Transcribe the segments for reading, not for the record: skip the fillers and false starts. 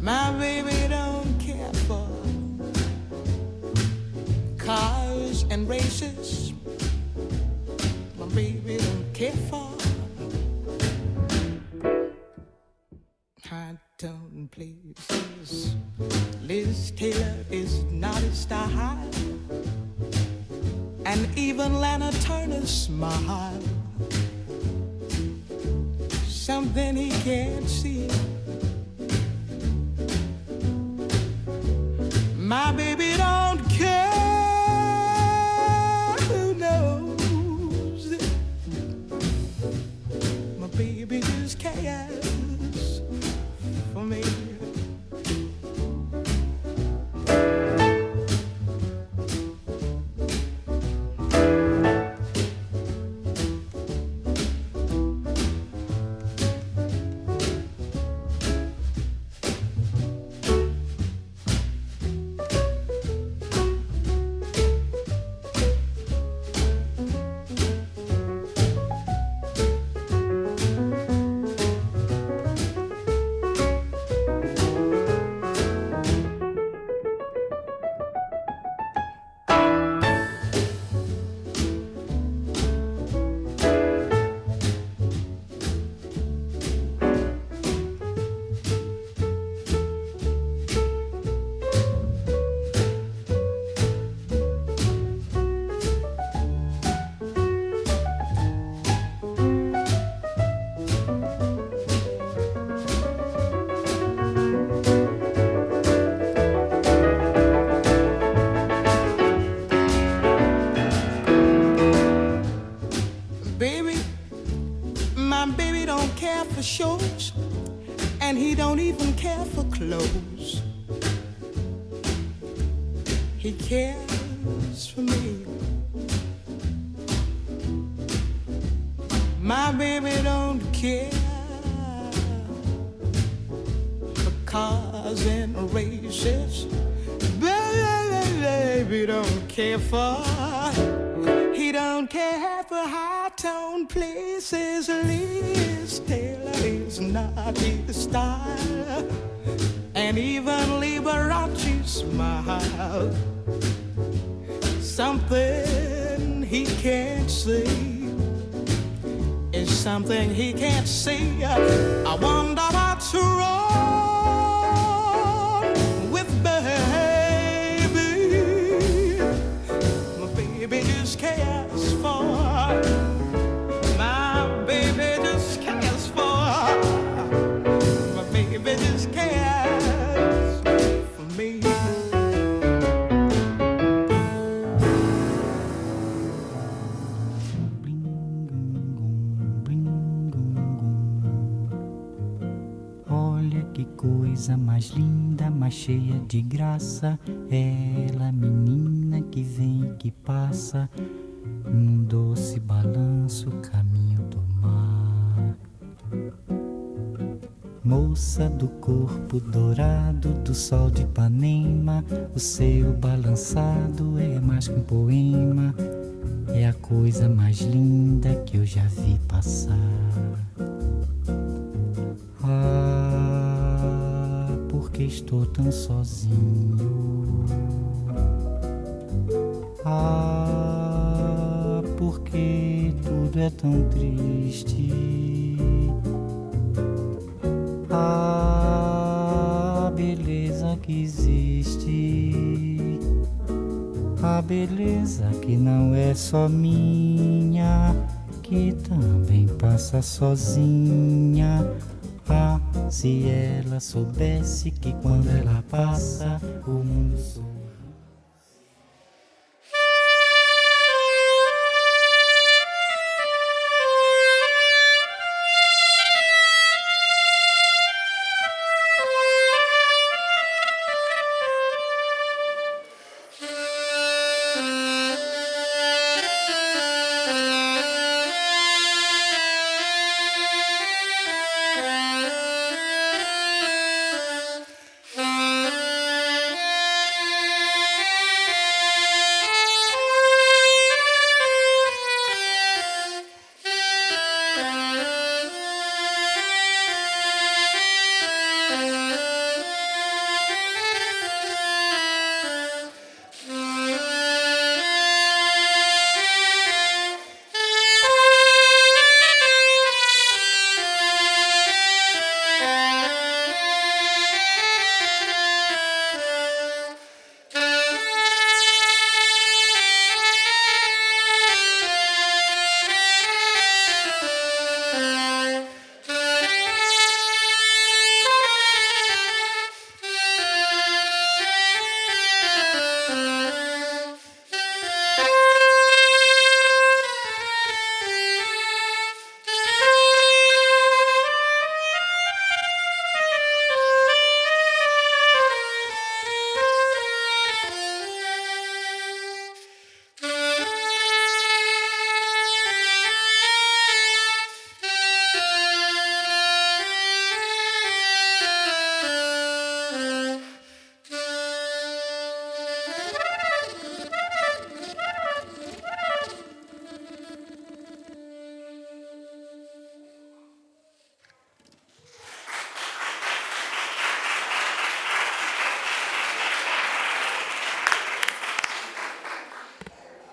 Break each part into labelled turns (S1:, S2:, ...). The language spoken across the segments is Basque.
S1: My baby don't care for cars and races. My baby don't care for high-tone places. Liz Taylor is not his style, and even Lana Turner's smile, something he can't see. My baby don't care who knows. My baby just cares for me. For shows, and he don't even care for clothes. He cares for me. My baby don't care for cars and races. Baby don't care for. He don't care for high-tone places. Liz Taylor is not his style, and even Liberace smile, something he can't see is something he can't see. I wonder what's wrong with baby. My baby just cares for. My baby just cares for. My baby just cares for me.
S2: Olha que coisa mais linda, mais cheia de graça. Ela, menina que vem e que passa num doce balanço, caminho do mar. Moça do corpo dourado do sol de Ipanema, o seu balançado é mais que um poema. É a coisa mais linda que eu já vi passar. Ah, porque estou tão sozinho. Ah, porque tudo é tão triste. A beleza que existe, a beleza que não é só minha, que também passa sozinha. Ah, se ela soubesse que quando ela passa, o mundo sorri.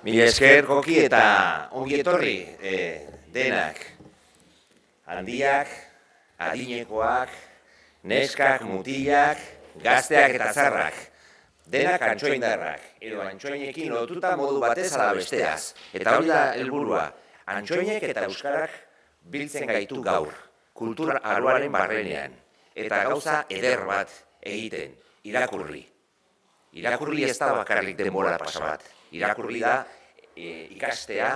S3: Mila esker, Koki, eta ongi etorri denak. Handiak, adinekoak, neskak, mutilak, gazteak eta zarrak. Denak antxoindarrak, edo antxoinekin lotuta modu batez ala besteaz. Eta hori da helburua, antxoinek eta euskarak biltzen gaitu gaur, kultur aroaren barrenean. Eta gauza eder bat egiten, irakurri. Irakurri ez da bakarrik denbora pasa bat. Irakurri da ikastea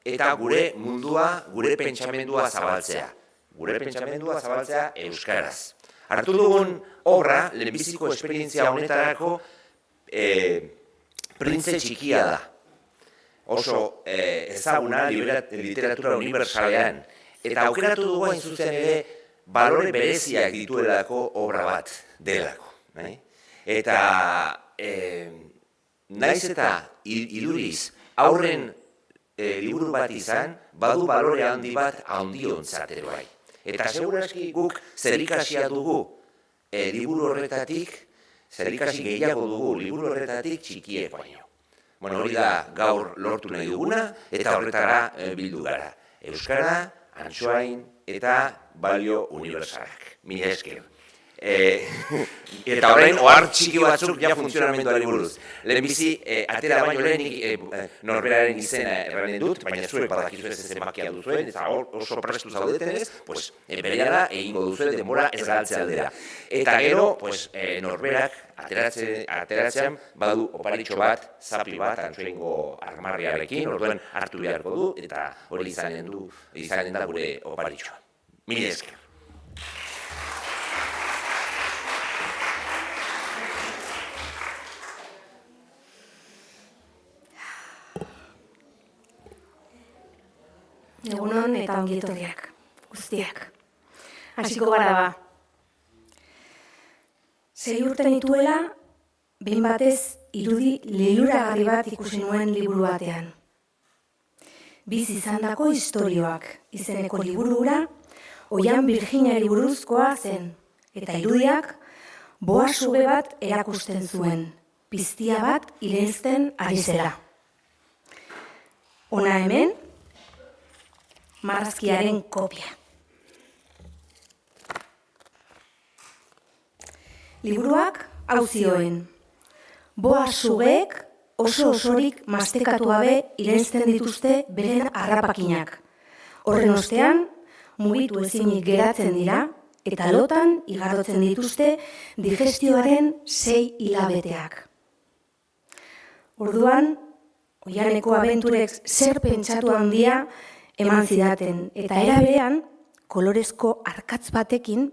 S3: eta gure mundua, gure pentsamendua zabaltzea. Gure pentsamendua zabaltzea euskaraz. Hartu dugun obra, lehenbiziko esperientzia honetarako, Printze txikia da. Oso ezaguna literatura universalean. Eta aukeratu dugu hain zuzen ere balore bereziak dituelako obra bat delako. Eta naiz eta iduriz aurren liburu bat izan, badu balore handi bat handiontzat ere bai. Eta segurazki guk zerikasia dugu liburu horretatik, zerikasi gehiago dugu liburu horretatik txikiek baino. Bueno, hori da gaur lortu nahi duguna eta horretara bildu gara. Euskara, antxoain eta balio unibertsalak. Mila esker. Eta horrein, ohar txiki batzuk ja funtzionamenduari buruz. Lehenbizi, atera baino lehenik norberaren izena erranen dut, baina zuek badakizu ez zenbakia duzuen, eta oso prestu zaudeten ez, berehala egingo duzuen denbora ez galtzea aldera. Eta gero, norberak ateratzean badu oparitxo bat, zapi bat, antxoengo armarriarekin, orduan hartu beharko du, eta hori izanen da gure oparitxoa. Mila esker.
S4: Egunon eta ongi etorriak, guztiak. Hasiko gara ba. 6 urte nituela, behin batez irudi lehuragarri bat ikusi nuen liburu batean. Biz izandako istorioak izeneko liburu hura, Oian Virginiari buruzkoa zen, eta irudiak boa suge bat erakusten zuen, piztia bat irensten ari zela. Hona hemen, marrazkiaren kopia. Liburuak hau zioen. Boa sugeek oso osorik mastekatu gabe irensten dituzte beren harrapakinak. Horren ostean, mugitu ezinik geratzen dira eta lotan igarotzen dituzte digestioaren 6 hilabeteak. Orduan, Oianeko abenturek zer pentsatu handia eman zidaten, eta era berean, kolorezko arkatz batekin,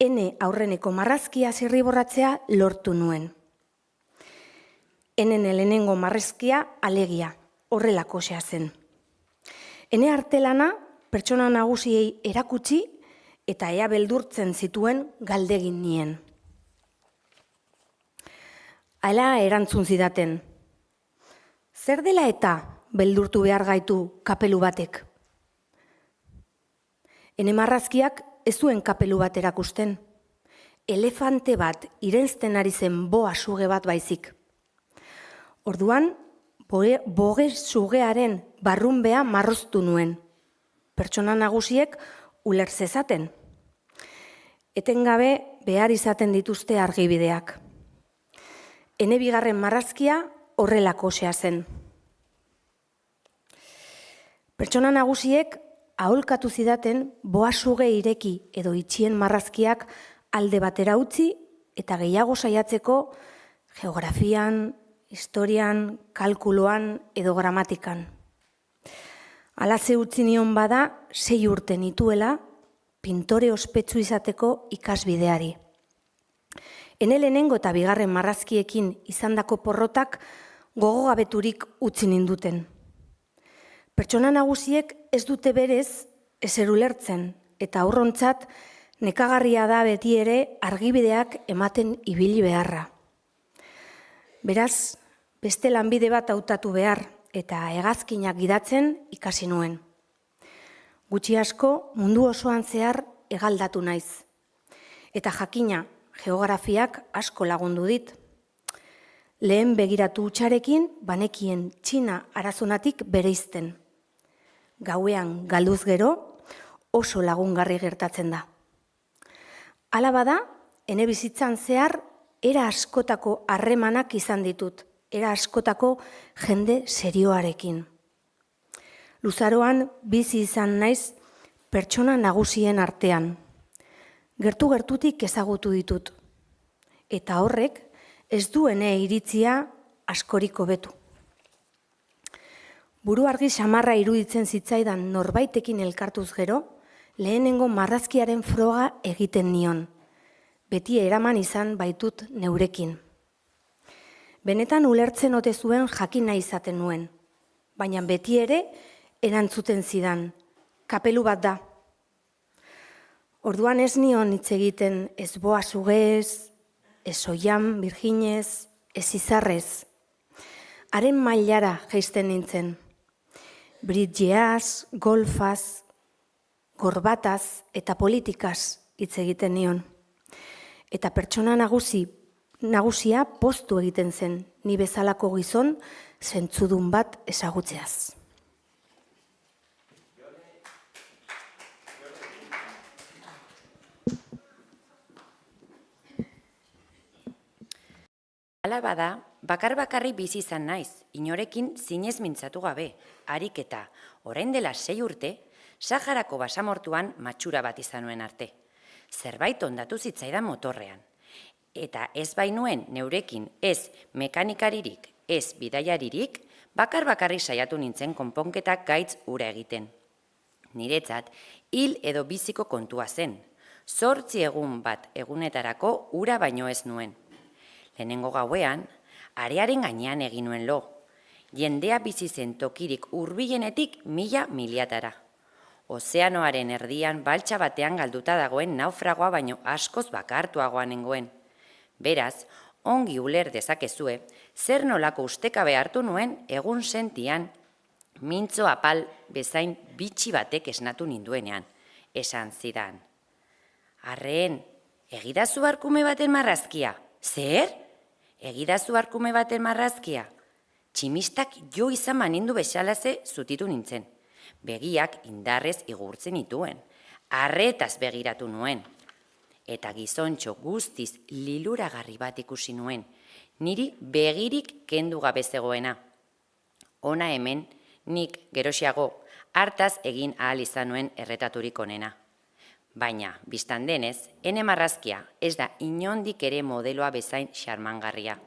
S4: ene aurreneko marrazkia zirriborratzea lortu nuen. Enen lehenengo marrazkia alegia, horrelakoxea zen. Ene artelana pertsona nagusiei erakutsi eta ea beldurtzen zituen galdegin nien. Hala erantzun zidaten. Zer dela eta beldurtu behar gaitu kapelu batek? Ene marrazkiak ez zuen kapelu bat erakusten. Elefante bat irensten ari zen boa suge bat baizik. Orduan, boge sugearen barrunbea marroztu nuen. Pertsona nagusiek uler zezaten. Etengabe behar izaten dituzte argibideak. Ene bigarren marrazkia horrelakoxea zen. Pertsona nagusiek aholkatu zidaten boa suge ireki edo itxien marrazkiak alde batera utzi eta gehiago saiatzeko geografian, historian, kalkuloan edo gramatikan. Hala ze utzi nion bada 6 urte nituela pintore ospetsu izateko ikasbideari. Ene lehenengo eta bigarren marrazkiekin izandako porrotak gogogabeturik utzi ninduten. Pertsona nagusiek ez dute berez ezer ulertzen eta aurrontzat nekagarria da beti ere argibideak ematen ibili beharra. Beraz, beste lanbide bat hautatu behar eta hegazkinak gidatzen ikasi nuen. Gutxi asko mundu osoan zehar hegaldatu naiz. Eta jakina, geografiak asko lagundu dit. Lehen begiratu hutsarekin, banekien Txina arazonatik bereizten. Gauean galduz gero, oso lagungarri gertatzen da. Hala bada, ene bizitzan zehar, era askotako harremanak izan ditut, era askotako jende serioarekin. Luzaroan bizi izan naiz pertsona nagusien artean. Gertu-gertutik ezagutu ditut. Eta horrek ez duene iritzia askorik hobetu. Buru argi samarra iruditzen zitzaidan norbaitekin elkartuz gero, lehenengo marrazkiaren froga egiten nion. Beti eraman izan baitut neurekin. Benetan ulertzen ote zuen jakina izaten nuen, baina beti ere erantzuten zidan, kapelu bat da. Orduan ez nion hitz egiten ez boazugez, ez oian, birginez, ez izarrez. Haren mailara jaisten nintzen. Bridgeaz, golfaz, gorbataz eta politikaz hitz egiten nion. Eta pertsona nagusia postu egiten zen, ni bezalako gizon zentzudun bat ezagutzeaz.
S5: Hala bada, bakar-bakarri bizi izan naiz, inorekin zinez mintzatu gabe, harik eta, orain dela 6 urte, Saharako basamortuan matxura bat izan nuen arte. Zerbait ondatu zitzaidan motorrean. Eta ez bainuen neurekin ez mekanikaririk, ez bidaiaririk, bakar-bakarri saiatu nintzen konponketak gaitz ura egiten. Niretzat, hil edo biziko kontua zen. 8 egun bat egunetarako ura baino ez nuen. Lehenengo gauean, arearen gainean egin nuen lo. Jendea bizi zen tokirik hurbilenetik 1000 miliatara. Ozeanoaren erdian baltsa batean galduta dagoen naufragoa baino askoz bakartuagoa nengoen. Beraz, ongi uler dezakezue, zer nolako ustekabe hartu nuen egun sentian, mintzo apal bezain bitxi batek esnatu ninduenean, esan zidan. Arreen, egidazu arkume baten marrazkia? Zer? Egidazu arkume baten marrazkia? Tximistak jo izan manindu bezalaze zutitu nintzen. Begiak indarrez igurtzen nituen. Arretaz begiratu nuen. Eta gizontxo guztiz liluragarri bat ikusi nuen. Niri begirik kendu gabe zegoena. Hona hemen, nik gerosiago, hartaz egin ahal izan nuen erretaturik onena. Baina, biztan denez, ene marrazkia ez da inondik ere modeloa bezain xarmangarria.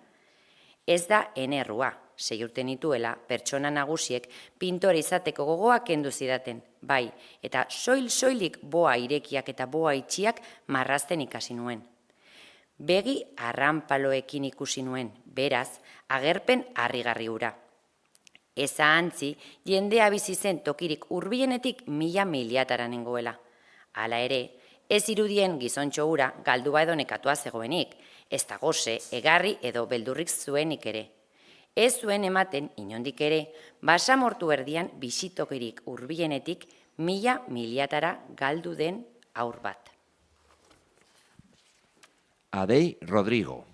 S5: Ez da ene errua, 6 urte nituela, pertsona nagusiek pintore izateko gogoak kendu zidaten, bai, eta soil-soilik boa irekiak eta boa itxiak marrazten ikasi nuen. Begi arranpaloekin ikusi nuen, beraz, agerpen harrigarri hura. Ez ahantzi, jendea bizi zen tokirik hurbilenetik 1000 miliatara nengoela. Hala ere, ez irudien gizontxo hura galdua edo nekatua zegoenik, ez da gose, egarri edo beldurrik zuenik ere. Ez zuen ematen, inondik ere, basamortu erdian bisitokirik hurbilenetik 1000 miliatara galdu den haur bat.
S3: Adei Rodrigo.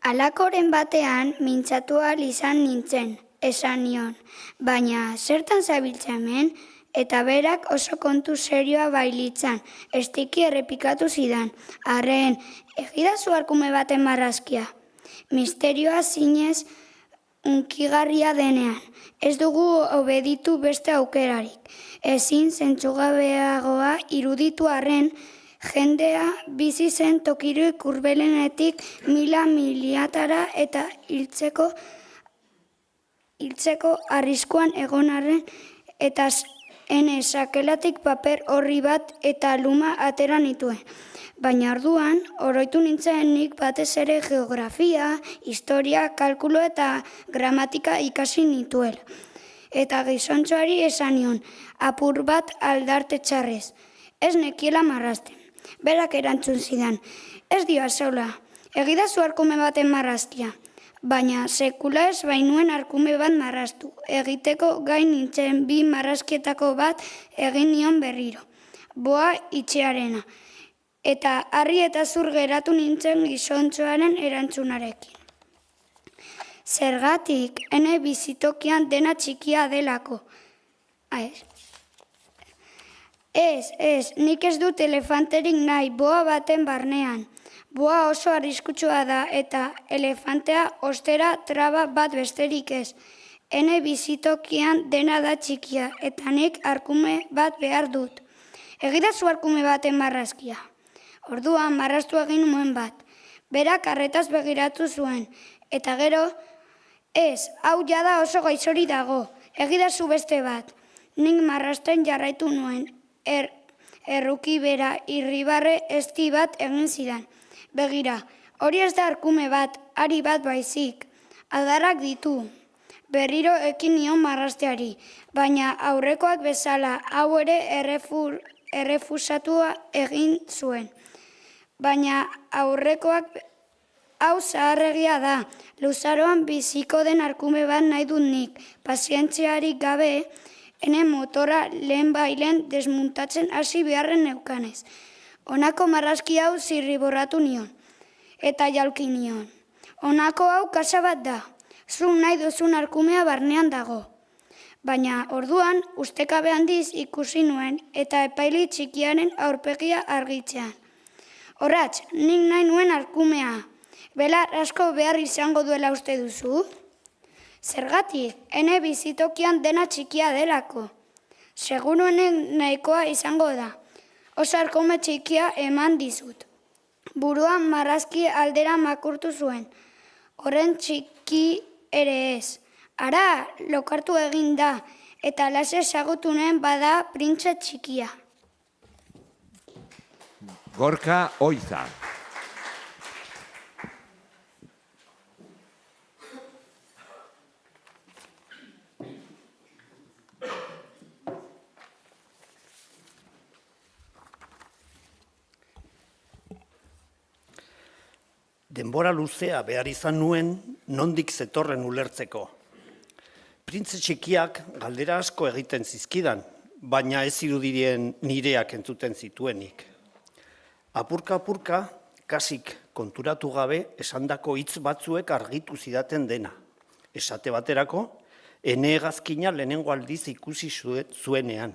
S6: Alakoren batean mintzatu ahal izan nintzen, esan nion, baina zertan zabiltza hemen, eta berak oso kontu serioa bailitzan, estiki errepikatu zidan, arren, egidazu arkume baten marrazkia. Misterioa zinez unkigarria denean, ez dugu obeditu beste aukerarik, ezin zentzugabeagoa iruditu arren, jendea bizi zen tokirik hurbelenetik 1000 miliatara eta hiltzeko arriskuan egon arren eta ene sakelatik paper horri bat eta luma atera nituen. Baina orduan, oroitu nintzen nik batez ere geografia, historia, kalkulo eta gramatika ikasi nituela. Eta gizontxoari esan nion, apur bat aldarte txarrez, ez nekiela marrazten. Berak erantzun zidan, ez dio azola, egidazu arkume baten marrazkia. baina sekula ez bainuen arkume bat marraztu. Egiteko gain nintzen 2 marrazkietako bat egin nion berriro. Boa itxearena. Eta harri eta zur geratu nintzen gizontxoaren erantzunarekin. Zergatik, ene bizitokian dena txikia delako. Ez, nik ez dut elefanterik nahi, boa baten barnean. Boa oso arriskutsua da eta elefantea ostera traba bat besterik ez. Ene bizitokian dena da txikia eta nik arkume bat behar dut. Egidazu arkume baten marrazkia. Orduan marraztu egin nuen bat. Berak arretaz begiratu zuen. Eta gero, ez, hau jada oso gaixori dago. Egidazu beste bat. Nik marrazten jarraitu nuen. Erruki bera irribarre ezti bat egin zidan. Begira, hori ez da arkume bat, ari bat baizik. Adarrak ditu. Berriro ekin nion marrazteari, baina aurrekoak bezala hau ere errefusatua egin zuen. Baina aurrekoak hau zaharregia da, luzaroan biziko den arkume bat nahi dut nik, pazientziarik gabe, ene motora lehen bailen desmuntatzen hasi beharren neukanez. Honako marrazki hau zirriborratu nion, eta jalki nion. Honako hau kasa bat da, zu nahi duzun arkumea barnean dago. Baina orduan ustekabe handiz ikusi nuen eta epaili txikiaren aurpegia argitzean. Horratz, nik nahi nuen arkumea. Belar asko behar izango duela uste duzu? Zergatik, ene bizitokian dena txikia delako. Seguru nahikoa izango da. Oso arkume txikia eman dizut. Buruan marrazki aldera makurtu zuen. Horren txiki ere ez. Ara, lokartu egin da, eta lase ezagutunen bada printze txikia.
S7: Gorka Oiza.
S8: Denbora luzea behar izan nuen nondik zetorren ulertzeko. Printze txikiak galdera asko egiten zizkidan, baina ez irudirien nireak entzuten zituenik. Apurka-apurka, kasik konturatu gabe esandako hitz batzuek argitu zidaten dena. Esate baterako, ene hegazkina lehenengo aldiz ikusi zuenean.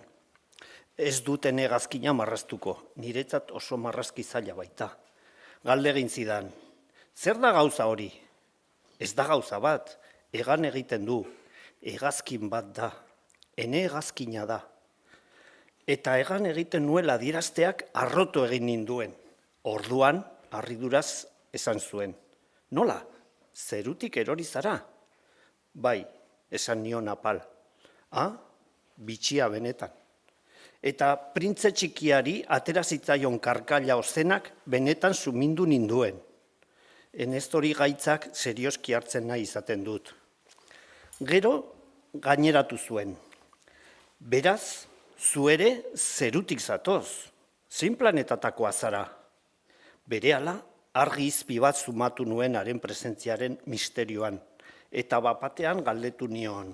S8: Ez dut ene hegazkina marraztuko, niretzat oso marrazki zaila baita. Galde egin zidan, zer da gauza hori? Ez da gauza bat, egan egiten du, hegazkin bat da, ene hegazkina da. Eta egan egiten nuela adierazteak harrotu egin ninduen. Orduan, harriduraz esan zuen. Nola? Zerutik erori zara? Bai, esan nion apal. Bitxia benetan. Eta printze txikiari atera zitzaion karkaila ozenak benetan sumindu ninduen. Enestori gaitzak serioski hartzen nahi izaten dut. Gero gaineratu zuen. Beraz, zu ere zerutik zatoz, zein planetatakoa zara. Berehala, argi izpi bat sumatu nuen haren presentziaren misterioan, eta bapatean galdetu nion.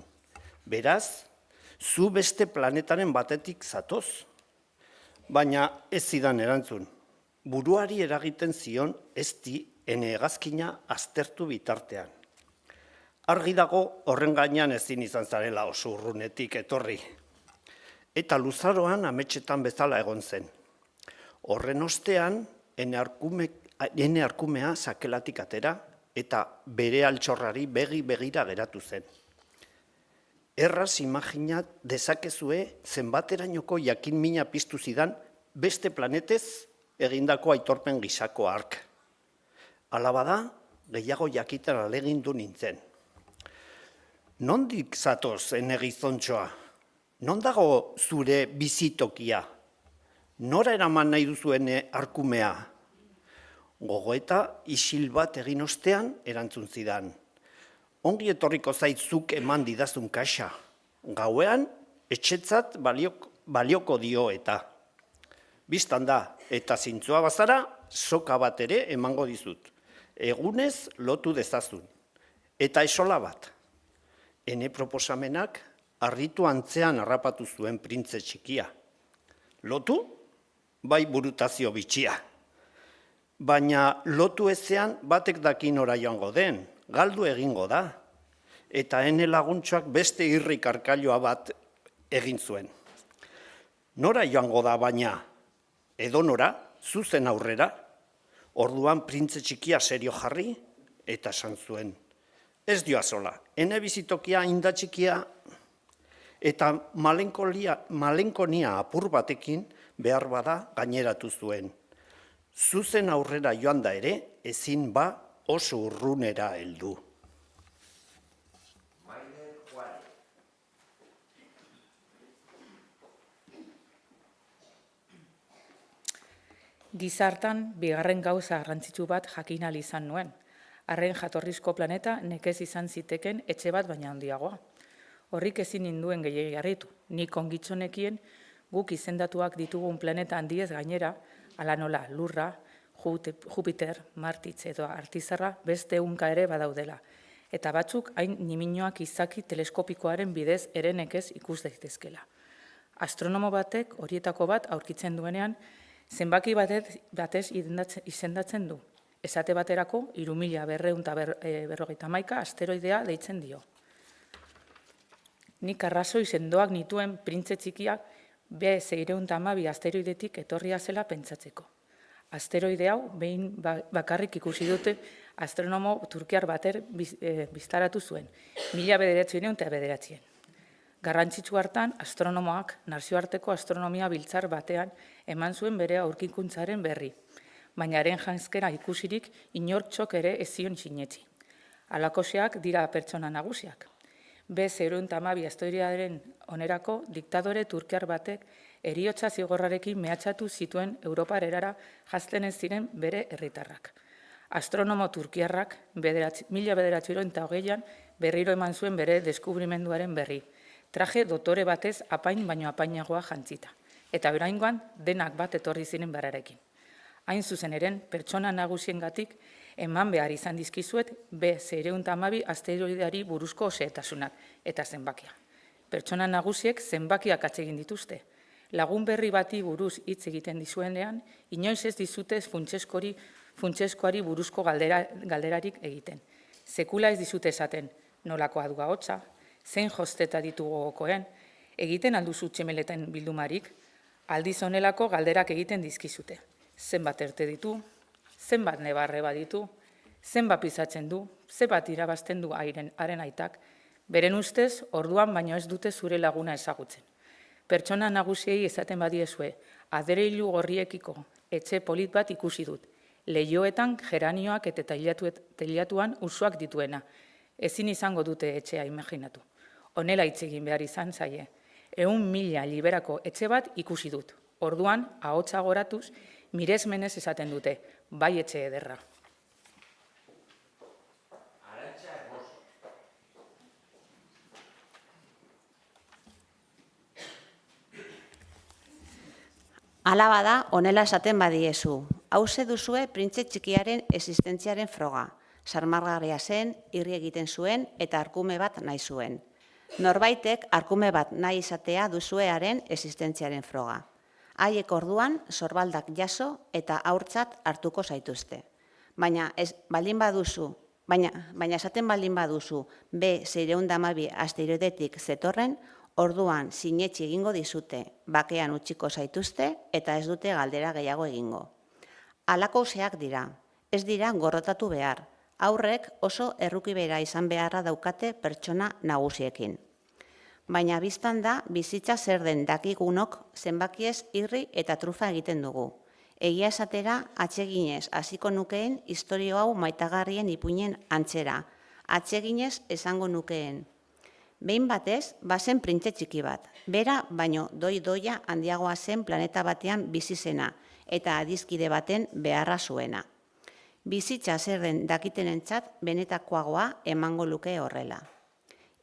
S8: Beraz, zu beste planetaren batetik zatoz. Baina ez zidan erantzun. Buruari eragiten zion ezti ene hegazkina aztertu bitartean. Argi dago horren gainean ezin izan zarela oso urrunetik etorri. Eta luzaroan ametsetan bezala egon zen. Horren ostean, ene arkumea sakelatik atera eta bere altxorrari begira geratu zen. Erraz imaginat dezakezue zenbaterainoko jakin mina piztu zidan beste planetez egindako aitorpen gisako ark. Hala bada, gehiago jakiten alegindu nintzen. Nondik zatoz ene gizontxoa? Non dago zure bizitokia? Nora eraman nahi duzuen arkumea? Gogoeta isil bat egin ostean erantzun zidan. Ongi etorriko zaitzuk eman didazun kaxa. Gauean, etxetzat balioko dio eta. Bistan da, eta zintzoa bazara, soka bat ere emango dizut. Egunez lotu dezazun. Eta esola bat, ene proposamenak harritu antzean harrapatu zuen printze txikia. Lotu, bai burutazio bitxia. Baina lotu ezean batek dakin ora joango den, galdu egingo da. Eta ene laguntxoak beste irri karkailoa bat egin zuen. Nora joango da baina, edo nora, zuzen aurrera, orduan printze txikia serio jarri, eta esan zuen. Ez dioazola, ene bizitokia inda txikia, eta malenkonia apur batekin behar bada gaineratu zuen. Zuzen aurrera joan da ere, ezin ba oso urrunera heldu.
S9: Gizartan, bigarren gauza garrantzitsu bat jakin ahal izan nuen. Arren jatorrizko planeta nekez izan ziteken etxe bat baina handiagoa. Horrik ezin ninduen gehiegi harritu. Nik ongitxonekien guk izendatuak ditugun planeta handiez gainera, ala nola Lurra, Jupiter, Martitz edo Artizarra beste ehunka ere badaudela. Eta batzuk hain niminoak izaki teleskopikoaren bidez ere nekez ikus daitezkela. Astronomo batek horietako bat aurkitzen duenean, zenbaki batez izendatzen du. Esate baterako, 3.251 asteroidea deitzen dio. Nik arrazoi sendoak nituen printze txikiak B612 asteroidetik etorria zela pentsatzeko. Asteroide hau behin bakarrik ikusi dute astronomo turkiar bater biztaratu zuen, 1909. Garrantzitsu hartan, astronomoak nazioarteko astronomia biltzar batean eman zuen bere aurkikuntzaren berri, baina haren janzkera ikusirik inortxok ere ez zion sinetsi. Halakoxeak dira pertsona nagusiak. B612 asteroidearen onerako diktadore turkiar batek heriotza zigorrarekin mehatxatu zituen Europar erara jazten ez ziren bere herritarrak. Astronomo turkiarrak 1908an berriro eman zuen bere deskubrimenduaren berri, traje dotore batez apain baino apainagoa jantzita, eta oraingoan denak bat etorri ziren berarekin. Hain zuzen eren, pertsona nagusiengatik eman behar izan dizkizuet B612 asteroideari buruzko xehetasunak eta zenbakia. Pertsona nagusiek zenbakiak atsegin dituzte. Lagun berri bati buruz hitz egiten dizuenean, inoiz ez dizutez funtseskoari buruzko galderarik egiten. Sekula ez dizute esaten, nolakoa du ahotsa, zein josteta ditugu gogokoen, egiten alduzu txemeleten bildumarik, aldiz honelako galderak egiten dizkizute. Zenbat erte ditu, zenbat nebarre baditu, zenbat pisatzen du, zenbat irabazten du haren aitak, beren ustez orduan baino ez dute zure laguna ezagutzen. Pertsona nagusiei esaten badiezue, adereilu gorriekiko etxe polit bat ikusi dut, lehioetan geranioak eta teilatuan usoak dituena, ezin izango dute etxea imaginatu. Honela hitz egin behar izan zaie. 100.000 liberako etxe bat ikusi dut. Orduan, ahotsa goratuz, miresmenez esaten dute, bai etxe ederra.
S10: Hala bada, honela esaten badiezu. Hauze duzue printze txikiaren existentziaren froga. Sarmargarria zen, irri egiten zuen eta arkume bat nahi zuen. Norbaitek arkume bat nahi izatea duzuearen existentziaren froga. Haiek orduan sorbaldak jaso eta haurtzat hartuko zaituzte. Baina esaten baldin baduzu B612 asteroidetik zetorren, orduan sinetxi egingo dizute, bakean utziko zaituzte eta ez dute galdera gehiago egingo. Halako zeak dira, ez dira gorrotatu behar, aurrek oso errukibera izan beharra daukate pertsona nagusiekin. Baina biztan da, bizitza zer den dakigunok zenbakiez irri eta trufa egiten dugu. Egia esatera, atseginez hasiko nukeen historio hau maitagarrien ipuinen antzera. Atseginez esango nukeen. Behin batez, bazen printze txiki bat. Bera, baino doi-doia handiagoa zen planeta batean bizi zena eta adizkide baten beharra zuena. Bizitza zer den dakitenentzat benetakoagoa emango luke horrela.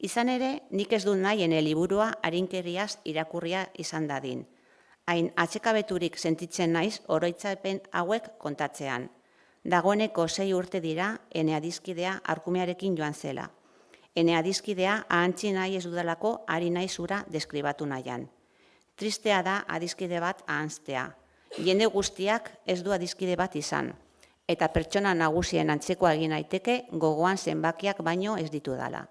S10: Izan ere, nik ez dut nahi ene liburua arinkeriaz irakurria izan dadin. Hain atsekabeturik sentitzen naiz oroitzapen hauek kontatzean. Dagoeneko 6 urte dira ene adiskidea arkumearekin joan zela. Ene adiskidea ahantzi nahi ez dudalako ari nahi zura deskribatu nahian. Tristea da adiskide bat ahantztea. Jende guztiak ez du adiskide bat izan. Eta pertsona nagusien antzekoa egin daiteke gogoan zenbakiak baino ez ditu dala.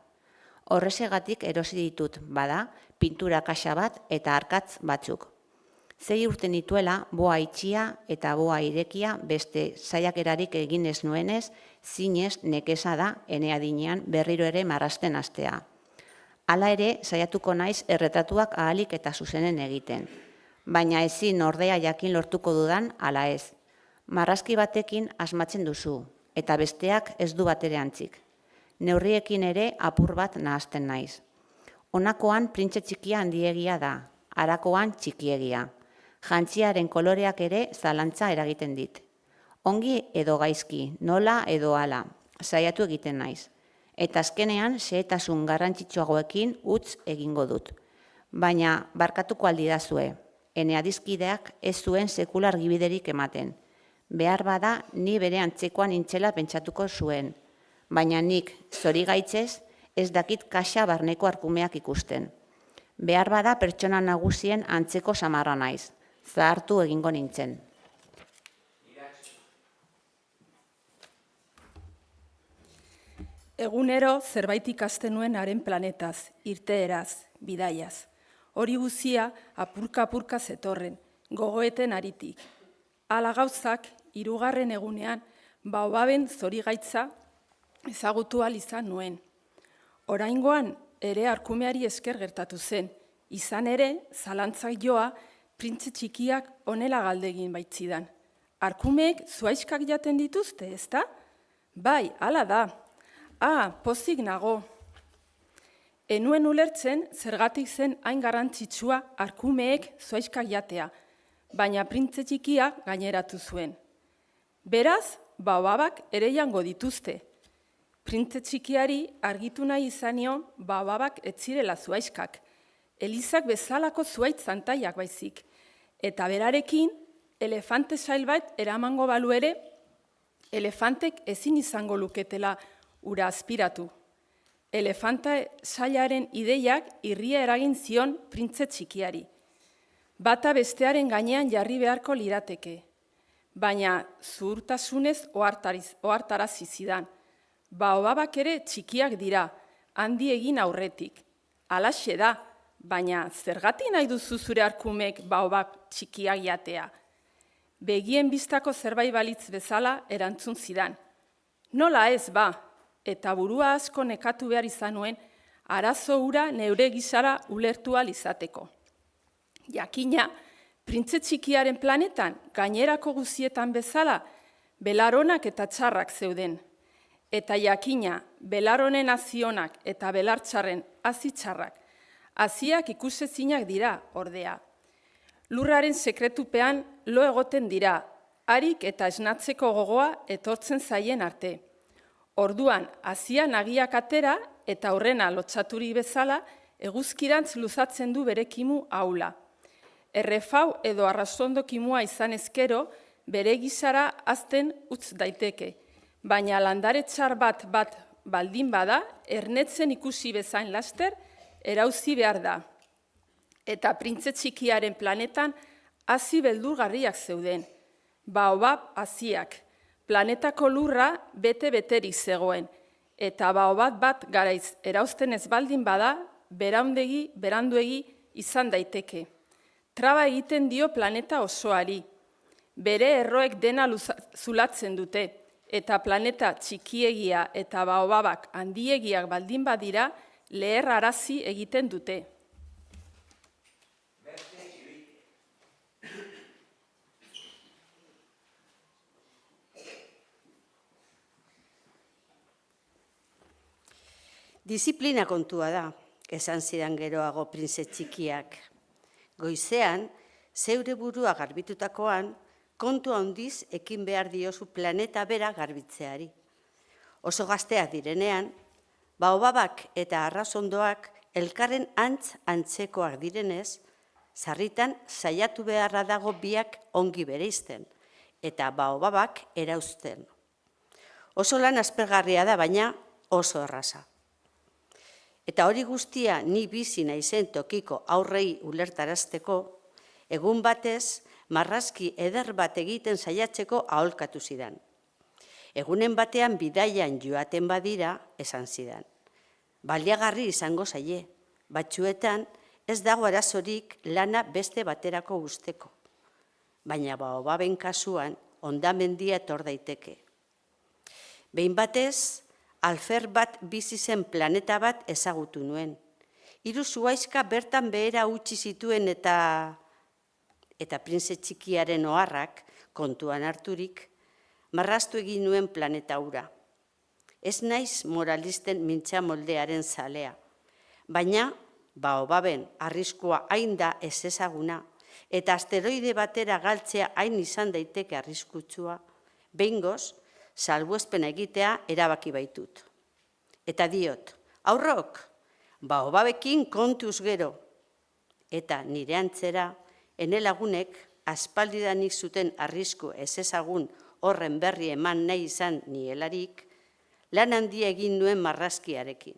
S10: Horrezegatik erosi ditut bada, pintura kaxa bat eta arkatz batzuk. 6 urte nituela, boa itxia eta boa irekia beste saiakerarik egin ez nuenez, zinez nekeza da ene adinean berriro ere marrasten hastea. Hala ere, saiatuko naiz erretratuak ahalik eta zuzenen egiten. Baina ezin ordea jakin lortuko dudan, hala ez. Marrazki batekin asmatzen duzu, eta besteak ez du batere antzik. Neurriekin ere apur bat nahazten naiz. Honakoan printze txikia handiegia da, harakoan txikiegia. Jantziaren koloreak ere zalantza eragiten dit. Ongi edo gaizki, nola edo hala, saiatu egiten naiz. Eta azkenean xehetasun garrantzitsuagoekin utz egingo dut. Baina barkatuko aldidazue, ene adiskideak ez zuen sekula argibiderik ematen. Behar bada ni bere antzekoan nintzela pentsatuko zuen, baina nik zorigaitzez ez dakit kaxa barneko arkumeak ikusten. Behar bada pertsona nagusien antzeko samarra naiz, zahartu egingo nintzen.
S11: Egunero zerbait ikasten nuen haren planetaz, irteeraz, bidaiaz. Hori guzia apurka-apurka zetorren, gogoeten aritik. Hala gauzak, 3. egunean, baobaben zorigaitza ezagutu ahal izan nuen. Oraingoan ere arkumeari esker gertatu zen, izan ere zalantzak joa printze txikiak honela galdegin baitzidan. Arkumeek zuaiskak jaten dituzte, ezta? Bai, hala da. Pozik nago. Enuen ulertzen zergatik zen hain garrantzitsua arkumeek zuaiskak jatea, baina printze txikia gaineratu zuen. Beraz, baobabak ere jango dituzte. Printze txikiari argitu nahi izanion baobabak ez zirela zuaiskak, elizak bezalako zuaitz zantaiak baizik, eta berarekin elefante sail bat eramango balu ere, elefantek ezin izango luketela ura aspiratu. Elefante sailaren ideiak irria eragin zion printze txikiari. Bata bestearen gainean jarri beharko lirateke, baina zuhurtasunez ohartarazi zidan. Baobabak ere txikiak dira, handi egin aurretik. Halaxe da, baina zergatik nahi duzu zure arkumek baobab txikiak jatea? Begien bistako zerbait balitz bezala erantzun zidan. Nola ez ba, eta burua asko nekatu behar izan nuen, arazo hura neure gisara ulertu ahal izateko. Jakina, printze txikiaren planetan, gainerako guzietan bezala, belaronak eta txarrak zeuden. Eta jakina, belaronen hazionak eta belartxarren hazi txarrak. Haziak ikusezinak dira, ordea. Lurraren sekretupean lo egoten dira, harik eta esnatzeko gogoa etortzen zaien arte. Orduan, hazia nagiak atera eta aurrena lotsaturi bezala eguzkirantz luzatzen du bere kimu aula. Errefau edo arrasondo kimua izan ezkero, bere gisara hazten utz daiteke, baina landare txar bat baldin bada, ernetzen ikusi bezain laster, erauzi behar da. Eta printze txikiaren planetan hazi beldurgarriak zeuden, baobab haziak. Planetako lurra bete-beterik zegoen, eta baobab bat garaiz erauzten ez baldin bada, beranduegi izan daiteke. Traba egiten dio planeta osoari. Bere erroek dena zulatzen dute, eta planeta txikiegia eta baobabak handiegiak baldin badira, leher arazi egiten dute.
S12: Disiplina kontua da, esan zidan geroago printze txikiak. Goizean, zeure burua garbitutakoan, kontu handiz ekin behar diozu planeta bera garbitzeari. Oso gazteak direnean, baobabak eta arrazondoak elkarren antzekoak direnez, sarritan saiatu beharra dago biak ongi bereizten, eta baobabak erauzten. Oso lan aspergarria da, baina oso erraza. Eta hori guztia ni bizi naizen tokiko aurrei ulertarazteko, egun batez marrazki eder bat egiten saiatzeko aholkatu zidan. Egunen batean bidaian joaten badira, esan zidan. Baliagarri izango zaie, batzuetan ez dago arazorik lana beste baterako usteko. Baina baobaben kasuan hondamendia etor daiteke. Behin batez, alfer bat bizi zen planeta bat ezagutu nuen. 3 zuhaixka bertan behera utzi zituen eta printze txikiaren oharrak kontuan harturik, marraztu egin nuen planeta hura. Ez naiz moralisten mintza moldearen zalea, baina baobaben arriskua hain da ez ezaguna, eta asteroide batera galtzea hain izan daiteke arriskutsua, behingoz, salbuespena egitea erabaki baitut. Eta diot, aurrok, baobabekin kontuz gero, eta nire antzera, ene lagunek aspaldidanik zuten arrisku ez ezagun horren berri eman nahi izan nielarik, lan handia egin nuen marrazkiarekin.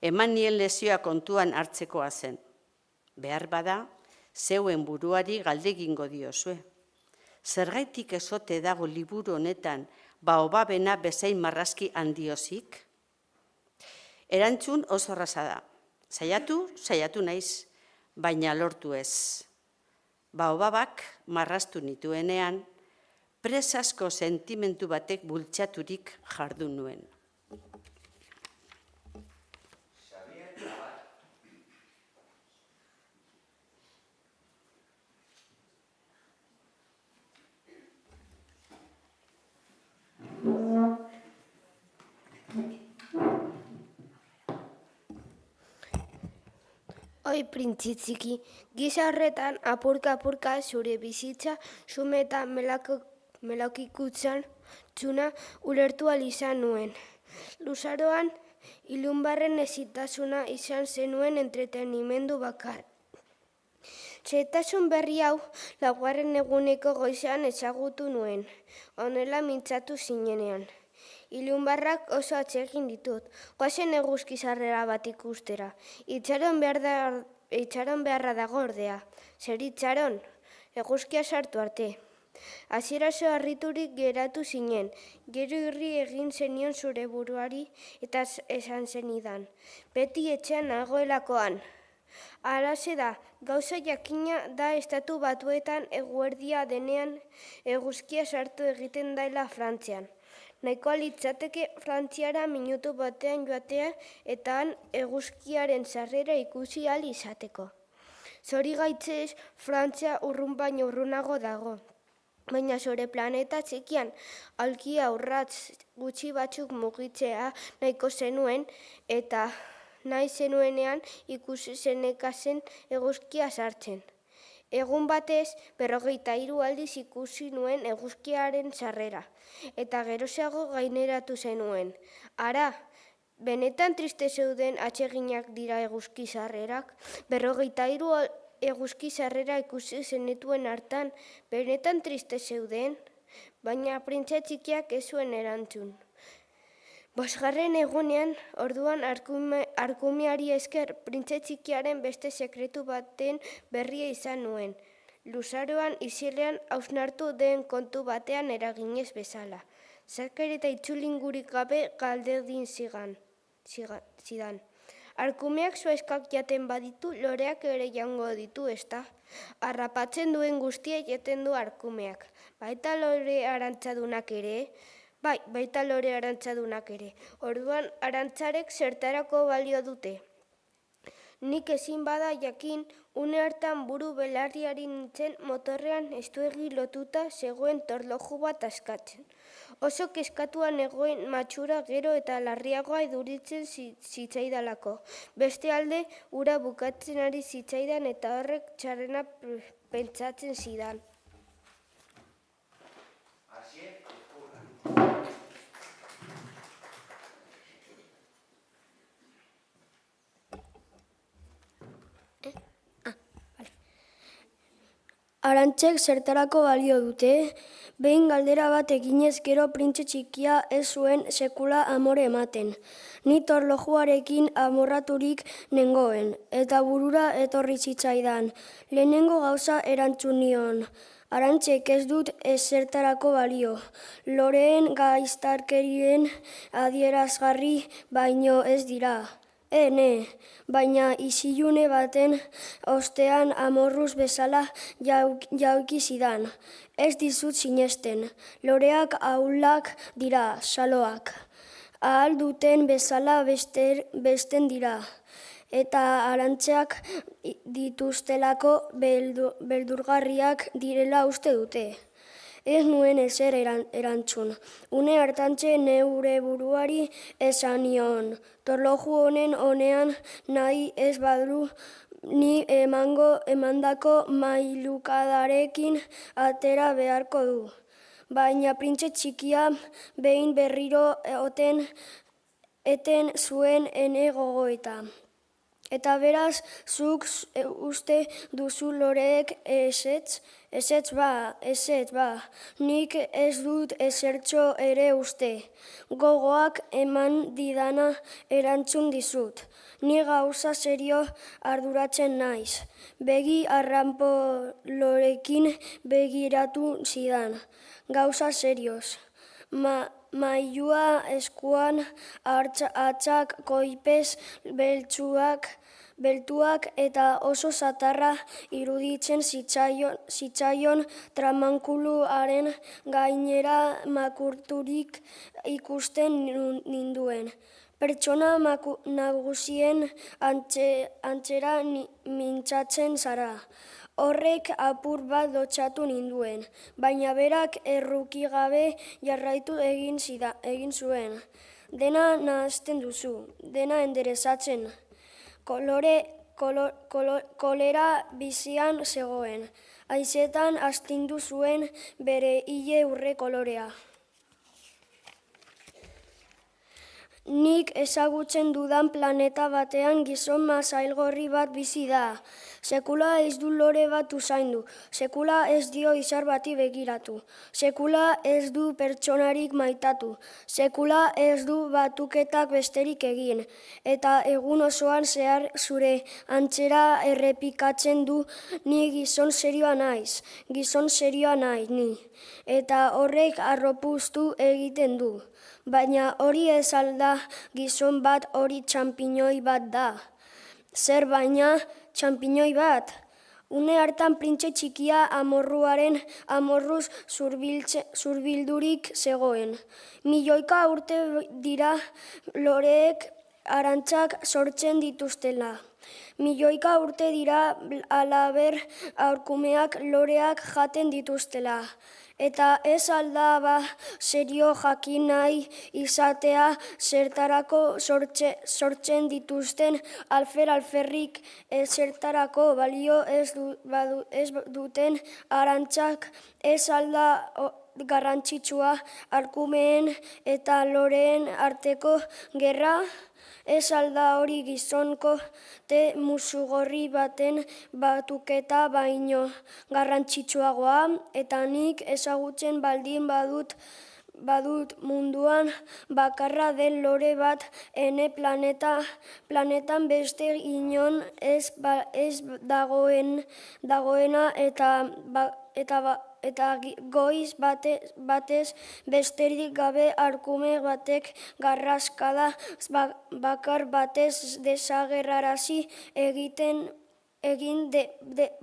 S12: Eman nien lesioa kontuan hartzekoa zen. Behar bada, zeuen buruari galdegingo diozue. Zergaitik ezote dago liburu honetan baobabena bezain marrazki handiozik? Erantzun oso erraza da. Saiatu naiz, baina lortu ez. Baobabak marraztu nituenean, presasko sentimentu batek bultzaturik jardun nuen.
S6: Oi, printzitziki, gisa horretan apurka-apurka zure bizitza xume eta melaukikutzan txuna ulertu ahal izan nuen. Luzaroan, ilunbarren ezitasuna izan zenuen entretenimendu bakar. Zetasun berri hau, 4. eguneko goizean ezagutu nuen, honela mintzatu zinenean. Ilunbarrak oso atsegin ditut, goazen eguzki-sarrera bat ikustera. Itxaron beharra dago ordea. Zer itxaron? Eguzkia sartu arte. Hasieraso harriturik geratu zinen, gero irri egin zenion zure buruari eta esan zenidan. Beti etxean nagoelakoan. Halaxe da, gauza jakina da Estatu Batuetan eguerdia denean eguzkia sartu egiten daila Frantzian. Nahikoa litzateke Frantziara minutu batean joatea eta han eguzkiaren sarrera ikusi ahal izateko. Zorigaitzez, Frantzia urrun baino urrunago dago. Baina zure planeta txikian aulkia urratz gutxi batzuk mugitzea nahiko zenuen eta nahi zenuenean ikusi zenekazen eguzkia sartzen. Egun batez, 53 aldiz ikusi nuen eguzkiaren sarrera, eta geroxeago gaineratu zenuen. Ara, benetan triste zeuden atseginak dira eguzki sarrerak, 53 eguzki sarrera ikusi zenituen hartan, benetan triste zeuden, baina printze txikiak ez zuen erantzun. 5. egunean, orduan arkumeari esker, printze txikiaren beste sekretu baten berria izan nuen. Luzaroan izilean hausnartu den kontu batean eraginez bezala. Zaker eta itzulingurik gabe galdegin zidan. Arkumeak zuaizkak jaten baditu, loreak ere jango ditu, ezta? Harrapatzen duen guztia jaten du arkumeak. Baita lore arantzadunak ere? Bai, baita lore arantzadunak ere. Orduan, arantzarek zertarako balio dute. Nik ezin bada jakin, une hartan buru belarriari nintzen motorrean estuegi lotuta zegoen torloju bat askatzen. Oso kezkatuan egoen matxura gero eta larriagoa iduritzen zitzaidalako. Beste alde, ura bukatzen ari zitzaidan eta horrek txarrena pentsatzen zidan. Arantzek zertarako balio dute? Behin galdera bat eginez gero printze txikia ez zuen sekula amore ematen. Ni torlojuarekin amorraturik nengoen, eta burura etorri zitzaidan. Lehenengo gauza erantzun nion. Arantzek ez dut ezertarako balio. Loreen gaiztarkerien adierazgarri baino ez dira. Ne, baina isilune baten ostean amorruz bezala jauki zidan. Ez dizut sinesten, loreak ahulak dira, saloak. Ahal duten bezala besten dira. Eta arantzeak dituztelako beldurgarriak direla uste dute. Ez nuen ezer erantzun. Une hartantxe neure buruari esan nion. Torloju honen honean nahi ez badu ni emandako mailukadarekin atera beharko du. Baina printze txikia behin berriro eten zuen ene gogoeta. Eta beraz, zuk uste duzu loreek ezetz? Ezetz ba, nik ez dut ezertxo ere uste. Gogoak eman didana erantzun dizut. Ni gauza serio arduratzen naiz. Begi arranpolorekin begiratu zidan. Gauza serioz. Mailua eskuan hatzak koipez beltuak eta oso zatarra iruditzen zitzaion tramankuluaren gainera makurturik ikusten ninduen. Pertsona nagusien antzera mintzatzen zara. Horrek apur bat lotxatu ninduen, baina berak errukigabe jarraitu egin zuen. Dena nahazten duzu, dena enderezatzen. Kolera bizian zegoen. Haizetan astindu zuen bere ile urre kolorea. Nik ezagutzen dudan planeta batean gizon masailgorri bat bizi da. Sekula ez du lore bat usaindu, sekula ez dio izar bati begiratu, sekula ez du pertsonarik maitatu, sekula ez du batuketak besterik egin, eta egun osoan zehar zure antzera errepikatzen du ni gizon serioa naiz ni, eta horrek arropuztu egiten du. Baina hori ez alda gizon bat, hori txanpinoi bat da. Zer baina txanpinoi bat? Une hartan printze txikia amorruaren amorruz zurbildurik zegoen. Milioika urte dira loreek arantzak sortzen dituztela. Milioika urte dira alaber aurkumeak loreak jaten dituztela. Eta ez alda serio jakin nahi izatea zertarako sortzen dituzten alferrik zertarako balio ez duten arantzak, ez alda garrantzitsua arkumeen eta loreen arteko gerra, ez alda hori gizonko musugorri baten batuketa baino garrantzitsuagoa, eta nik ezagutzen baldin badut munduan bakarra den lore bat ene planetan beste inon ez dagoena eta goiz batez besterik gabe arkume batek garraskada bakar batez desagerrarazi egin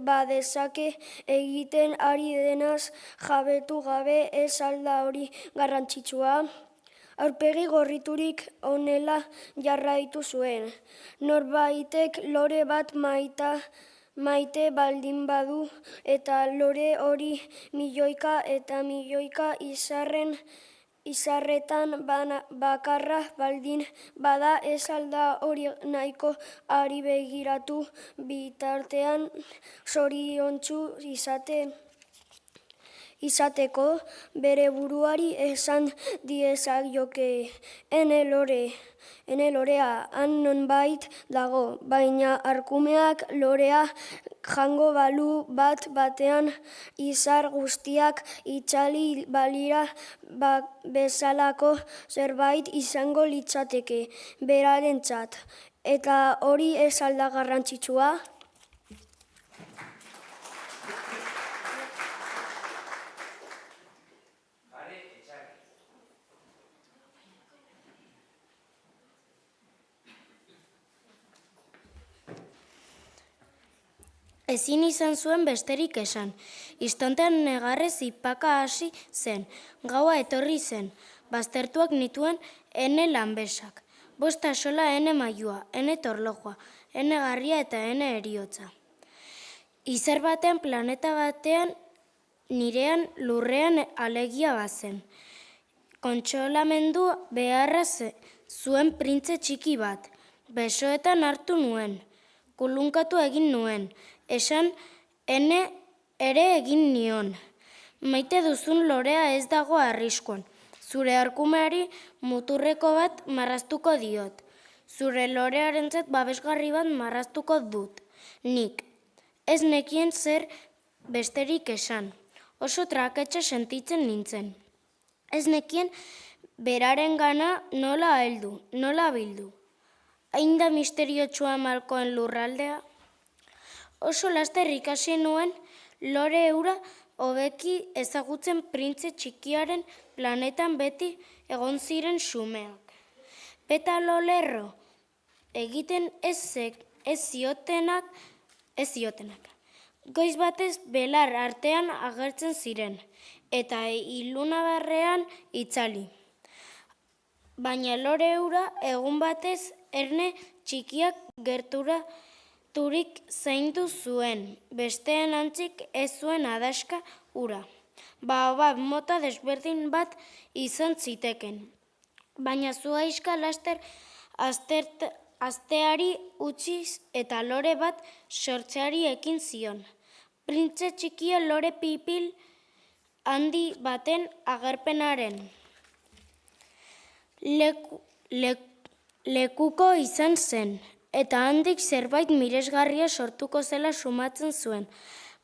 S6: badezake egiten ari denaz jabetu gabe, ez alda hori garrantzitsua. Aurpegi gorriturik honela jarraitu zuen. Norbaitek lore bat maite baldin badu, eta lore hori milioika eta milioika izarretan bakarra baldin bada, ez alda hori nahiko ari begiratu bitartean zoriontsu izateko, bere buruari esan diezaioke, ene lore, ene lorea han nonbait dago, baina arkumeak lorea jango balu bat batean izar guztiak itzali balira bezalako zerbait izango litzateke berarentzat. Eta hori ez alda garrantzitsua?
S13: Ezin izan zuen besterik esan. Istantean negarrez ipaka hasi zen. Gaua etorri zen. Baztertuak nituen ene lanbesak. 5 axola ene mailua, ene torlojoa, ene garria eta ene eriotza. Izar batean, planeta batean, nirean lurrean alegia bazen. Kontsolamendu beharra zuen printze txiki bat. Besoetan hartu nuen. Kulunkatu egin nuen. Esan ene ere egin nion. Maite duzun lorea ez dago arriskuan. Zure arkumeari muturreko bat marraztuko diot. Zure lorearentzat babesgarri bat marraztuko dut. Nik. Ez nekien zer besterik esan. Oso traketxe sentitzen nintzen. Ez nekien beraren gana nola heldu, nola bildu. Hain da misteriotsua malkoen lurraldea? Oso laster ikasi nuen lore eura hobeki ezagutzen printze txikiaren planetan beti egon ziren xumeak. Petalo lerro egiten ez ziotenak. Goiz batez belar artean agertzen ziren eta ilunabarrean itzali. Baina lore eura egun batez erne txikiak gerturaturik zaindu zuen, besteen antzik ez zuen adaska ura. Baobab mota desberdin bat izan ziteken. Baina zuhaixka laster asteari utziz eta lore bat sortzeari ekin zion. Printze txikia lore pipil handi baten agerpenaren lekuko izan zen, eta handik zerbait miresgarria sortuko zela sumatzen zuen,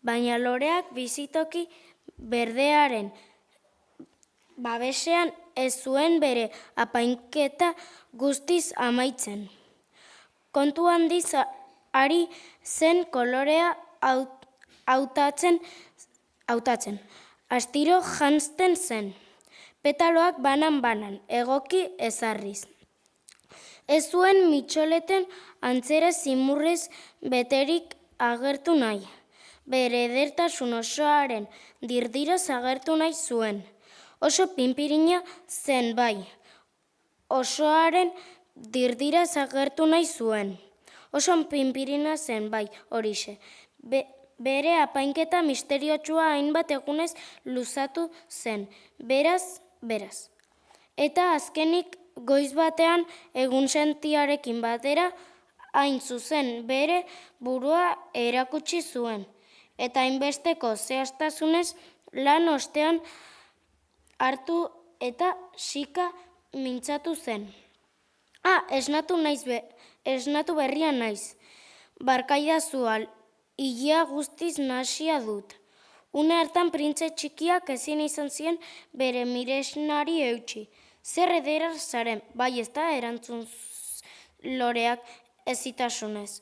S13: baina loreak bizitoki berdearen babesean ez zuen bere apainketa guztiz amaitzen. Kontu handiz ari zen kolorea hautatzen, astiro janzten zen, petaloak banan-banan, egoki ezarriz. Ez zuen mitxoleten antzera zimurrez beterik agertu nahi. Bere edertasun osoaren dirdiraz agertu nahi zuen. Oso pinpirina zen bai. Osoaren dirdiraz agertu nahi zuen. Oso pinpirina zen bai, horixe. Bere apainketa misteriotsua hainbat egunez luzatu zen. Beraz. Eta azkenik goiz batean egunsentiarekin batera hain zuzen bere burua erakutsi zuen. Eta hainbesteko zehaztasunez lan ostean hartu eta sika mintzatu zen. Esnatu berria naiz. Barkaidazu ilea guztiz nahasia dut. Une hartan printze txikiak ezin izan zien bere miresnari eutxi. Zer edera zaren, bai ez da erantzun loreak ezitasunez.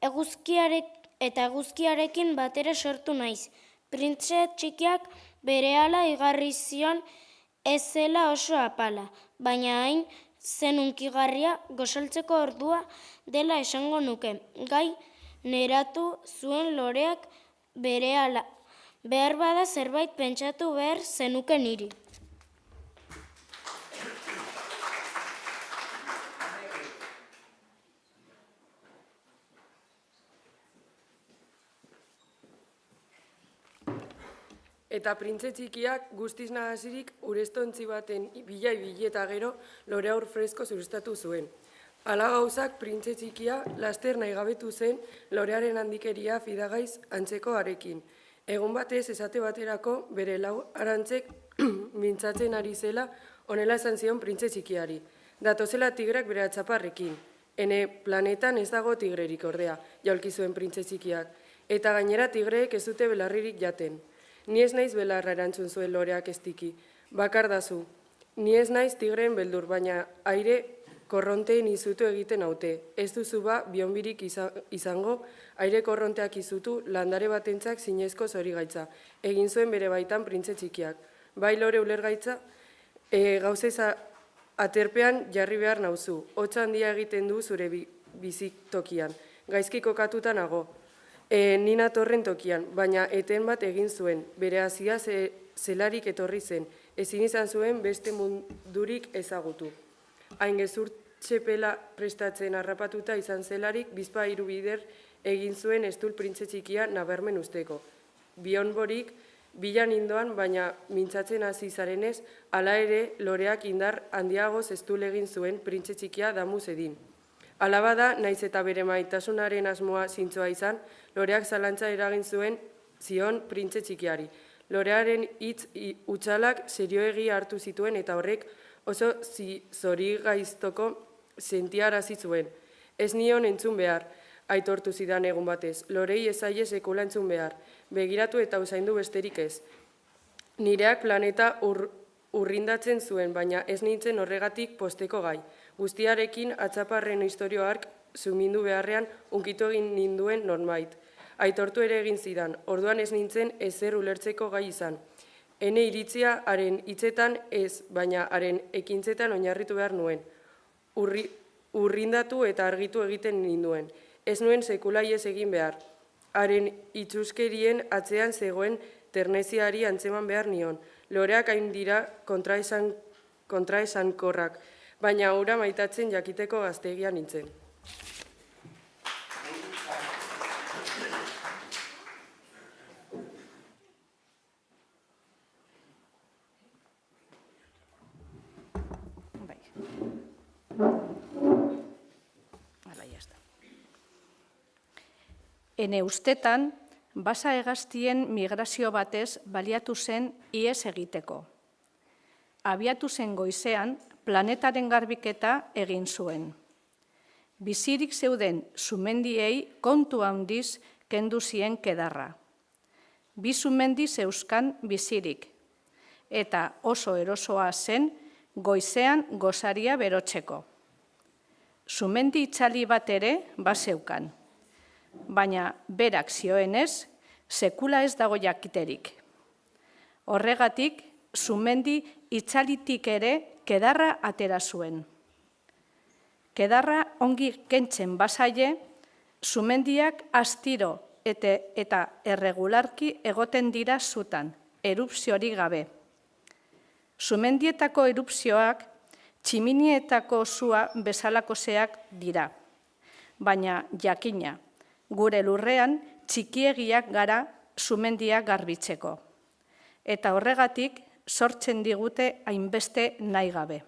S13: Eguzkiarekin batera sortu naiz. Printze txikiak berehala igarri zion ez zela oso apala, baina hain zen hunkigarria gosaltzeko ordua dela esango nuke. Gai neratu zuen loreak berehala. Behar bada zerbait pentsatu behar zenuke niri.
S14: Eta printze txikiak guztiz nahasirik urestontzi baten bila eta gero lore aur fresko zurestatu zuen. Hala gauzak printze txikia laster nahi gabetu zen lorearen handikeria fidagaiz antzeko arekin. Egun batez esate baterako bere lau arantzek mintzatzen ari zela honela esan zion printze txikiari. Datozela tigrak bere atzaparrekin. Ene planetan ez dago tigrerik ordea, jaulki zuen printze txikiak, eta gainera tigreek ez dute belarririk jaten. Ni ez naiz belarra erantzun zuen loreak eztiki. Bakar dazu, ni ez naiz tigreen beldur, baina aire korronteen izutu egiten haute. Ez duzu ba, bionbirik izango, aire korronteak izutu landare batentzak zinezko zorigaitza. Egin zuen bere baitan printze txikiak. Bai lore ulergaitza, gauzeza aterpean jarri behar nauzu. Hotza handia egiten du zure bizitokian. Gaizki kokatuta nago. Nina torren tokian, baina eten bat egin zuen. Bere hazia zelarik etorri zen. Ezin izan zuen beste mundurik ezagutu. Hain gezur txepela prestatzen harrapatuta izan zelarik, bizpa hirubider egin zuen estul printze txikia nabarmen usteko. Bionborik, bilan indoan, baina mintzatzen hasi zarenez, hala ere loreak indar handiagoz estul egin zuen printze txikia damu zedin. Hala bada, naiz eta bere maitasunaren asmoa zintzoa izan, loreak zalantza eragin zuen zion printze txikiari. Lorearen hitz utxalak serioegi hartu zituen eta horrek oso zorigaiztoko sentiarazi zuen. Ez nion entzun behar, aitortu zidan egun batez. Lorei ez zaie sekula entzun behar. Begiratu eta usaindu besterik ez. Nireak planeta urrindatzen zuen, baina ez nintzen horregatik posteko gai. Guztiarekin atzaparren historioark zumindu beharrean unkitu egin ninduen normait. Aitortu ere egin zidan, orduan ez nintzen ezer ulertzeko gai izan. Ene iritzia haren hitzetan ez, baina haren ekintzetan oinarritu behar nuen. Urrindatu eta argitu egiten ninduen. Ez nuen sekulaiez egin behar. Haren itxuskerien atzean zegoen terneziari antzeman behar nion. Loreak hain dira kontraesankorrak, baina hura maitatzen jakiteko gaztegia nintzen.
S15: Ene ustetan, basa hegaztien migrazio batez baliatu zen ihes egiteko. Abiatu zen goizean, planetaren garbiketa egin zuen. Bizirik zeuden sumendiei kontu handiz kendu zien kedarra. Bi sumendi zeuzkan bizirik, eta oso erosoa zen goizean gozaria berotzeko. Sumendi itzali bat ere bazeukan, baina berak zioenez, sekula ez dago jakiterik. Horregatik, sumendi itzalitik ere kedarra atera zuen. Kedarra ongi kentzen bazaie, sumendiak astiro eta erregularki egoten dira zutan, erupziorik gabe. Sumendietako erupzioak tximinietako zua bezalakozeak dira, baina jakina, gure lurrean txikiegiak gara sumendiak garbitzeko. Eta horregatik sortzen digute hainbeste nahi gabe.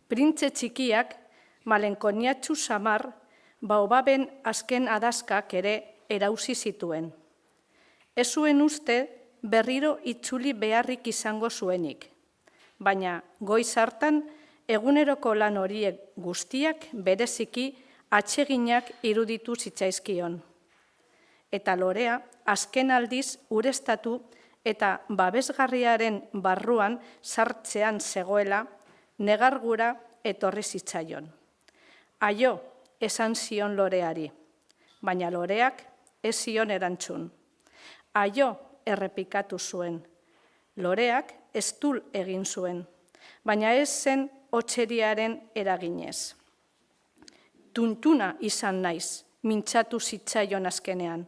S15: Printze txikiak malenkoniatxu samar baobaben azken adazkak ere erauzi zituen. Ez zuen uste berriro itzuli beharrik izango zuenik, baina goiz hartan eguneroko lan horiek guztiak bereziki atseginak iruditu zitzaizkion. Eta lorea azken aldiz ureztatu eta babesgarriaren barruan sartzean zegoela negargura etorri zitzaion. Aio, esan zion loreari, baina loreak ez zion erantzun. Aio, errepikatu zuen. Loreak eztul egin zuen, baina ez zen hotzeriaren eraginez. Tuntuna izan naiz, mintzatu zitzaion azkenean.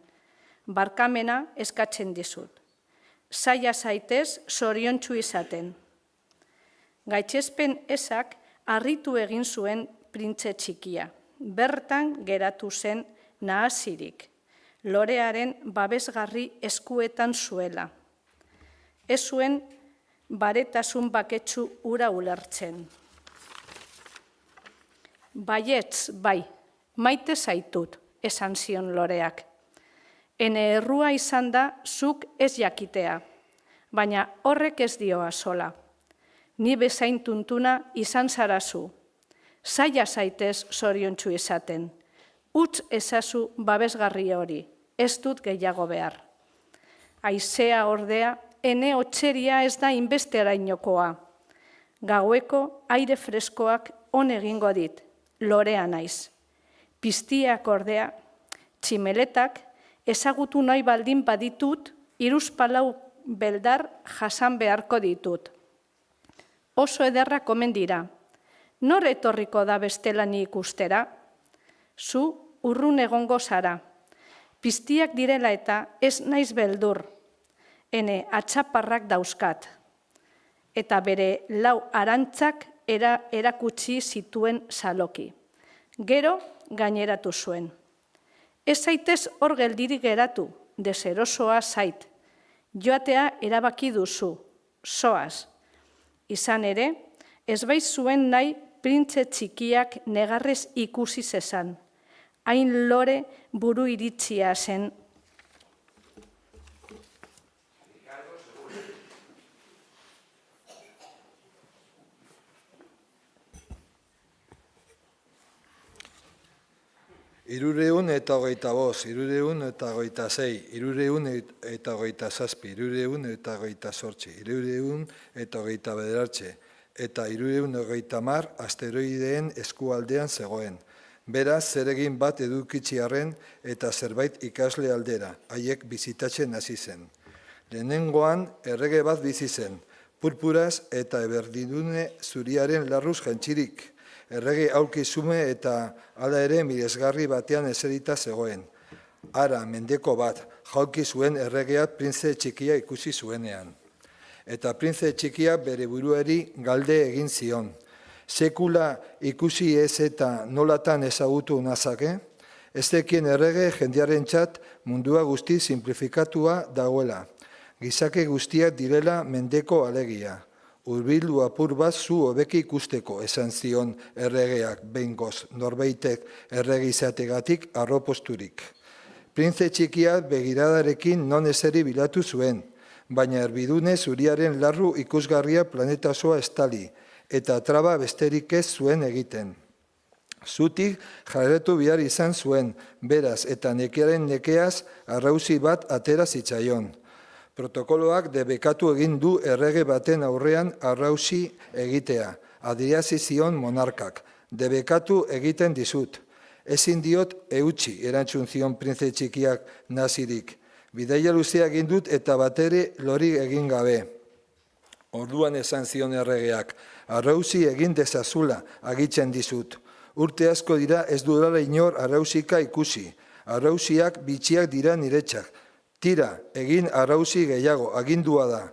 S15: Barkamena eskatzen dizut. Zaila zaitez zoriontsu izaten. Gaitzespen ezak harritu egin zuen printze txikia. Bertan geratu zen nahasirik. Lorearen babesgarri eskuetan zuela. Ez zuen baretasun baketsu ura ulertzen. Baietz, bai, maite zaitut, esan zion loreak. Ene errua izan da zuk ez jakitea, baina horrek ez dioa sola. ni bezain tuntuna izan zarazu. Zaila zaitez zoriontsu izaten. Utz ezazu babesgarri hori, ez dut gehiago behar. Haizea ordea, ene otxeria ez da inbesterainokoa. Gaueko aire freskoak on egingo dit, lorea naiz. Piztiak ordea, tximeletak, ezagutu nahi baldin baditut, 3-4 beldar jasan beharko ditut. Oso ederrak omen dira. Nor etorriko da bestelani ikustera? Zu urrun egongo zara. Piztiak direla eta ez naiz beldur. Ene atxaparrak dauzkat. Eta bere 4 arantzak erakutsi zituen saloki. Gero gaineratu zuen. Ez zaitez hor geldirik geratu, deserosoa zait. Joatea erabaki duzu, zoaz. Izan ere, ez baiz zuen nahi printze txikiak negarrez ikusi zezan. Hain lore buru iritzia zen.
S16: Hirureun eta hogeita bost, 326, 327, 328, 329 eta 330 asteroideen eskualdean zegoen. Beraz, zeregin bat edukitziarren eta zerbait ikasle aldera, haiek bizitatzen hasi zen. Lehenengoan, errege bat bizi zen, purpuraz eta eberdidune zuriaren larruz jantxirik. Errege aurki zume eta hala ere miresgarri batean eserita zegoen. Ara, mendeko bat, jauki zuen erregeak printze txikia ikusi zuenean. Eta printze txikia bere buruari galde egin zion. Sekula ikusi ez eta nolatan ezagutu nazake? Ez dekien errege jendearentzat mundua guzti simplifikatua dagoela. Gizake guztiak direla mendeko alegia. Hurbildu apur bat zu hobeki ikusteko, esan zion erregeak behingoz, norbaitek errege izategatik arroposturik. Printze txikiak begiradarekin non eseri bilatu zuen, baina erbidune zuriaren larru ikusgarria planetasoa estali, eta traba besterik ez zuen egiten. Zutik jarretu behar izan zuen, beraz eta nekearen nekeaz arrauzi bat atera zitzaion. Protokoloak debekatu egin du errege baten aurrean arrauzi egitea, adierazi zion monarkak. Debekatu egiten dizut. Ezin diot eutxi, erantzun zion printze txikiak nazirik. Bidaia luzea egin dut eta batere lori egin gabe. Orduan esan zion erregeak, arrauzi egin dezazula, agitzen dizut. Urte asko dira ez dudala inor arrauzika ikusi. Arrauziak bitxiak dira niretzak. Tira, egin arrauzi gehiago, agindua da.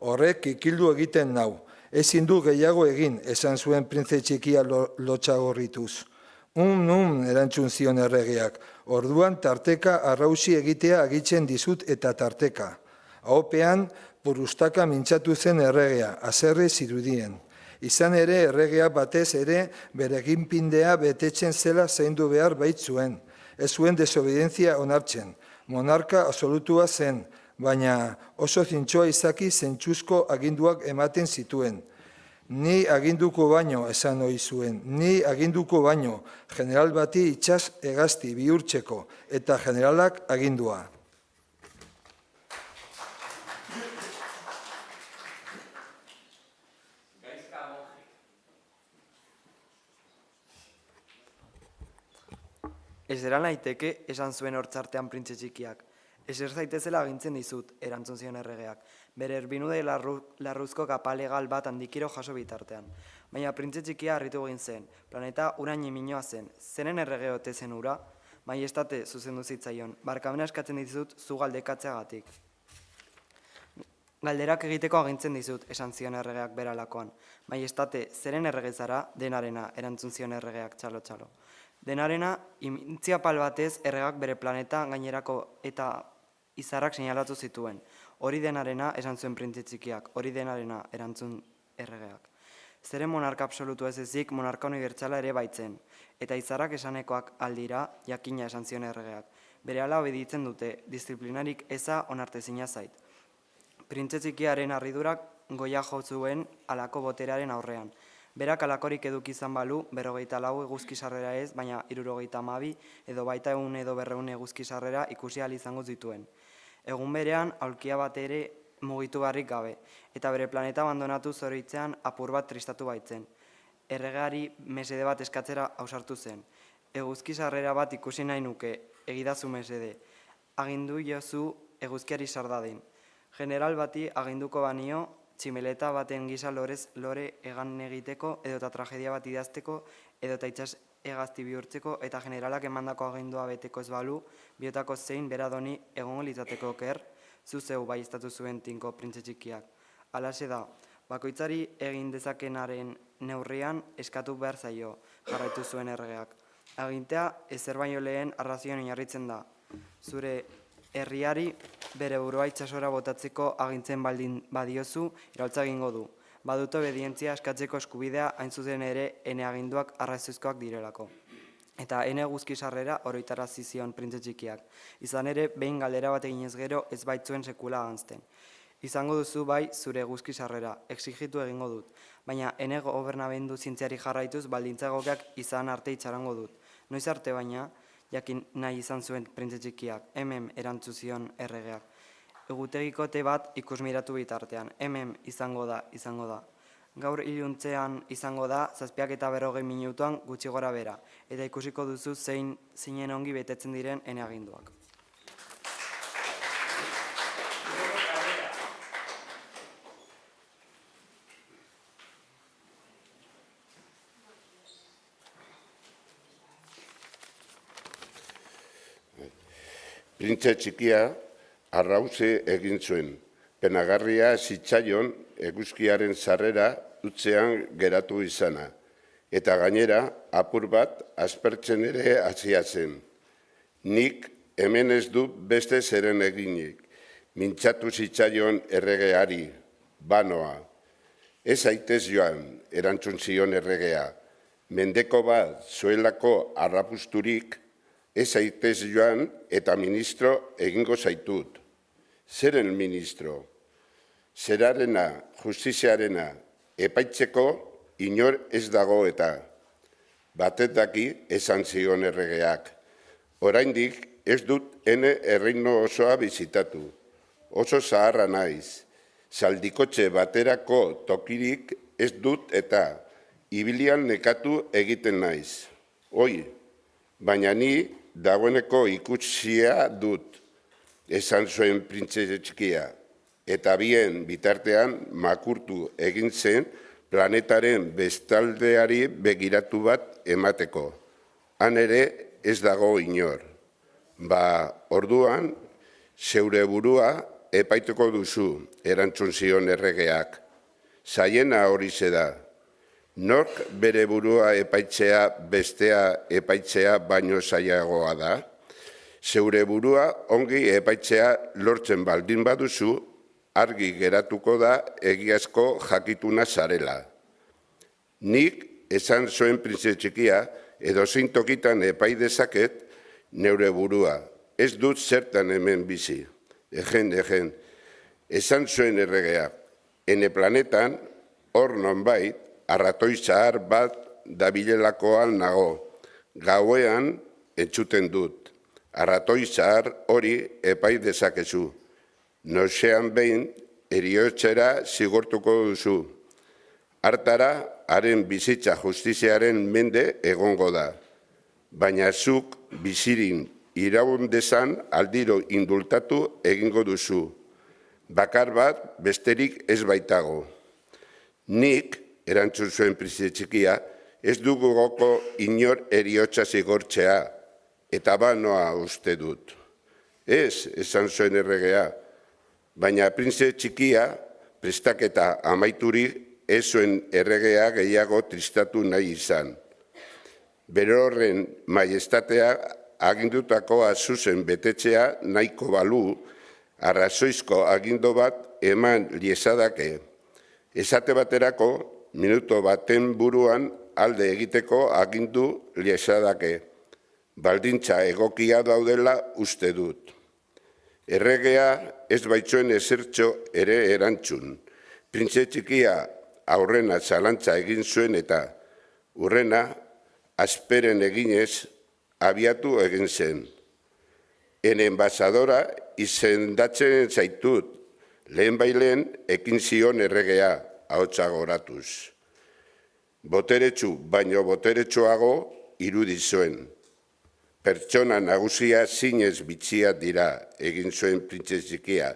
S16: Horrek kikildu egiten nau. Ezin du gehiago egin, esan zuen printze txikia lotxagorrituz. Erantzun zion erregeak. Orduan tarteka arrauzi egitea agitzen dizut eta tarteka. Ahopean, burustaka mintzatu zen erregea, azerre zirudien. Izan ere, erregea batez ere, bere eginpindea betetzen zela zaindu behar baitzuen. Ez zuen desobedientzia onartzen. Monarka absolutua zen, baina oso zintxoa izaki zentzuzko aginduak ematen zituen. Ni aginduko baino, esan ohi zuen, ni aginduko baino, general bati itxas hegazti bihurtzeko, eta generalak agindua.
S17: Ez era naiteke, esan zuen hortzartean printze txikiak. Eser zaitezela agintzen dizut, erantzun zion erregeak. Bere erbinude larruzko kapalegal bat handikiro jaso bitartean. Baina printze txikia harritu egin zen, planeta urain eminoa zen. Zenen errege ote zen ura? Maiestate zuzendu zitzaion, barkamena eskatzen dizut zu galdekatzeagatik. Galderak egiteko agintzen dizut, esan zion erregeak beralakoan. Maiestate, zeren errege zara, denarena, erantzun zion erregeak txalo-txalo. Denarena, imintziapal batez erregak bere planeta gainerako eta izarrak seinalatu zituen. Hori denarena esan zuen printze txikiak, hori denarena erantzun erregeak. Zeren monarka absolutu ez ezik, monarka unibertsala ere baitzen. Eta izarrak esanekoak aldira, jakina esan zion erregeak. Berehala obeditzen dute, disiplinarik eza onartezina zait. Printze txikiaren harridurak goia jo zuen halako boterearen aurrean. Berak halakorik eduki izan balu, 54 eguzki sarrera ez, baina 72 edo baita 100 edo 200 eguzki sarrera ikusi ahal izango zituen. Egun berean, aulkia bat ere mugitu barrik gabe, eta bere planeta abandonatu zoritzean apur bat tristatu baitzen. Erregeari mesede bat eskatzera ausartu zen. Eguzki sarrera bat ikusi nahi nuke, egidazu mesede. Agindu jozu eguzkiari sardadin. General bati aginduko banio, tximeleta baten gisa lore egan egiteko, edota tragedia bat idazteko, edota itxas egazti bihurtzeko, eta generalak emandako agindua beteko ez balu, biotako zein bera doni egongo litzateko oker, zuzeu bai estatu zuen tinko printze txikiak. Halaxe da, bakoitzari egin dezakenaren neurrian eskatu behar zaio, jarraitu zuen erregeak. Agintea ezer baino lehen arrazioan oinarritzen da. Zure herriari bere burua itsasora botatzeko agintzen baldin badiozu, iraultza egingo du. Badut obedientzia eskatzeko eskubidea hain zuzen ere ene aginduak arrazoizkoak direlako. Eta ene eguzki sarrera oroitarazi zion printze txikiak. Izan ere, behin galdera bat eginez gero ez baitzuen sekula agantzten. Izango duzu bai zure eguzki sarrera, exigitu egingo dut, baina ene gobernabendu zientziari jarraituz baldintza egokiak izan arte itxarango dut. Noiz arte baina, jakin nahi izan zuen printze txikiak, hemen erantzu zion erregeak. Egutegiko te bat ikusmiratu bitartean, hemen izango da. Gaur iluntzean izango da, 7:40 minutuan gutxi gora bera, eta ikusiko duzu zeinen ongi betetzen diren ene aginduak.
S18: Printze txikia arrauze egin zuen, penagarria zitzaion eguzkiaren sarrera utzean geratu izana, eta gainera apur bat aspertzen ere hasia zen. Nik hemen ez du beste zeren eginik, mintzatu zitzaion erregeari, banoa. Ez aitez joan, erantzun zion erregea, mendeko bat zuelako arrapusturik, ez aitez joan eta ministro egingo zaitut. Zeren ministro? Zerarena, justiziarena, epaitzeko inor ez dago eta. Batetaki esan zion erregeak. Oraindik ez dut ene erreino osoa bizitatu. Oso zaharra naiz. Zaldikotxe baterako tokirik ez dut eta ibilian nekatu egiten naiz. Oi, baina ni dagoeneko ikusia dut, esan zuen printze txikia, eta bien bitartean makurtu egin zen planetaren bestaldeari begiratu bat emateko. Han ere ez dago inor. Orduan, zeure burua epaituko duzu, erantzun zion erregeak. Zaiena hori da. Nork bere burua epaitzea bestea epaitzea baino zailagoa da? Zeure burua ongi epaitzea lortzen baldin baduzu, argi geratuko da egiazko jakituna zarela. Nik esan zuen printze txikia edozein tokitan epai dezaket neure burua. Ez dut zertan hemen bizi. Egen. Esan zuen erregea. Ene planetan, hor nonbait, arratoi zahar bat dabilelakoan nago. Gauean entzuten dut. Arratoi zahar hori epai dezakezu. Noizean behin heriotzera zigortuko duzu. Hartara, haren bizitza justiziaren mende egongo da. Baina zuk bizirin iraundezan aldiro indultatu egingo duzu. Bakar bat besterik ez baitago. Nik, erantzun zuen printze txikia, ez dugu goko inor heriotza zigortzea, eta banoa uste dut. Ez, esan zuen erregea, baina printze txikia prestaketa amaiturik ez zuen erregea gehiago tristatu nahi izan. Berorren maiestatea agindutakoa zuzen betetzea nahiko balu, arrazoizko agindu bat eman liezadake. Esate baterako, minuto baten buruan alde egiteko agindu liezadake. Baldintza egokia daudela uste dut. Erregea ez baitzuen ezertxo ere erantzun. Printze txikia aurrena zalantza egin zuen eta urrena azperen eginez abiatu egin zen. Ene enbasadora izendatzen zaitut, lehen bailen ekin zion erregea ahotsa goratuz. Boteretsu baino boteretsuago irudi zuen. Pertsona nagusia zinez bitxia dira egin zuen printze txikia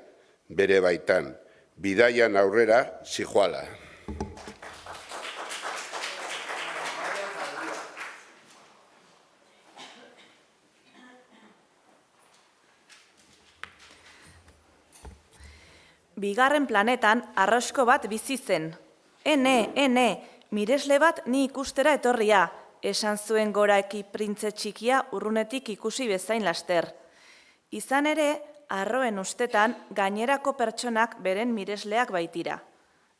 S18: bere baitan, bidaian aurrera zijoala.
S19: Bigarren planetan arrosko bat bizi zen. Ene, miresle bat ni ikustera etorria, esan zuen goraeki printze txikia urrunetik ikusi bezain laster. Izan ere, arroen ustetan gainerako pertsonak beren miresleak baitira.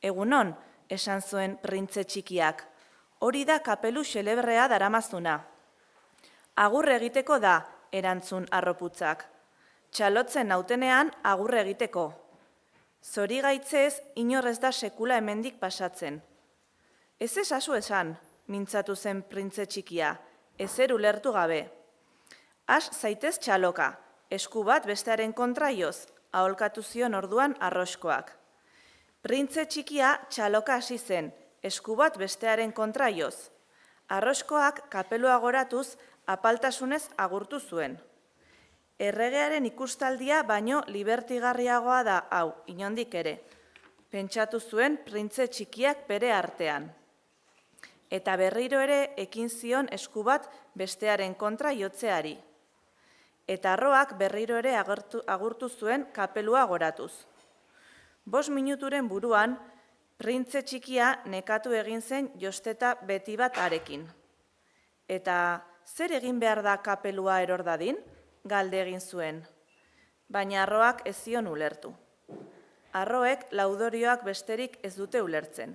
S19: Egunon, esan zuen printze txikiak, hori da kapelu xelebrea daramazuna. Agurre egiteko da, erantzun arroputzak. Txalotzen nautenean agurre egiteko. Zori gaitzez inorrez da sekula hemendik pasatzen. Ez esazu esan, mintzatu zen printze txikia, ezer ulertu gabe. Has zaitez txaloka, esku bat bestearen kontra joz, aholkatu zion orduan arroskoak. Printze txikia txaloka hasi zen, esku bat bestearen kontra joz. Arroskoak kapelua goratuz apaltasunez agurtu zuen. Erregearen ikustaldia baino libertigarriagoa da hau, inondik ere. Pentsatu zuen printze txikiak bere artean. Eta berriro ere ekin zion esku bat bestearen kontra jotzeari. Eta arroak berriro ere agurtu zuen kapelua goratuz. 5 minuturen buruan, printze txikia nekatu egin zen josteta beti bat arekin. Eta zer egin behar da kapelua eror dadin? Galde egin zuen, baina arroak ez zion ulertu. Arroek laudorioak besterik ez dute ulertzen.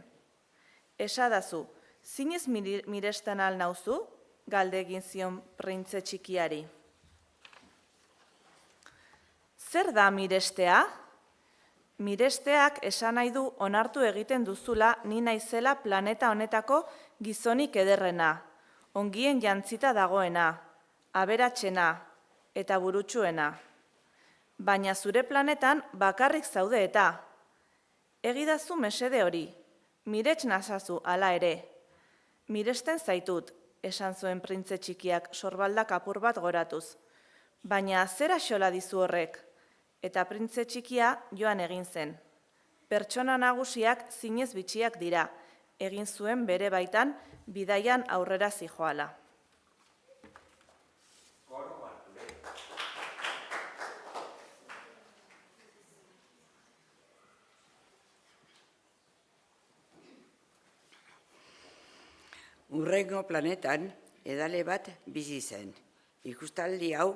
S19: Esadazu, zinez miresten al nauzu? Galde egin zion printze txikiari. Zer da mirestea? Miresteak esan nahi du onartu egiten duzula ni naizela planeta honetako gizonik ederrena, ongien jantzita dagoena, aberatsena, eta burutsuena. Baina zure planetan bakarrik zaude eta. Egidazu mesede hori, mirets nazazu hala ere. Miresten zaitut, esan zuen printze txikiak sorbaldak apur bat goratuz. Baina zera xola dizu horrek, eta printze txikia joan egin zen. Pertsona nagusiak zinez bitxiak dira, egin zuen bere baitan bidaian aurrera zijoala.
S20: Urrengo planetan edale bat bizi zen. Ikustaldi hau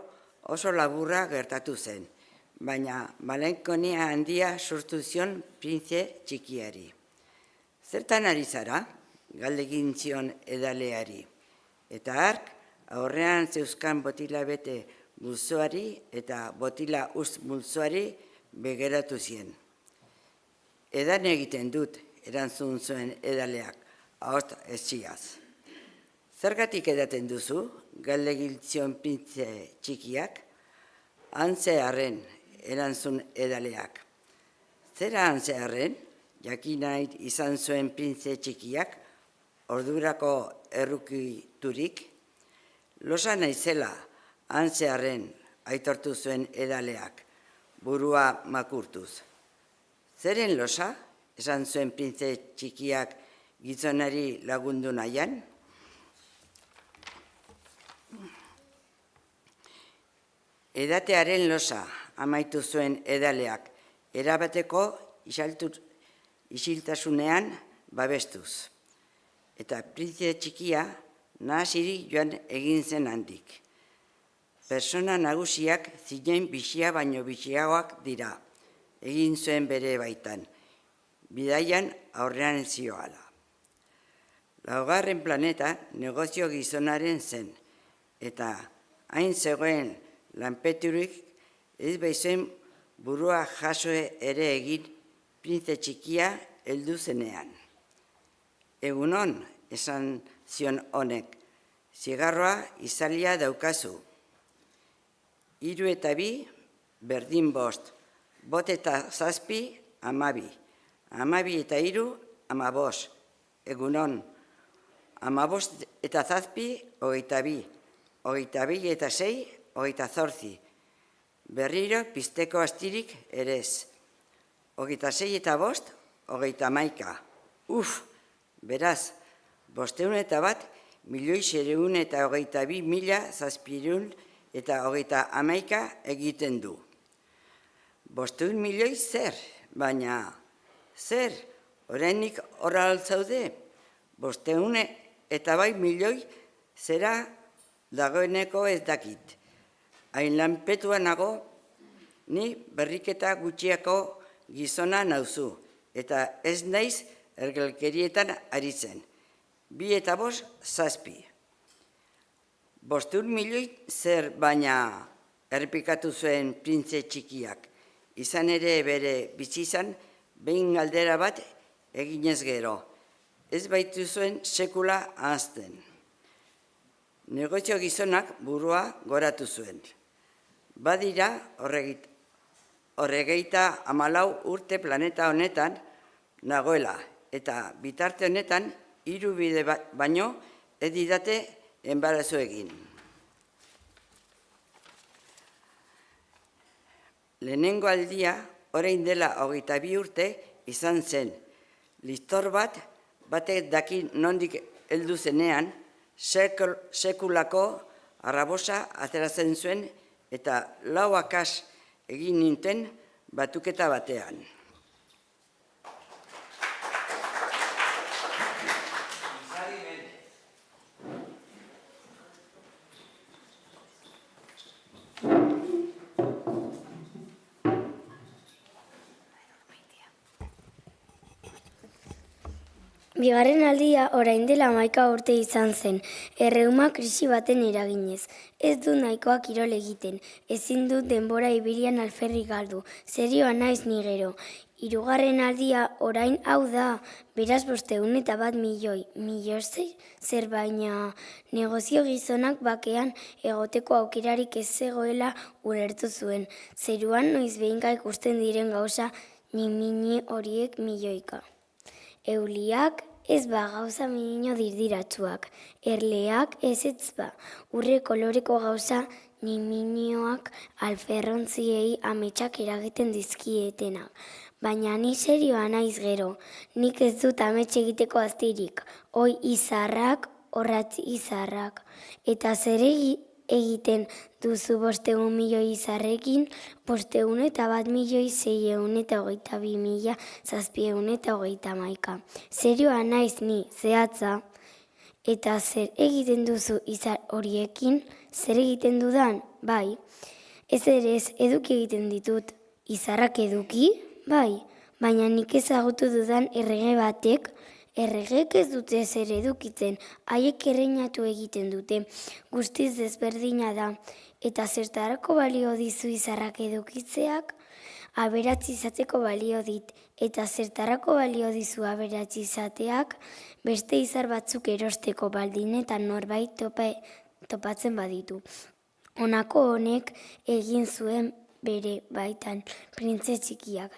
S20: oso laburra gertatu zen, baina malenkonia handia sortu zion printze txikiari. Zertan ari zara? Galdegin zion edaleari. Eta hark aurrean zeuzkan botila bete multzoari eta botila ust multzoari begeratu zien. Edan egiten dut, erantzun zuen edaleak, ahots etxiaz. Zergatik edaten duzu, galdegin zion printze txikiak? Hantze harren, erantzun edaleak. Zera hantze harren, jakin nahi izan zuen printze txikiak, ordurako errukiturik? Losa naizela, hantze harren, aitortu zuen edaleak, burua makurtuz. Zeren losa, esan zuen printze txikiak gizonari lagundu nahian? Edatearen losa, amaitu zuen edaleak, erabateko isiltasunean babestuz. Eta printze txikia nahasiri joan egin zen handik. Persona nagusiak zinen bizia baino biziagoak dira, egin zuen bere baitan, bidaian aurrean zioala. Laugarren planeta negozio gizonaren zen, eta hain zegoen lanpeturik ez baizen burua jaso ere egin printze txikia heldu zenean. Egunon, esan zion honek, zigarroa izalia daukazu. 3 eta 2, berdin 5, 5 eta 7, 12, 12 eta 3, 15, egunon, 15 eta 7, 22, 22 eta 6, 28, berriro pizteko astirik erez, 26 eta 5, 31, beraz, 501.622.711 eta 11 egiten du. 500 milioi zer, baina zer, oraindik horra altzaude, 500 eta bai milioi zera dagoeneko ez dakit. Hain lanpetua nago, ni berriketa gutxiako gizona nauzu, eta ez naiz ergelkerietan aritzen. 2 eta 5, 7. 500 milioi zer, baina errepikatu zuen printze txikiak. Izan ere bere bizitzan behin galdera bat eginez gero. Ez baitu zuen sekula ahazten. Negozio gizonak burua goratu zuen. Badira horregeita 14 urte planeta honetan nagoela, eta bitarte honetan 3 bide baino ez didate enbarazo egin. Lehenengo aldia, orain dela 22 urte izan zen. Listor batek daki nondik heldu zenean, sekulako arrabosa ateratzen zuen eta 4 akas egin ninten batuketa batean.
S13: Bigarren aldia orain dela 11 urte izan zen, erreuma krisi baten eraginez. Ez du nahikoa kirol egiten, ezin du denbora ibilian alferrik galdu, serioa naiz ni gero. 3. aldia orain hau da, beraz 501 milioi, zer baina negozio gizonak bakean egoteko aukerarik ez zegoela ulertu zuen. Zeruan noiz behinka ikusten diren gauza mini horiek milioika. Euliak ez gauza minino dirdiratsuak, erleak ez urre koloreko gauza niminioak alferrontziei ametsak eragiten dizkietenak. Baina ni serioa naiz gero, nik ez dut amets egiteko aztirik, oi izarrak, orratz izarrak, eta zer egiten duzu 500 milioi izarrekin, 501.622.711. Serioa naiz ni, zehatza, eta zer egiten duzu izar horiekin, zer egiten dudan, bai. Ez ere ez eduki egiten ditut, izarrak eduki, bai, baina nik ezagutu dudan errege batek, erregek ez dute zer edukitzen, haiek erreinatu egiten dute, guztiz desberdina da, eta zertarako balio dizu izarrak edukitzeak, aberatz izateko balio dit, eta zertarako balio dizu aberatz izateak, beste izar batzuk erosteko baldin eta norbait topatzen baditu. Honako honek egin zuen bere baitan, printze txikiak.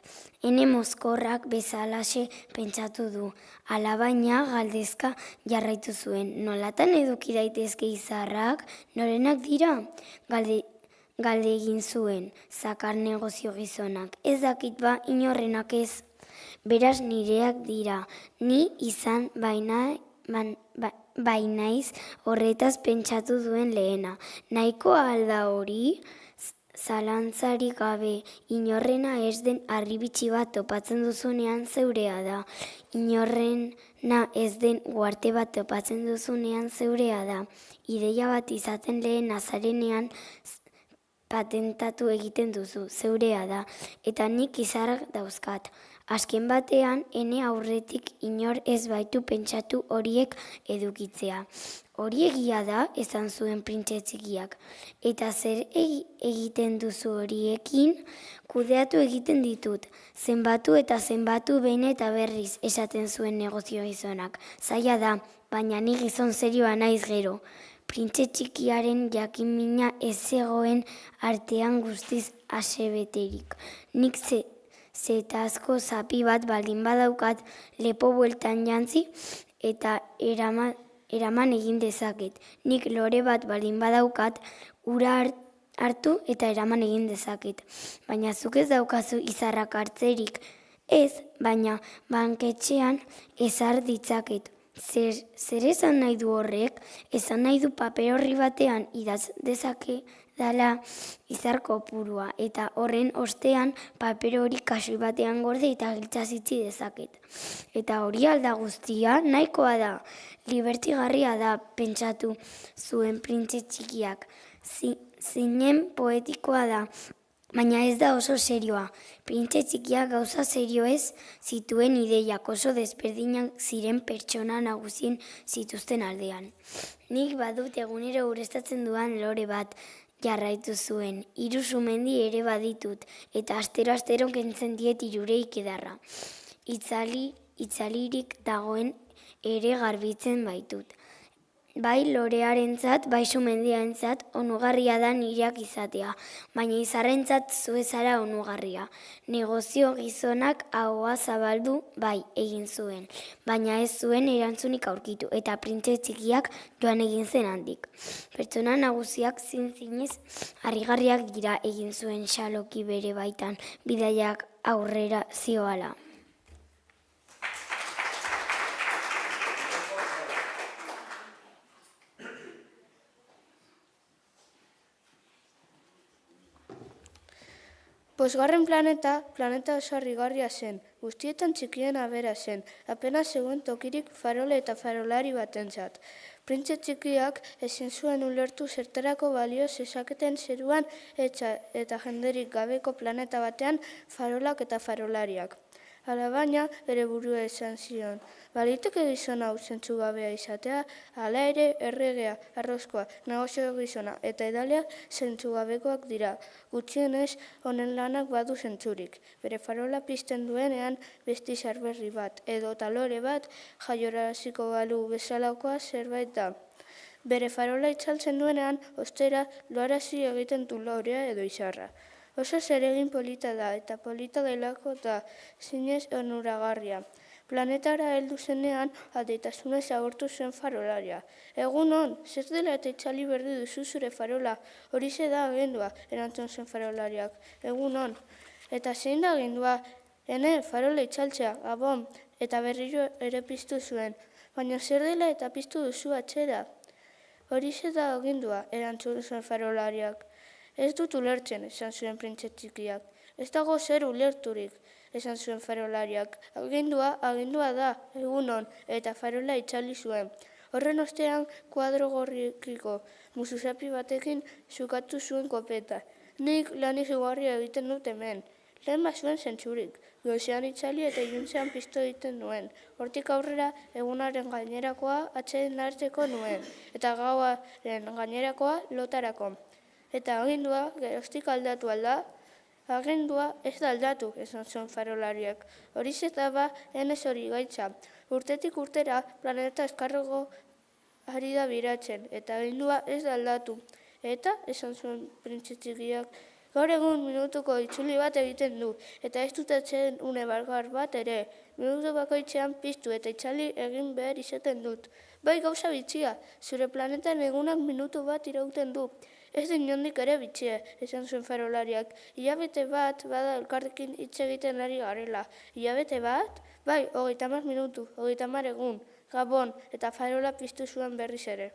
S13: Ene mozkorrak bezalaxe pentsatu du, alabaina galdezka jarraitu zuen. Nolatan eduki daitezke izarrak, norenak dira? Galde egin zuen, zakar negozio gizonak. Ez dakit ba, inorrenak ez. Beraz nireak dira, ni izan bainaiz horretaz pentsatu duen lehena. Nahikoa alda hori? Zalantzarik gabe, inorrena ez den harribitxi bat topatzen duzunean zeurea da. Inorrena ez den guarte bat topatzen duzunean zeurea da. Ideia bat izaten lehen azarenean patentatu egiten duzu, zeurea da. Eta nik izarrak dauzkat.
S6: Azken batean, ene aurretik inor ez baitu pentsatu horiek edukitzea. Hori egia da, esan zuen printze txikiak. Eta zer egiten duzu horiekin, kudeatu egiten ditut. Zenbatu eta zenbatu behin eta berriz, esaten zuen negozio gizonak. Zaila da, baina ni gizon serioa naiz gero. Printze txikiaren jakinmina ez zegoen artean guztiz asebeterik. Nik zetazko zapi bat baldin badaukat lepo bueltan jantzi eta eraman egin dezaket. Nik lore bat baldin badaukat ura hartu eta eraman egin dezaket. Baina zuk ez daukazu izarrak hartzerik. Ez, baina banketxean ezar ditzaket. Zer esan nahi du horrek? Esan nahi du paper horri batean idaz dezake dala izar kopurua eta horren ostean paper hori kasoi batean gorde eta giltzazitzi dezaket. Eta hori alda guztia nahikoa da, libertigarria da pentsatu zuen printze txikiak. Zinen poetikoa da, baina ez da oso serioa. Printze txikiak gauza serioez zituen ideiak oso desberdinak ziren pertsona nagusien zituzten aldean. Nik badut egunero ureztatzen duan lore bat, jarraitu zuen, 3 sumendi ere baditut, eta astero kentzen diet 3 edarra. Itzalirik dagoen ere garbitzen baitut. Bai lorearentzat, bai sumendiarentzat onugarria da nireak izatea, baina izarrentzat zu zara onugarria. Negozio gizonak ahoa zabaldu bai egin zuen, baina ez zuen erantzunik aurkitu eta printze txikiak joan egin zen handik. Pertsona nagusiak zinez harrigarriak dira egin zuen Xaloki bere baitan, bidaiak aurrera zioala.
S21: Bosgarren planeta oso harrigarria zen, guztietan txikiena bera zen, apenas zegoen tokirik farole eta farolari batentzat. Printze txikiak ezin zuen ulertu zertarako balio zezaketen zeruan eta jenderik gabeko planeta batean farolak eta farolariak. Alabaina bere burua esan zion. Baliteke gizona hau zentzu gabea izatea, hala ere erregea, arrozkoa, negozio gizona eta edalea zentzu gabekoak dira. Gutxienez honen lanak badu zentzurik. Bere farola pizten duenean besti sarberri bat edo talore bat jaioraziko balu bezalakoa zerbait da. Bere farola itzaltzen duenean ostera loarazi egiten du lorea edo izarra. Oso zeregin polita da eta polita delako da zinez onuragarria. Planetara heldu zenean adeitasunez agortu zuen farolaria. Egun on, zer dela eta itzali berdi duzu zure farola, horixe da agindua, erantzun zuen farolariak. Egun on, eta zein da agindua, ene farola itzaltzea, gabon, eta berriro ere piztu zuen. Baina zer dela eta piztu duzu atxera. Horixe da agindua, erantzun zuen farolariak. Ez dut ulertzen, esan zuen printze txikiak. Ez dago zer ulerturik, esan zuen farolariak. Agindua da, egunon, eta farola itzali zuen. Horren ostean, kuadro gorrikiko musuzapi batekin zukatu zuen kopeta. Nik lan izugarria egiten dut hemen. Lehen bazuen zentzurik. Goizean itzali eta iluntzean piztu egiten nuen. Hortik aurrera, egunaren gainerakoa atseden hartzeko nuen, eta gauaren gainerakoa lotarako. Eta agindua, geroztik aldatu alda, agindua ez da aldatu, esan zuen farolariak. Horixe da ba, enez hori gaitza. Urtetik urtera, planeta eskarrego ari da biratzen, eta agindua ez da aldatu. Eta, esan zuen printze txikiak, gaur egun minutuko itzuli bat egiten du, eta ez dut atseden une bargar bat ere. Minutu bakoitzean piztu eta itzali egin behar izaten dut. Bai gauza bitxia, zure planetan egunak minutu bat irauten du. Ez inondik ere bitxie, esan zuen farolariak. Hilabete bat bada elkarrekin hitz egiten ari garela. Hilabete bat? Bai, 30 minutu, 30 egun. Gabon, eta farola piztu zuen berriz ere.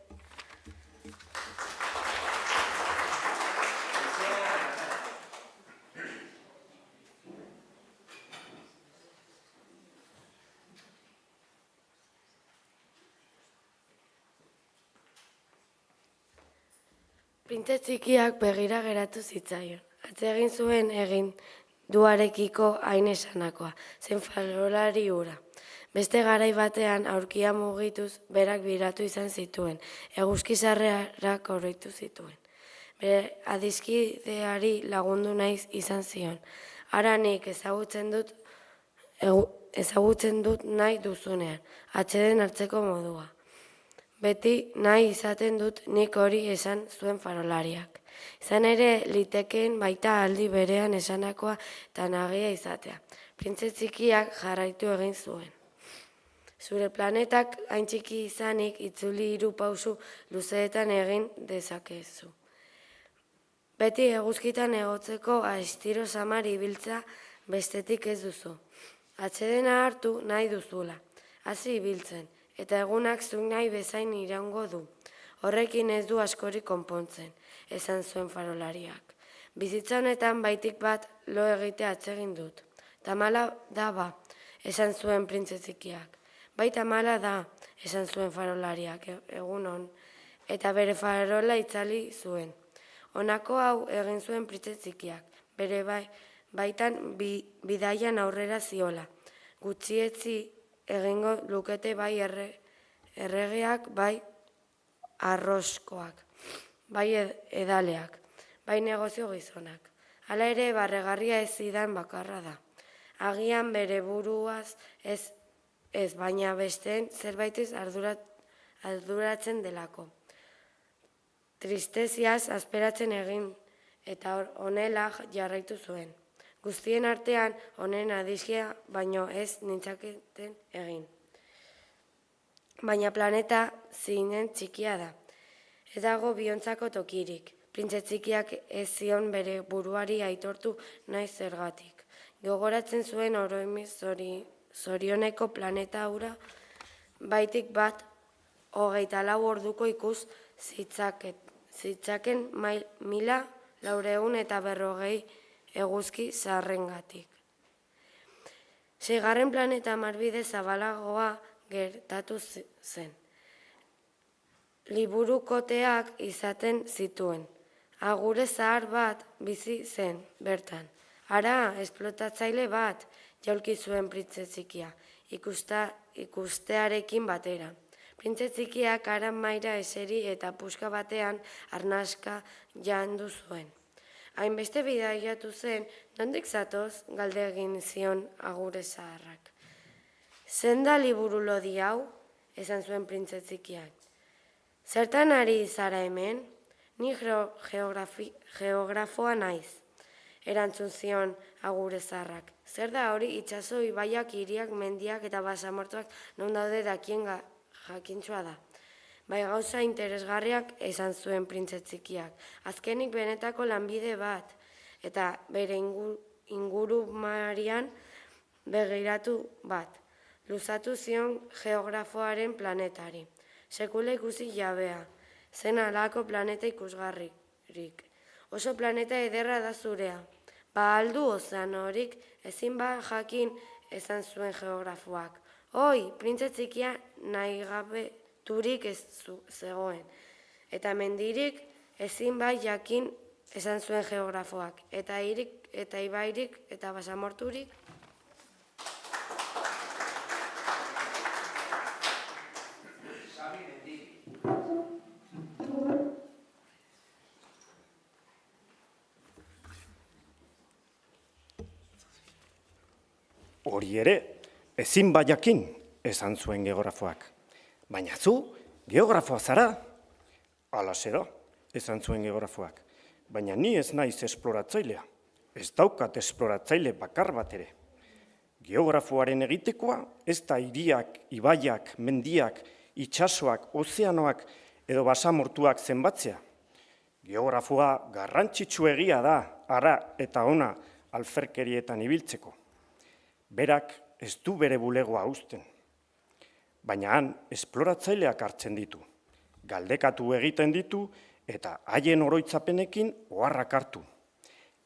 S22: Printze txikiak begira geratu zitzaion. Atsegin zuen egin
S1: duarekiko hain esanakoa, zen farolari hura. Beste garai batean aurkia mugituz berak biratu izan zituen, eguzkizarrerak oroitu zituen. Bere adizkideari lagundu naiz izan zion. Ara nik ezagutzen dut nahi duzunean, atseden hartzeko modua. Beti nahi izaten dut nik hori esan zuen farolariak. Izan ere litekeen baita aldi berean esanakoa eta nagia izatea. Printze txikiak jarraitu egin zuen. Zure planetak hain txiki izanik itzuli 3 pausu luzeetan egin dezakezu. Beti eguzkitan egotzeko astiro samar ibiltza bestetik ez duzu. Atsedena hartu nahi duzula, hasi ibiltzen, eta egunak zuk nahi bezain iraungo du. Horrekin ez du askorik konpontzen, esan zuen farolariak. Bizitza honetan baitik bat lo egitea atsegin dut. Tamala da ba, esan zuen printze txikiak. Bai tamala da, esan zuen farolariak, egun on, eta bere farola itzali zuen. Honako hau egin zuen printze txikiak, bere baitan bidaian aurrera ziola. Gutxietzi egingo lukete bai erregeak, bai arroskoak, bai edaleak, bai negozio gizonak. Hala ere, barregarria ez zidan bakarra da. Agian bere buruaz ez baina besteen zerbaitez arduratzen delako. Tristeziaz asperatzen egin eta honela jarraitu zuen. Guztien artean honen adizkia baino ez nintzaketen egin. Baina planeta zinen txikia da. Ez dago biontzako tokirik. Printze txikiak ez zion bere buruari aitortu nahi zergatik. Gogoratzen zuen oroimiz zorioneko planeta hura baitik bat 24 orduko ikus zitzaken 1440 eguzki zaharrengatik. 6. planeta marbide zabalagoa gertatu zen. Liburukoteak izaten zituen. Agure zahar bat bizi zen bertan. Ara, esplotatzaile bat, jaulki zuen printze txikia, ikustearekin batera. Printze txikiak aran maira eseri eta puska batean arnaska jandu zuen. Hainbeste bidaiatu zen, nondik zatoz, galde egin zion agure zaharrak. Zenda liburu lodi hau, esan zuen printze txikiak. Zertan ari zara hemen? Ni geografoa naiz. Erantzun zion agure zaharrak. Zer da hori itsaso, ibaiak, hiriak, mendiak eta basamortuak non daude dakien jakintxoa da. Bai gauza interesgarriak esan zuen printze txikiak. Azkenik benetako lanbide bat eta bere ingurumarian begiratu bat. Luzatu zion geografoaren planetari. Sekula ikusi jabea, zen alako planeta ikusgarririk. Oso planeta ederra da zurea. Ba aldu ozeanorik ezin ba jakin esan zuen geografoak. Oi, printze txikia nahi gabeturik ez zegoen. Eta mendirik ezin ba jakin esan zuen geografoak. Eta ibairik eta basamorturik.
S8: Hori ere, ezin baiakin, esan zuen geografoak. Baina zu, geografoa zara? Alaxe da, esan zuen geografoak. Baina ni ez naiz esploratzailea. Ez daukat esploratzaile bakar bat ere. Geografoaren egitekoa ez da hiriak, ibaiak, mendiak, itsasoak, ozeanoak edo basamortuak zenbatzea. Geografoa garrantzitsuegia da, ara eta ona alferkerietan ibiltzeko. Berak ez du bere bulegoa uzten. Baina han esploratzaileak hartzen ditu. Galdekatu egiten ditu eta haien oroitzapenekin oharrak hartu.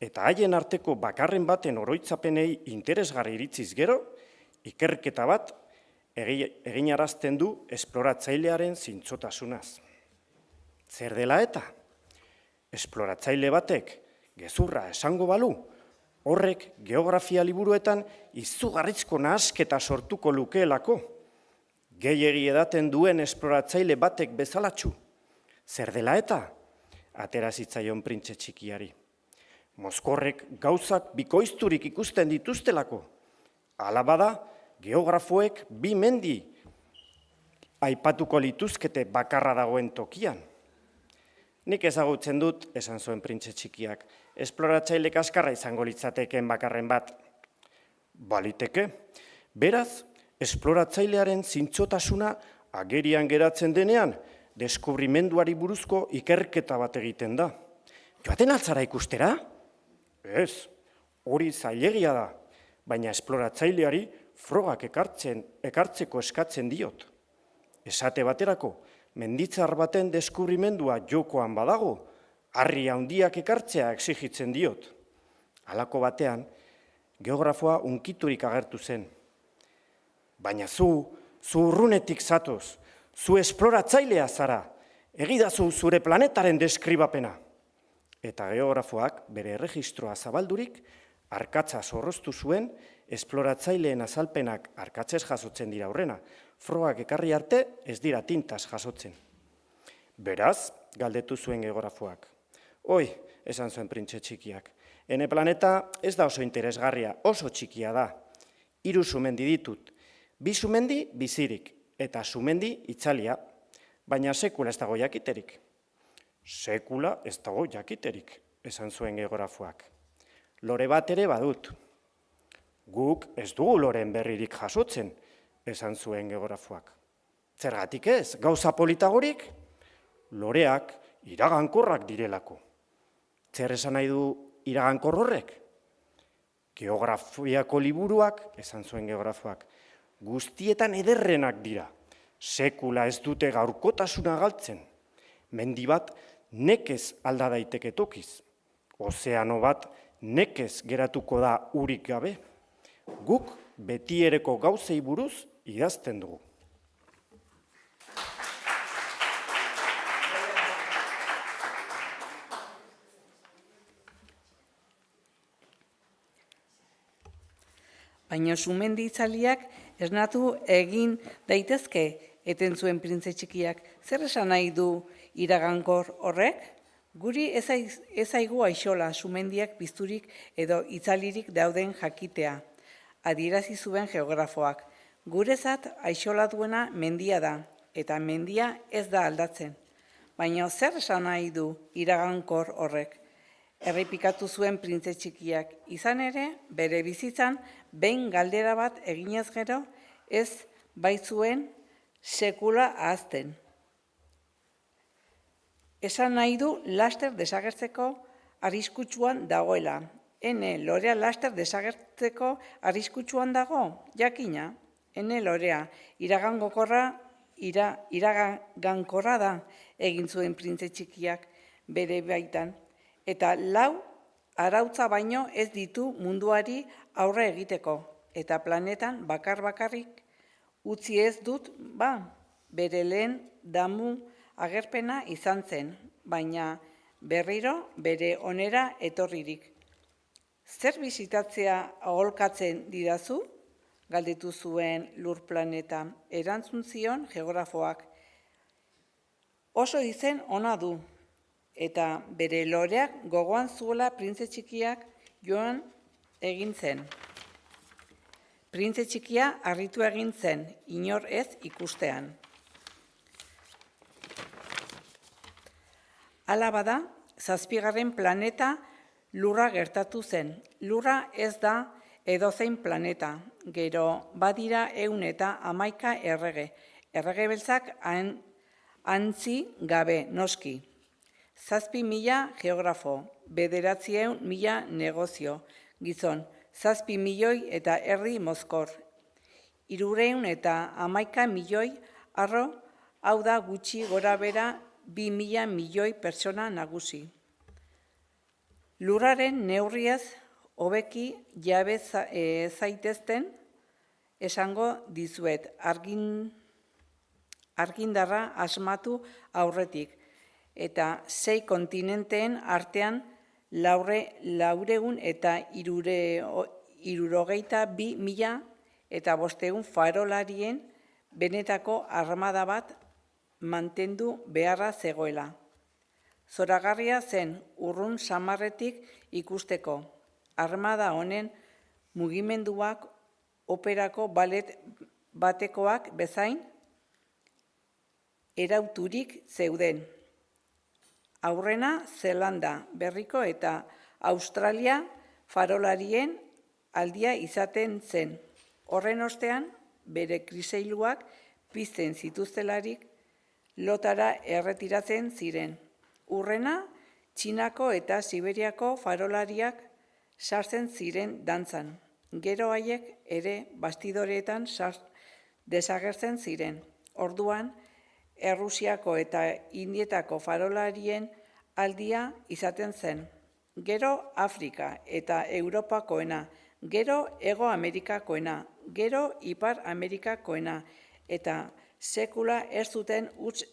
S8: Eta haien arteko bakarren baten oroitzapenei interesgarri iritziz gero, ikerketa bat eginarazten du esploratzailearen zintzotasunaz. Zer dela eta? Esploratzaile batek gezurra esango balu, Horrek geografia liburuetan izugarrizko nahasketa sortuko lukeelako. Gehiegi edaten duen esploratzaile batek bezalatxu. Zer dela eta? Atera zitzaion printze txikiari. Mozkorrek gauzak bikoizturik ikusten dituztelako. Hala bada, geografoek 2 mendi aipatuko lituzkete bakarra dagoen tokian. Nik ezagutzen dut, esan zuen printze txikiak, esploratzaile kaskarra izango litzateken bakarren bat. Baliteke, beraz, esploratzailearen zintzotasuna agerian geratzen denean, deskubrimenduari buruzko ikerketa bat egiten da. Joaten altzara ikustera? Ez, hori zailegia da, baina esploratzaileari frogak ekartzeko eskatzen diot. Esate baterako, menditzar baten deskubrimendua jokoan badago, harri handiak ekartzea exigitzen diot. Halako batean, geografoa unkiturik agertu zen. Baina zu urrunetik zatoz, zu esploratzailea zara, egidazu zure planetaren deskribapena. Eta geografoak bere erregistroa zabaldurik, arkatza zorroztu zuen, esploratzaileen azalpenak arkatzez jasotzen dira aurrena, frogak ekarri arte ez dira tintaz jasotzen. Beraz, galdetu zuen geografoak. Oi, esan zuen printze txikiak, ene planeta ez da oso interesgarria, oso txikia da. 3 sumendi ditut, 2 sumendi bizirik, eta sumendi itzalia, baina sekula ez dago jakiterik. Sekula ez dago jakiterik, esan zuen geografoak. Lore bat ere badut. Guk ez dugu loren berririk jasotzen, esan zuen geografoak. Zergatik ez, gauza politagorik? Loreak iragankorrak direlako. Zer esan nahi du iragankor horrek? Geografiako liburuak, esan zuen geografoak, guztietan ederrenak dira. Sekula ez dute gaurkotasuna galtzen. Mendi bat nekez alda daiteke tokiz. Ozeano bat nekez geratuko da urik gabe. Guk betiereko gauzei buruz idazten dugu.
S2: Baina sumendi itzaliak esnatu egin daitezke, eten zuen printze txikiak. Zer esan nahi du iragankor horrek? Guri ez aigu aixola sumendiak pizturik edo itzalirik dauden jakitea. Adierazi zuen geografoak. Gurezat aixola duena mendia da, eta mendia ez da aldatzen. Baina zer esan nahi du iragankor horrek? Errepikatu zuen printze txikiak. Izan ere, bere bizitzan, behin galdera bat eginez gero, ez baitzuen sekula ahazten. Esan nahi du laster desagertzeko arriskutsuan dagoela. Ene lorea laster desagertzeko arriskutsuan dago, jakina. Ene lorea iragankorra da, egin zuen printze txikiak bere baitan. Eta 4 arautza baino ez ditu munduari aurre egiteko. Eta planetan bakarrik utzi ez dut, bere lehen damu agerpena izan zen, baina berriro bere onera etorririk. Zer bizitatzea aholkatzen didazu? Galdetu zuen lur planeta. Erantzun zion geografoak. Oso izen ona du, eta bere loreak gogoan zuela printze txikiak joan egin zen. Printze txikia harritu egin zen, inor ez ikustean. Hala bada, 7. planeta Lurra gertatu zen. Lurra ez da edozein planeta, gero badira 111 errege. Errege beltzak antzi gabe, noski. 7.000 geografo, 900.000 negozio, gizon, 7 milioi eta erdi mozkor. 311 milioi arro, hau da gutxi gora bera 2.000 milioi pertsona nagusi. Lurraren neurriaz hobeki jabe zaitezten esango dizuet argindarra asmatu aurretik eta 6 kontinenteen artean 462.500 farolarien benetako armada bat mantendu beharra zegoela. Zoragarria zen urrun samarretik ikusteko. Armada honen mugimenduak operako balet batekoak bezain erauturik zeuden. Aurrena Zelanda Berriko eta Australia farolarien aldia izaten zen. Horren ostean, bere kriseiluak pizten zituztelarik lotara erretiratzen ziren. Urrena, Txinako eta Siberiako farolariak sartzen ziren dantzan. Gero haiek ere bastidoreetan desagertzen ziren. Orduan, Errusiako eta Indietako farolarien aldia izaten zen. Gero Afrika eta Europakoena, gero Hego Amerikakoena, gero Ipar Amerikakoena, eta sekula ez zuten huts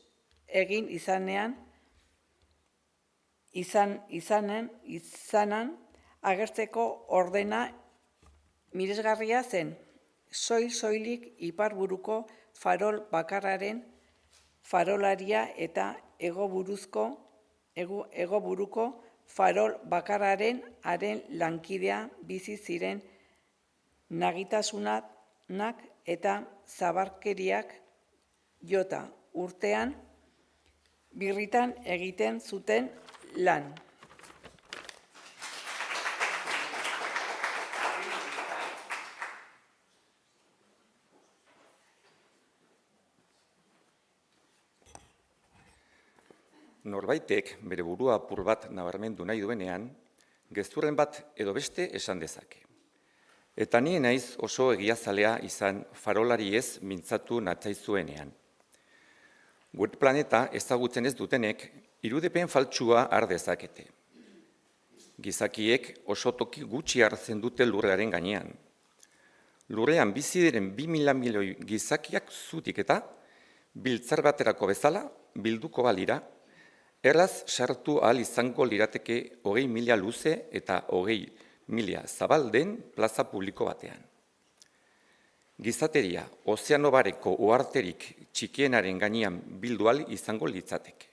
S2: egin izanan agertzeko ordena miresgarria zen. Soilik Iparburuko farol bakarraren farolaria eta Hegoburuko farol bakarraren haren lankidea bizi ziren nagitasunak eta zabarkeriak jota urtean birritan egiten zuten lan.
S4: Norbaitek bere burua apur bat nabarmendu nahi duenean, gezurren bat edo beste esan dezake. Eta ni naiz oso egiazalea izan farolari ez mintzatu natzaizuenean. Gure planeta ezagutzen ez dutenek irudipen faltsua har dezakete. Gizakiek oso toki gutxi hartzen dute lurrearen gainean. Lurrean bizi diren 2.000 milioi gizakiak zutik eta biltzar baterako bezala bilduko balira, erraz sartu ahal izango lirateke 20.000 luze eta 20.000 zabal den plaza publiko batean. Gizateria, ozeano bareko oharterik txikienaren gainean bildu ahal izango litzateke.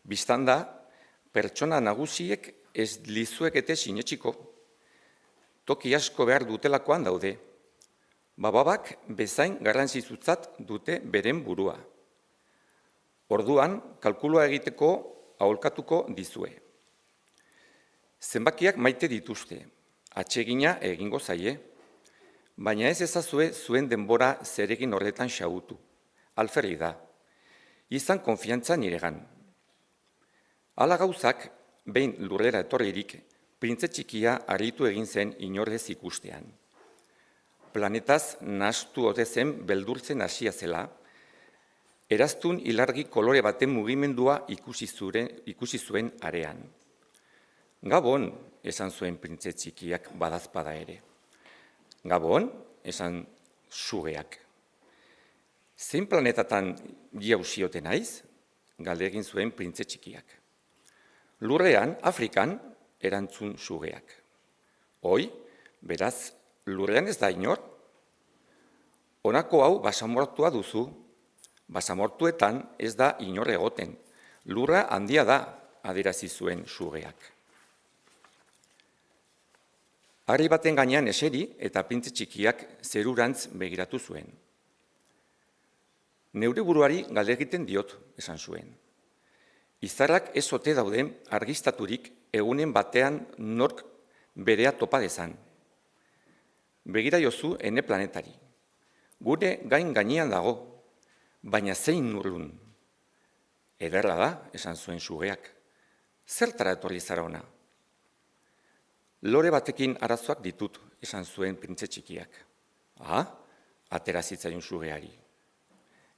S4: Biztanda, pertsona nagusiek ez lizuekete sinetxiko, toki asko behar dutelakoan daude, bababak bezain garrantzizutzat dute beren burua. Orduan, kalkulua egiteko aholkatuko dizue. Zenbakiak maite dituzte, atsegina egingo zaie, baina ez ezazue zuen denbora zeregin horretan xahutu. Alferri da, izan konfiantza niregan. Hala gauzak, behin lurrera etorririk, printze txikia aritu egin zen inorrez ikustean. Planetaz nahastu ote zen beldurtzen hasia zela, eraztun ilargi kolore baten mugimendua ikusi zuen arean. Gabon, esan zuen printze txikiak badazpada ere. Gabon, esan sugeak. Zein planetatan jauziote naiz? Galdegin zuen printze txikiak. Lurrean, Afrikan, erantzun sugeak. Hoi, beraz, lurrean ez da inor? Honako hau basamortua duzu. Basamortuetan ez da inor egoten. Lurra handia da, adierazi zuen sugeak. Harri baten gainean eseri eta printze txikiak zerurantz begiratu zuen. Neure buruari galde egiten diot, esan zuen. Izarrak ez ote dauden argiztaturik egunen batean nork berea topa dezan. Begira jozu ene planetari. Gure gainean dago, baina zein urrun. Ederra da, esan zuen sugeak. Zertara etorri zara ona? Lore batekin arazoak ditut, esan zuen printze txikiak. Atera zitzaion sugeari.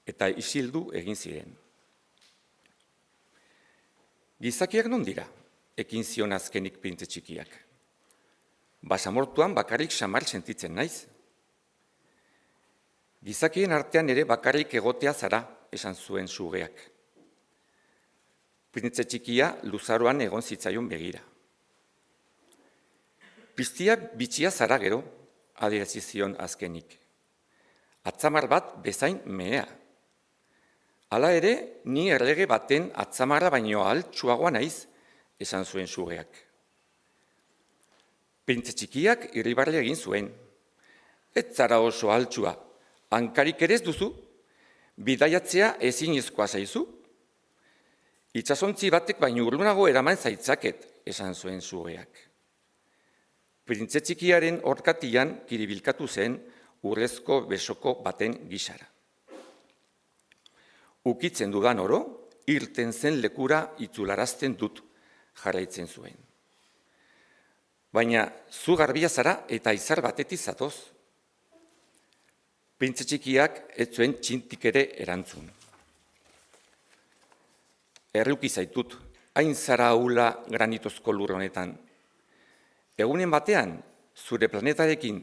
S4: Eta isildu egin ziren. Gizakiak non dira, ekin zion azkenik printze txikiak. Basamortuan bakarrik samar sentitzen naiz. Gizakien artean ere bakarrik egotea zara, esan zuen sugeak. Printze txikia luzaroan egon zitzaion begira. Piztia bitxia zara gero, adierazi zion azkenik. Atzamar bat bezain mehea. Hala ere, ni erlege baten atzamarra baino altsuagoa naiz, esan zuen sugeak. Printze txikiak irribarre egin zuen. Ez zara oso altsua, hankarik ere ez duzu, bidaiatzea ezinezkoa zaizu. Itsasontzi batek baino urrunago eraman zaitzaket, esan zuen sugeak. Printze txikiaren orkatian kiribilkatu zen urrezko besoko baten gisara. Ukitzen dudan oro, irten zen lekura itzularazten dut, jarraitzen zuen. Baina zu garbia zara eta izar batetik zatoz. Printze txikiak ez zuen txintik ere erantzun. Erruki zaitut, hain zara hula granitozko lur honetan. Egunen batean, zure planetarekin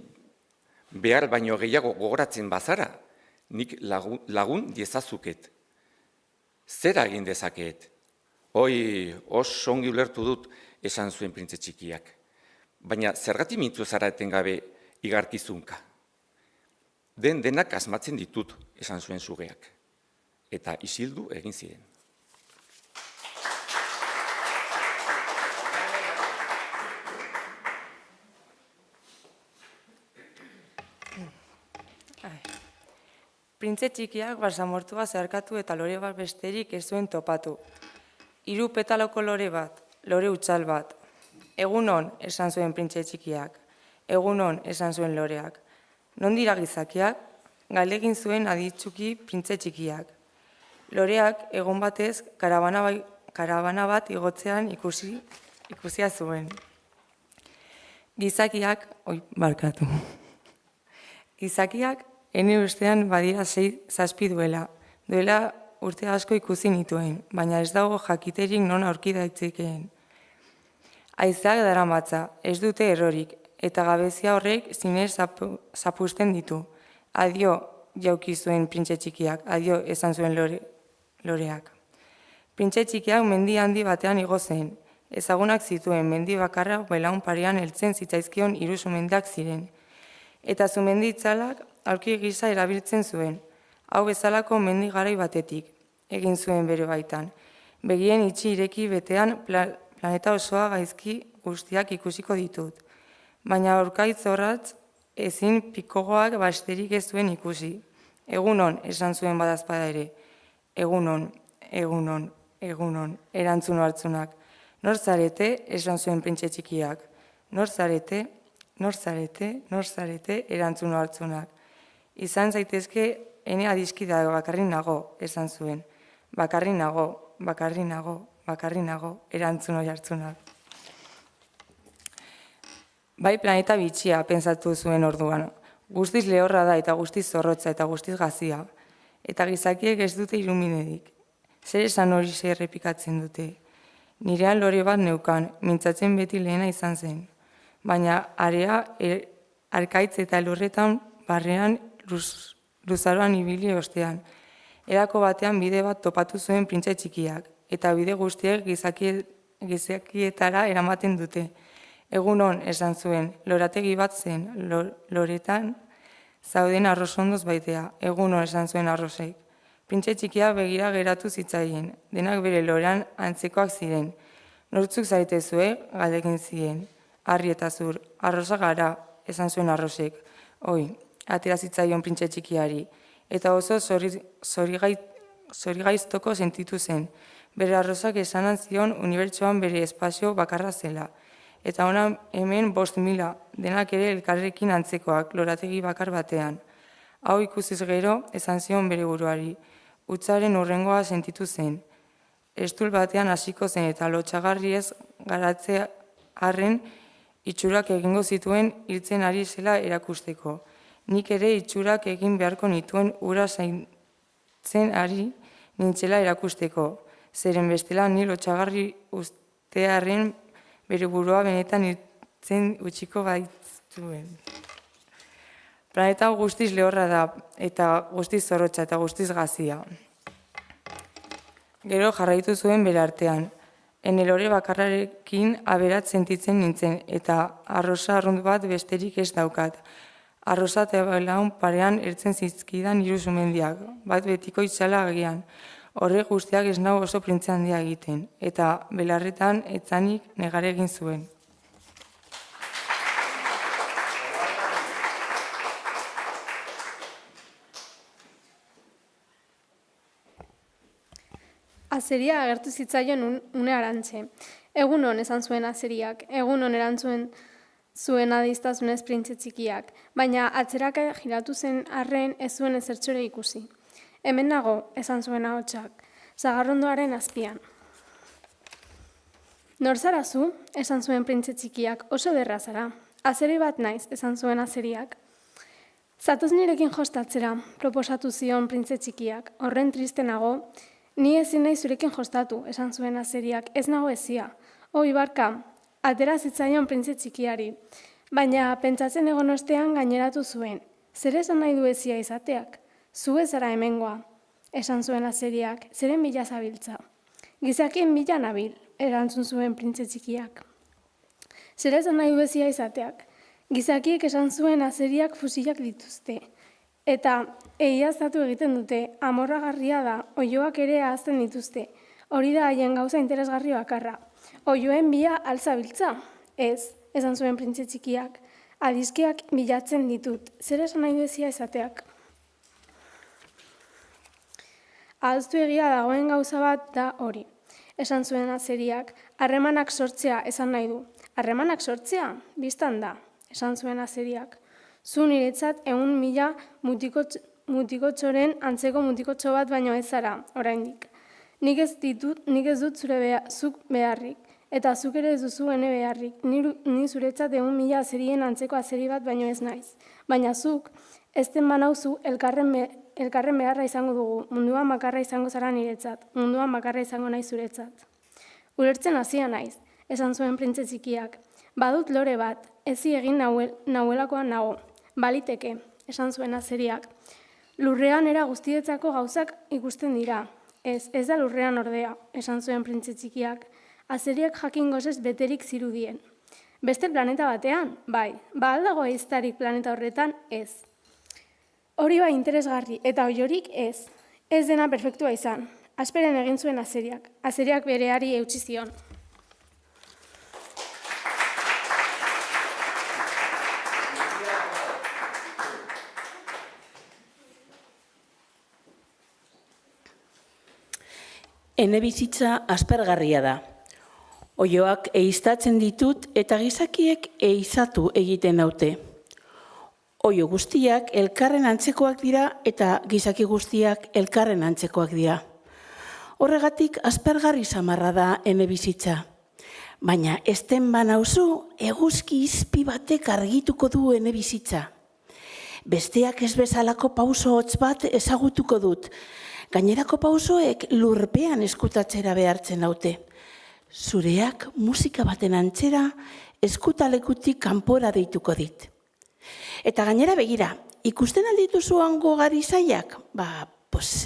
S4: behar baino gehiago gogoratzen bazara, nik lagun diezazuket. Zera egin dezakeet? Hoi, oso ongi ulertu dut, esan zuen printze txikiak. Baina zergatik mintzu zara etengabe igarkizunka. Denak asmatzen ditut, esan zuen sugeak. Eta isildu egin ziren.
S14: Printze txikiak basamortua zeharkatu eta lore bat besterik ez zuen topatu. 3 petaloko lore bat, lore hutsal bat. Egunon, esan zuen printze txikiak. Egunon, esan zuen loreak. Non dira gizakiak? Galdegin zuen aditsuki printze txikiak. Loreak egon batez karabana bat igotzean ikusia zuen. Gizakiak, Gizakiak ene ustean badira 6-7 duela. Duela urte asko ikusi nituen, baina ez dago jakiterik non aurki daitzekeen. Haizeak daramatza, ez dute errorik, eta gabezia horrek zinez zapusten ditu. Adio, jauki zuen printze txikiak, adio, esan zuen loreak. Printze txikiak mendi handi batean igo zen. Ezagunak zituen mendi bakarra belaun parean heltzen zitzaizkion 3 sumendiak ziren. Eta sumendi itzalak aurki gisa erabiltzen zuen. Hau bezalako mendi garai batetik, egin zuen bere baitan. Begien itxi ireki betean planeta osoa gaizki guztiak ikusiko ditut. Baina aurkaitz horratz ezin pikogoak basterik ez zuen ikusi. Egunon, esan zuen badazpada ere. Egunon, egunon, egunon, erantzun hartzunak. Nor zarete, esan zuen printze txikiak. Nor zarete, erantzun hartzunak. Izan zaitezke, ene adiskida bakarri nago, esan zuen. Bakarri nago, erantzun hartzunak. Bai planeta bitxia, pentsatu zuen orduan. Guztiz lehorra da eta guztiz zorrotza eta guztiz gazia. Eta gizakiek ez dute iluminedik. Zer esan hori errepikatzen dute. Nirean lore bat neukan, mintzatzen beti lehena izan zen. Baina area arkaitz eta lurretan barrean luzaroan ibili ostean. Erako batean bide bat topatu zuen printze txikiak, eta bide guztiek gizakietara eramaten dute. Egunon, esan zuen, lorategi bat zen, loretan zauden arrosondoz baitea. Egunon, esan zuen arrosek. Printze txikia begira geratu zitzaien, denak bere lorean antzekoak ziren. Nortzuk zaitezue, galdegin ziren. Arri eta zur, arrosa gara, esan zuen arrosek. Oi, atera zitzaion printze txikiari, eta oso zorigaiztoko sentitu zen. Bere arrosak esanan zion unibertsoan bere espazio bakarra zela. Eta ona hemen 5.000, denak ere elkarrekin antzekoak, lorategi bakar batean. Hau ikusiz gero, esan zion bere buruari. Utzaren urrengoa sentitu zen. Estul batean hasiko zen eta lotxagarri ez garatze arren itxurak egingo zituen hiltzen ari zela erakusteko. Nik ere itxurak egin beharko nituen ura zaintzen ari nintzela erakusteko. Zeren bestela ni lotxagarri ustearren bere burua benetan hiltzen utxiko baitzuen. Planeta guztiz lehorra da, eta guztiz zorrotza eta guztiz gazia.
S9: Gero jarraitu zuen bere artean. Enelore bakarrarekin aberat sentitzen nintzen, eta arrosa arrunt bat besterik ez daukat. Arrosa eta belaun parean ertzen zizkidan 3 sumendiak, bat betiko itzala agian. Horrek guztiak ez nau oso printze handia egiten, eta belarretan etzanik negare egin zuen.
S5: Azeria agertu zitzaion une arantxe. Egun hon esan zuen azeriak, egun hon erantzuen zuen adiztazunez printze txikiak, baina atzeraka giratu zen arren ez zuen ezertxore ikusi. Hemen nago, esan zuen ahotsak, zagarrondoaren azpian. Nor zara zu, esan zuen printze txikiak, oso derra zara. Azeri bat naiz, esan zuen azeriak. Zatoz nirekin jostatzera, proposatu zion printze txikiak, horren triste nago, ni ezin nahi zurekin jostatu, esan zuen azeriak, ez nago ezia. Hoi barka, atera zitzaion printze txikiari, baina pentsatzen egon ostean gaineratu zuen. Zer esan nahi du ezia izateak? Zu ez zara hemengoa, esan zuen azeriak, zeren bila zabiltza. Gizakien bila nabil, erantzun zuen printze txikiak. Zer esan nahi du ezia izateak? Gizakiek esan zuen azeriak fusilak dituzte. Eta egiaztatu egiten dute, amorragarria da, oioak ere ahazten dituzte. Hori da haien gauza interesgarri bakarra. Oioen bila altzabiltza? Ez, esan zuen printze txikiak. Adizkeak bilatzen ditut. Zer esan nahi du ezia izateak? Ahaztu egia dagoen gauza bat da hori. Esan zuen azeriak, harremanak sortzea esan nahi du. Harremanak sortzea? Bistan da, esan zuen azeriak. Zu niretzat 100.000 mutikotxoren antzeko mutikotxo bat baino ez zara, oraindik. Nik ez dut zuk beharrik, eta zuk ere ez duzu ene beharrik. Ni zuretzat 100.000 azerien antzeko azeri bat baino ez naiz. Baina zuk, ezten banauzu elkarren beharra izango dugu, munduan bakarra izango zara niretzat, munduan bakarra izango naiz zuretzat. Ulertzen hasia naiz, esan zuen printze txikiak. Badut lore bat, ezi egin nauelakoan nago. Baliteke, esan zuen azeriak. Lurrean era guztietzako gauzak ikusten dira. Ez da lurrean ordea, esan zuen printze txikiak. Azeriak jakin gozez beterik zirudien. Beste planeta batean? Bai, ba aldago eiztarik planeta horretan? Ez. Hori bai interesgarri, eta oiorik ez. Ez dena perfektua izan. Asperen egin zuen azeriak. Azeriak bereari eutsi zion.
S22: Ene bizitza aspergarria da. Oioak eiztatzen ditut eta gizakiek eizatu egiten daute. Oio guztiak elkarren antzekoak dira eta gizaki guztiak elkarren antzekoak dira. Horregatik aspergarri samarra da ene bizitza. Baina ezten banauzu eguzki izpi batek argituko du ene bizitza. Besteak ez bezalako pauso hotz bat ezagutuko dut. Gainerako pausoek lurpean eskutatzera behartzen daute. Zureak musika baten antzera eskutalekutik kanpora deituko dit. Eta gainera begira, ikusten aldituzu hango gari zaiak?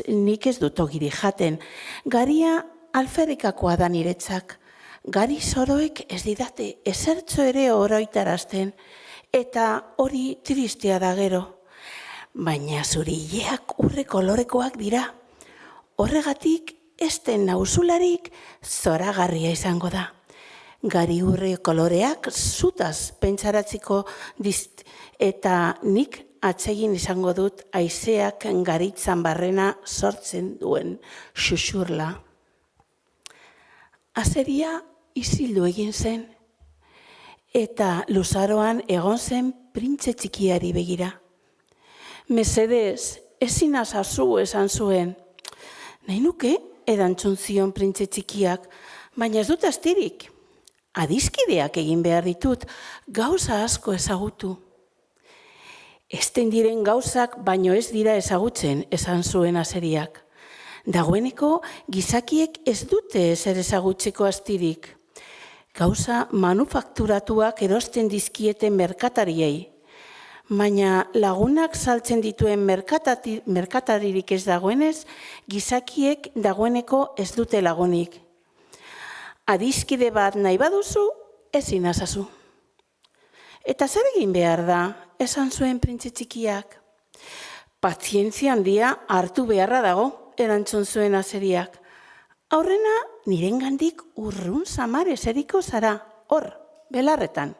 S22: Nik ez dut ogiri jaten. Garia alferrikakoa da niretzak. Gari zoroek ez didate ezertzo ere oroitarazten. Eta hori tristea da gero. Baina zurileak urre kolorekoak dira. Horregatik, ezten nauzularik zoragarria izango da. Gari urre koloreak zutaz pentsaratziko eta nik atsegin izango dut haizeak garitzan barrena sortzen duen xuxurla. Azeria isildu egin zen eta luzaroan egon zen printze txikiari begira. Mesedez, ezin azazu esan zuen. Nahi nuke, erantzun zion printze txikiak, baina ez dut astirik. Adizkideak egin behar ditut, gauza asko ezagutu. Ezten diren gauzak baino ez dira ezagutzen, esan zuen azeriak. Dagoeneko, gizakiek ez dute ezer ezagutzeko astirik. Gauza manufakturatuak erosten dizkieten merkatariei. Baina lagunak saltzen dituen merkataririk ez dagoenez, gizakiek dagoeneko ez dute lagunik. Adiskide bat nahi baduzu, ezin azazu. Eta zer egin behar da, esan zuen printze txikiak. Pazientzia handia hartu beharra dago, erantzun zuen azeriak. Aurrena, nirengandik urrun samar eseriko zara, hor, belarretan.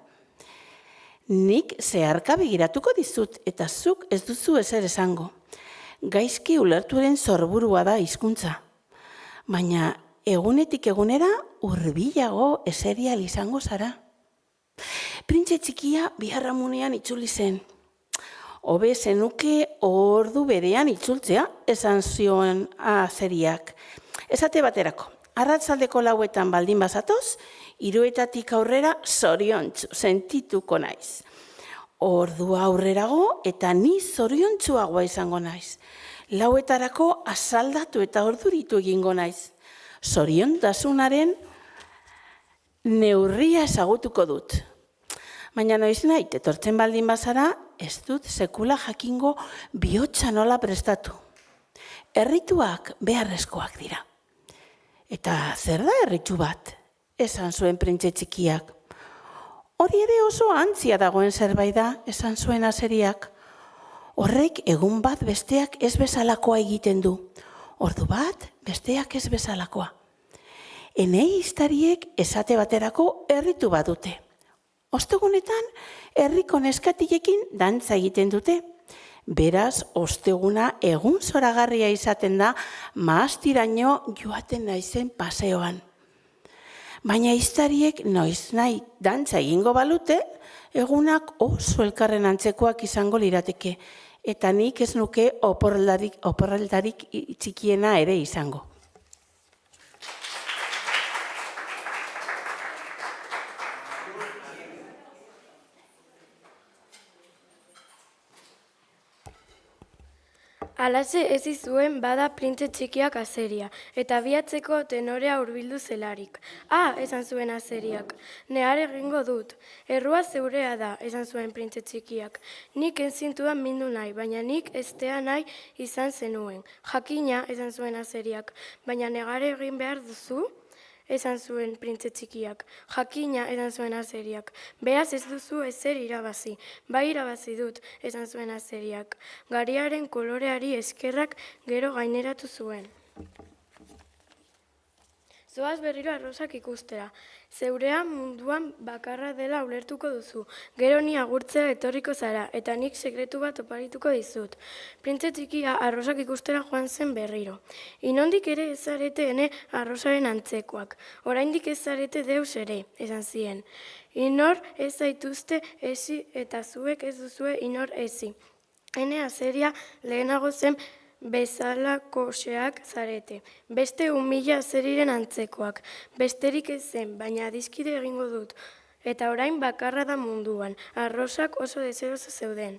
S22: Nik zeharka begiratuko dizut eta zuk ez duzu ezer esango. Gaizki ulertuaren zorburua da hizkuntza. Baina egunetik egunera hurbilago eserial izango zara. Printze txikia biharramunean itzuli zen. Hobe zenuke ordu berean itzultzea, esan zion azeriak. Esate baterako, arratsaldeko 4etan baldin bazatoz, 3etatik aurrera zoriontsu sentituko naiz. Ordua aurrerago eta ni zoriontsuagoa izango naiz. 4etarako asaldatu eta orduritu egingo naiz. Zoriontasunaren neurria ezagutuko dut. Baina noiz nahi, etortzen baldin bazara, ez dut sekula jakingo bihotza nola prestatu. Errituak beharrezkoak dira. Eta zer da erritu bat? Esan zuen printze txikiak. Hori ere oso antzia dagoen zerbait da, esan zuen azeriak. Horrek egun bat besteak ez bezalakoa egiten du. Ordu bat besteak ez bezalakoa. Enei iztariek esate baterako erritu bat dute. Ostegunetan herriko neskatilekin dantza egiten dute. Beraz, osteguna egun zoragarria izaten da maastiraino joaten naizen paseoan. Baina iztariek noiz nahi dantza egingo balute, egunak oso elkarren antzekoak izango lirateke, eta nik ez nuke oporreldarik txikiena ere izango.
S1: Alaxe ez izuen bada printze txikiak azeria, eta biatzeko tenorea hurbildu zelarik. Esan zuen azeriak, nehar egingo dut. Errua zeurea da, esan zuen printze txikiak. Nik enzintuan mindu nahi, baina nik estea nahi izan zenuen. Jakina, esan zuen azeriak, baina negare egin behar duzu? Esan zuen printze txikiak. Jakina, esan zuen azeriak. Beraz ez duzu ezer irabazi. Bai irabazi dut, esan zuen azeriak. Gariaren koloreari eskerrak gero gaineratu zuen. Zoaz berriro arrosak ikustera. Zeurea munduan bakarra dela ulertuko duzu. Gero ni agurtzea etorriko zara, eta nik sekretu bat oparituko dizut. Printze txikia arrosak ikustera joan zen berriro. Inondik ere ez zarete ene arrosaren antzekoak. Oraindik ez zarete deus ere, esan zien. Inor ez zaituzte ezi eta zuek ez duzue inor ezi. Ene azeria lehenago zen bezalakoxeak zarete. Beste 1000 azeriren antzekoak. Besterik ez zen, baina adiskide egingo dut. Eta orain bakarra da munduan. Arrosak oso deseroso zeuden.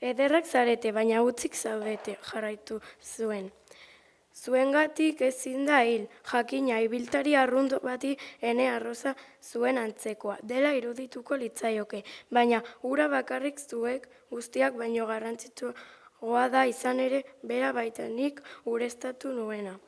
S1: Ederrak zarete, baina utzik zaudete, jarraitu zuen. Zuengatik ezin da hil, jakina ibiltari arrunt bati ene arroza zuen antzekoa. Dela irudituko litzaioke, baina ura bakarrik zuek guztiak baino garrantzitsua da izan ere bera baita nik ureztatu nuena.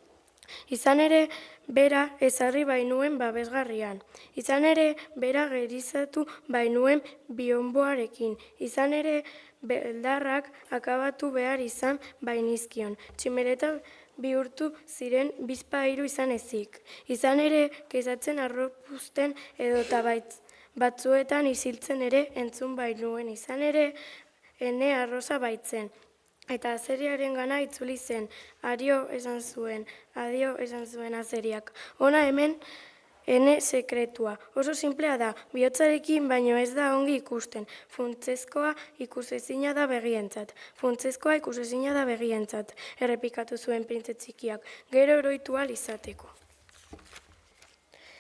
S1: Izan ere bera ezarri bainuen babesgarrian. Izan ere bera gerizatu bainuen bionboarekin. Izan ere beldarrak akabatu behar izan bainizkion. Tximeleta bihurtu ziren bizpahiru izan ezik. Izan ere kezatzen arropuzten edota batzuetan isiltzen ere entzun bainuen. Izan ere ene arroza baitzen. Eta azeriaren gana itzuli zen, adio esan zuen azeriak. Hona hemen ene sekretua. Oso simplea da, bihotzarekin baino ez da ongi ikusten. Funtsezkoa ikusezina da begientzat. Funtsezkoa ikusezina da begientzat, errepikatu zuen printze txikiak, gero oroitu ahal izateko.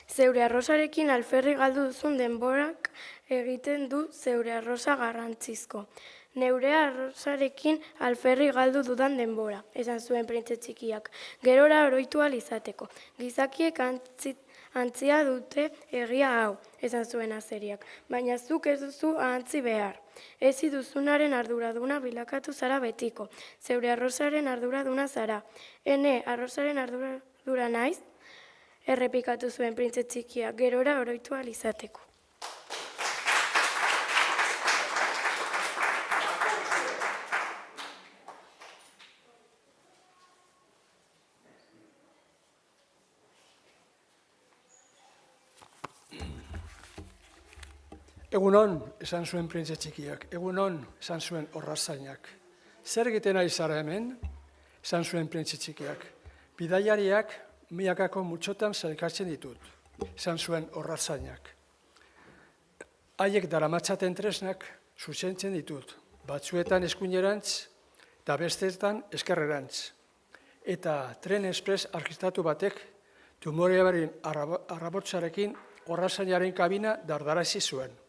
S1: Zeure arrosarekin alferri galdu duzun denborak egiten du zeure arrosa garrantzizko. Neure arrosarekin alferri galdu dudan denbora, esan zuen printze txikiak, gerora oroitu ahal izateko. Gizakiek Antzia dute egia hau, esan zuen azeriak, baina zuk ez duzu ahantzi behar. Ez duzunaren arduraduna bilakatu zara betiko, zeure arrozaren arduraduna zara. Ene, arrozaren arduradura naiz, errepikatu zuen printze txikia, gerora oroitu ahal izateko.
S3: Egunon, esan zuen printze txikiak, egunon, esan zuen orrazainak. Zer egiten ari zara hemen, esan zuen printze txikiak. Bidaiariak miakako mutxotan zelkartzen ditut, esan zuen orrazainak. Haiek daramatzaten tresnak zuzentzen ditut, batzuetan eskuinerantz eta besteetan eskerrerantz. Eta tren espres argistatu batek tumorearen arrabotzarekin orrazainaren kabina dardarazi zuen.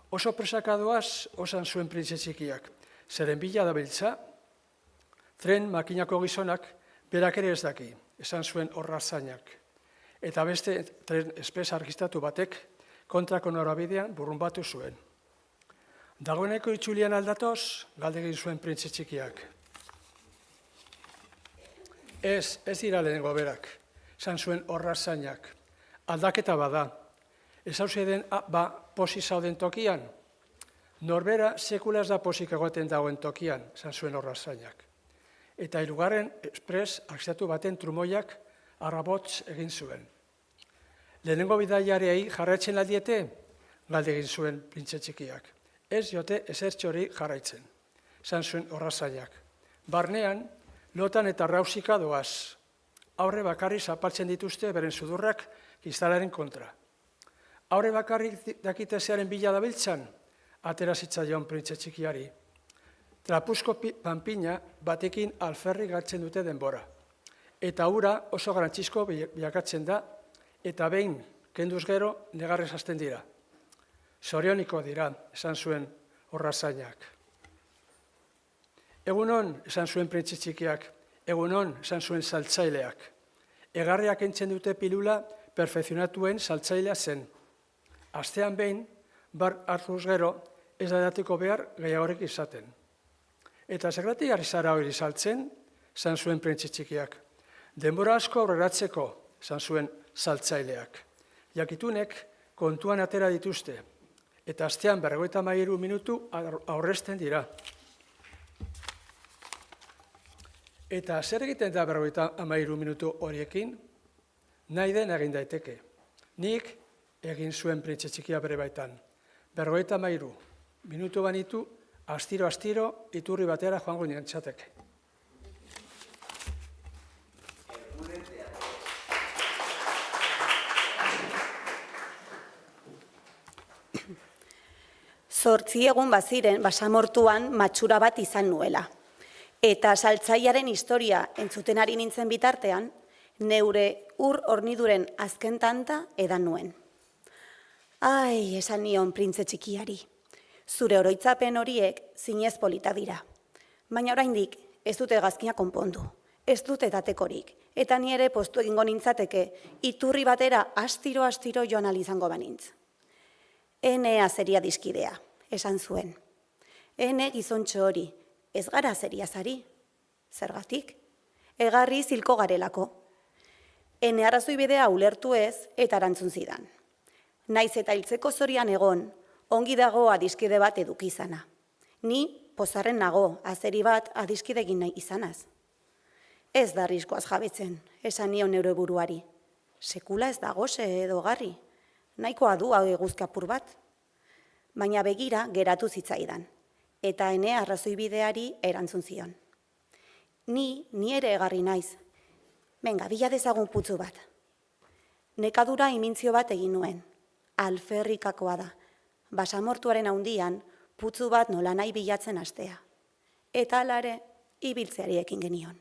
S3: Oso presakadoaz osan zuen printze txikiak, zeren bila dabiltza, tren makinako gizonak berak ere ez daki, esan zuen orrazainak. Eta beste tren espes argistatu batek kontrako norabidean burrunbatu zuen. Dagoeneko itxulian aldatoz, galdegin zuen printze txikiak. Ez dira lehenengo berak, esan zuen orrazainak. Aldaketa bada. Ez hauze den, posi zauden tokian. Norbera sekula ez da posik egoten dagoen tokian, esan zuen orrazainak. Eta hirugarren espres argistatu baten trumoiak arrabotz egin zuen. Lehenengo bidaiariei jarraitzen aldiete, galde egin zuen printze txikiak. Ez jote ezertxori jarraitzen, esan zuen orrazainak. Barnean, lotan eta rausika doaz. Aurre bakarri zapaltzen dituzte beren sudurrak kristalaren kontra. Aurre bakarrik dakitezearen bila dabiltzan, atera zitzaion printze txikiari. Trapuzko panpina batekin alferri galtzen dute denbora. Eta ura oso garantzizko bilakatzen da, eta behin kenduz gero negarrez hasten dira. Zorioniko dira, esan zuen orrazainak. Egunon, esan zuen printze txikiak, egunon, esan zuen saltzaileak. Egarriak entzen dute pilula perfezionatuen saltzailea zen. Astean behin, bar hartuz gero, ez dadateko behar gehiagorik izaten. Eta zergatik ari zara hori saltzen, esan zuen printze txikiak. Denbora asko aurreratzeko, esan zuen saltzaileak. Jakitunek kontuan atera dituzte, eta astean 53 minutu aurrezten dira. Eta zer egiten da 53 minutu horiekin? Nahi den egin daiteke. Nik egin zuen printze txikia bere baitan. 53 minutu banitu, astiro, iturri batera joango nintzateke.
S7: Zortzi egun baziren basamortuan matxura bat izan nuela. Eta saltzaiaren historia entzuten ari nintzen bitartean, neure ur horniduren azken tanta edan nuen. Ai, esan nion printze txikiari. Zure oroitzapen horiek zinez polita dira. Baina oraindik ez dute gazkina konpondu, ez dute datekorik, eta ni ere postu egingo nintzateke iturri batera astiro joan ahal izango banintz. Ene azeria dizkidea, esan zuen. Ene gizontxo hori, ez gara azeriazari. Zergatik? Egarri zilko garelako. Ene arrazoi bidea ulertu ez eta erantzun zidan. Naiz eta hiltzeko zorian egon, ongi dago adiskide bat edukizana. Ni pozarren nago azeri bat adiskide egin nahi izanaz. Ez da arriskoaz jabetzen, esan nion neure buruari. Sekula ez dago edo garri, nahikoa du hau eguzkapur bat. Baina begira geratu zitzaidan, eta ene arrazoi bideari erantzun zion. Ni ere egarri naiz. Benga, bila dezagun putzu bat. Nekadura imintzio bat egin nuen. Alferrikakoa da. Basamortuaren haundian, putzu bat nola nahi bilatzen astea. Eta alare, ibiltzeari ekin genion.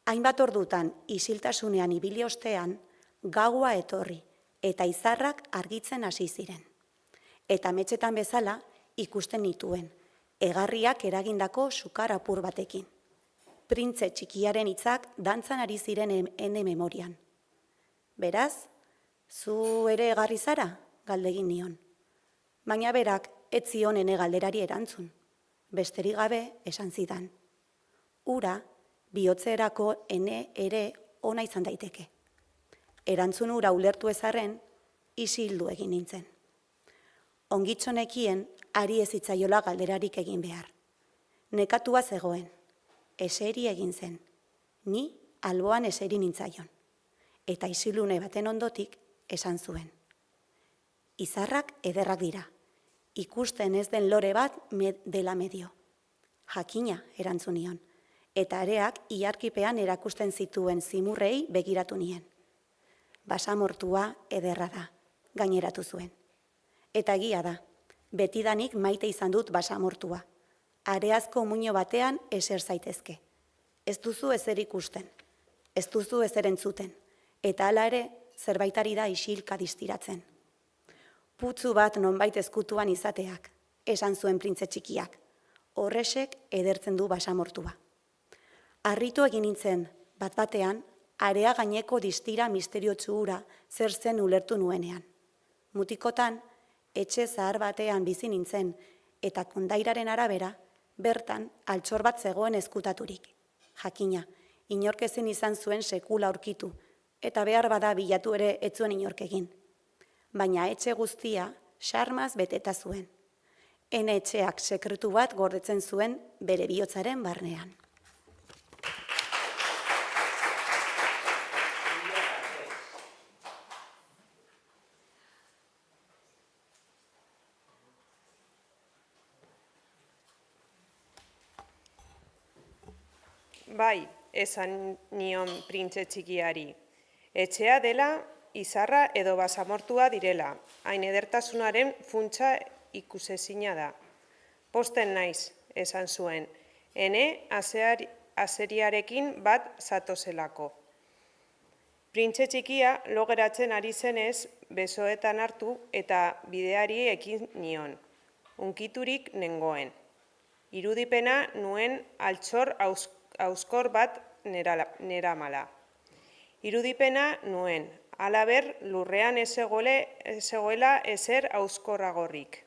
S7: Hainbat ordutan, isiltasunean ibili ostean, gaua etorri, eta izarrak argitzen hasi ziren. Eta metxetan bezala, ikusten nituen, egarriak eragindako sukar apur batekin. Printze txikiaren hitzak dantzan ari ziren ene memorian. Beraz, zu ere egarri zara, galdegin nion. Baina berak ez zion ene galderari erantzun. Besterik gabe esan zidan. Ura, bihotzerako ene ere ona izan daiteke. Erantzun ura ulertu ezarren, isildu egin nintzen. Ongitxonekien ari ez hitzaiola galderarik egin behar. Nekatua zegoen, eseri egin zen, ni alboan eseri nintzaion. Eta isilune baten ondotik esan zuen. Izarrak ederrak dira, ikusten ez den lore bat dela medio. Jakina erantzun nion, eta areak ilarkipean erakusten zituen zimurrei begiratu nien. Basamortua ederra da, gaineratu zuen. Eta egia da, betidanik maite izan dut basamortua. Areazko muino batean eser zaitezke. Ez duzu ezer ikusten, ez duzu ezer entzuten, eta hala ere zerbaitari da isilka distiratzen. Putzu bat nonbait ezkutuan izateak, esan zuen printze txikiak, horrexek edertzen du basamortua. Harritu egin nintzen, bat-batean, area gaineko distira misteriotsu hura zer zen ulertu nuenean. Mutikotan, etxe zahar batean bizi nintzen, eta kondairaren arabera, bertan altxor bat zegoen ezkutaturik. Jakina, inork ezin izan zuen sekula aurkitu, eta behar bada bilatu ere ez zuen inork egin. Baina etxe guztia xarmaz beteta zuen. Ene etxeak sekretu bat gordetzen zuen bere bihotzaren barnean.
S10: Bai, esan nion printze txikiari. Etxea dela, izarra edo basamortua direla, hain edertasunaren funtsa ikusezina da. Posten naiz, esan zuen, ene azeriarekin bat zatozelako. Printze txikia lo geratzen ari zenez, besoetan hartu eta bideari ekin nion. Unkiturik nengoen. Irudipena nuen altxor auskor bat neramala. Irudipena nuen, halaber lurrean ez zegoela ezer auskorragorrik.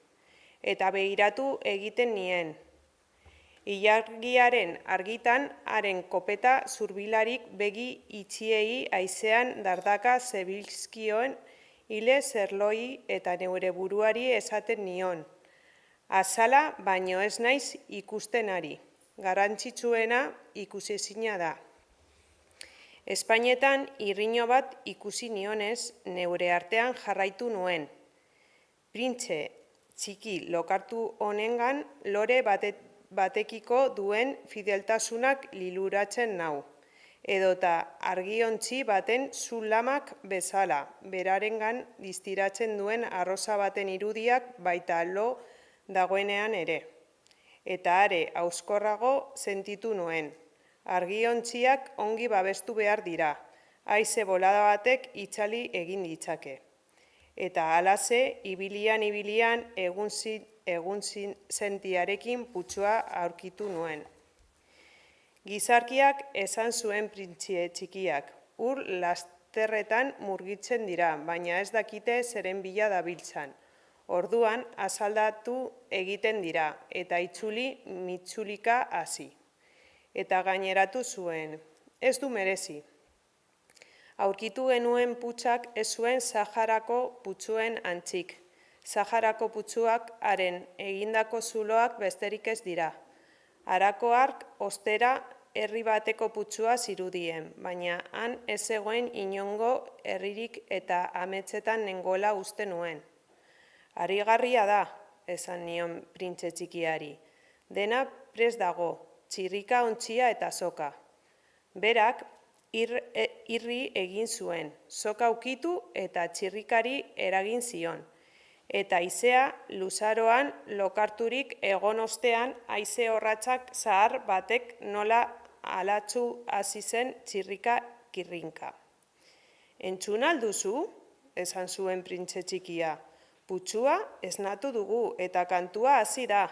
S10: Eta begiratu egiten nien. Ilargiaren argitan, haren kopeta zurbilarik begi itxiei haizean dardaka zebilzkioen hile zerloi eta neure buruari esaten nion. Azala baino ez naiz ikusten ari. Garrantzitsuena ikusezina da. Espainetan irriño bat ikusi nionez neure artean jarraitu nuen. Printze txiki lokartu honengan lore batekiko duen fideltasunak liluratzen nau. Edota argiontzi baten zulamak bezala, berarengan distiratzen duen arroza baten irudiak baita lo dagoenean ere. Eta are auskorrago sentitu nuen. Argiontziak ongi babestu behar dira, haize bolada batek itzali egin ditzake. Eta halaze, ibilian egun sentiarekin putzua aurkitu nuen. Gizarkiak esan zuen printzie txikiak, ur lasterretan murgitzen dira, baina ez dakite zeren bila dabiltzan. Orduan, azaldatu egiten dira, eta itzuli mitzulika hasi. Eta gaineratu zuen, ez du merezi. Aurkitu genuen putxak ez zuen Saharako putzuen antzik. Saharako putzuak haren egindako zuloak besterik ez dira. Harako hark ostera herri bateko putzua zirudien, baina han ez zegoen inongo herririk eta ametsetan nengoela uste nuen. Harrigarria da, esan nion printze txikiari. Dena prest dago, txirrika ontzia eta soka. Berak irri egin zuen, soka ukitu eta txirrikari eragin zion. Eta haizea luzaroan lokarturik egon ostean haize horratzak zahar batek nola alatzu hasi zen txirrika kirrinka. Entzun alduzu, esan zuen printze txikia. Putzua esnatu dugu eta kantua hasi da.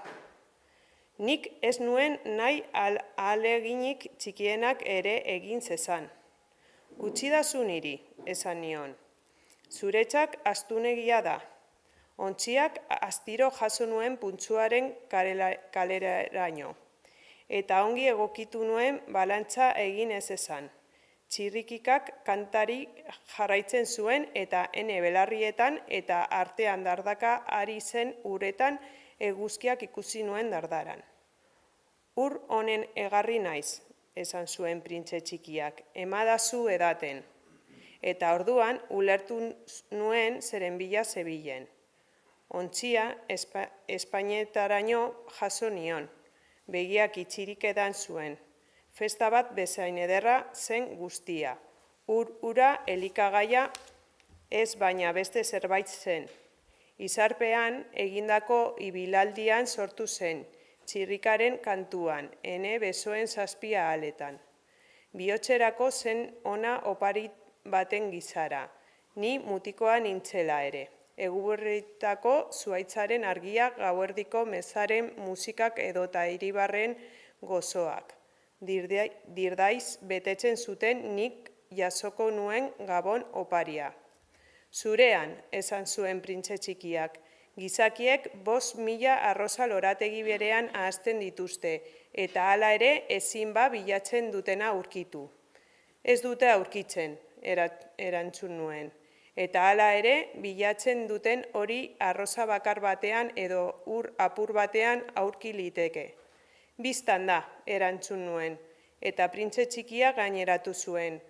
S10: Nik ez nuen nahi ahaleginik txikienak ere egin zezan. Utzi dazu niri, esan nion. Zuretzak astunegia da. Ontziak astiro jaso nuen puntzuaren kaleraraino. Eta ongi egokitu nuen balantza egin ez esan. Txirrikikak kantari jarraitzen zuen eta ene belarrietan eta artean dardaka ari zen uretan eguzkiak ikusi nuen dardaran. Ur honen egarri naiz, esan zuen printze txikiak, emadazu edaten. Eta orduan ulertu nuen zeren bila zebilen. Ontzia Espainetaraino jaso nion, begiak itxirik edan zuen. Festa bat bezain ederra zen guztia. Ura elikagaia ez baina beste zerbait zen. Izarpean egindako ibilaldian sortu zen, txirrikaren kantuan, ene besoen zazpia aletan. Bihotzerako zen ona opari baten gizara, ni mutikoa nintzela ere. Eguberritako zuaitzaren argia, gauerdiko mezaren musikak edota iribarren gozoak. Dirdaiz betetzen zuten nik jasoko nuen gabon oparia. Zurean, esan zuen printze txikiak, gizakiek 5.000 arroza lorategi berean ahazten dituzte, eta hala ere ezin bilatzen dutena aurkitu. Ez dute aurkitzen, erantzun nuen. Eta hala ere, bilatzen duten hori arroza bakar batean edo ur apur batean aurki liteke. Biztan da, erantzun nuen, eta printze txikia gaineratu zuen.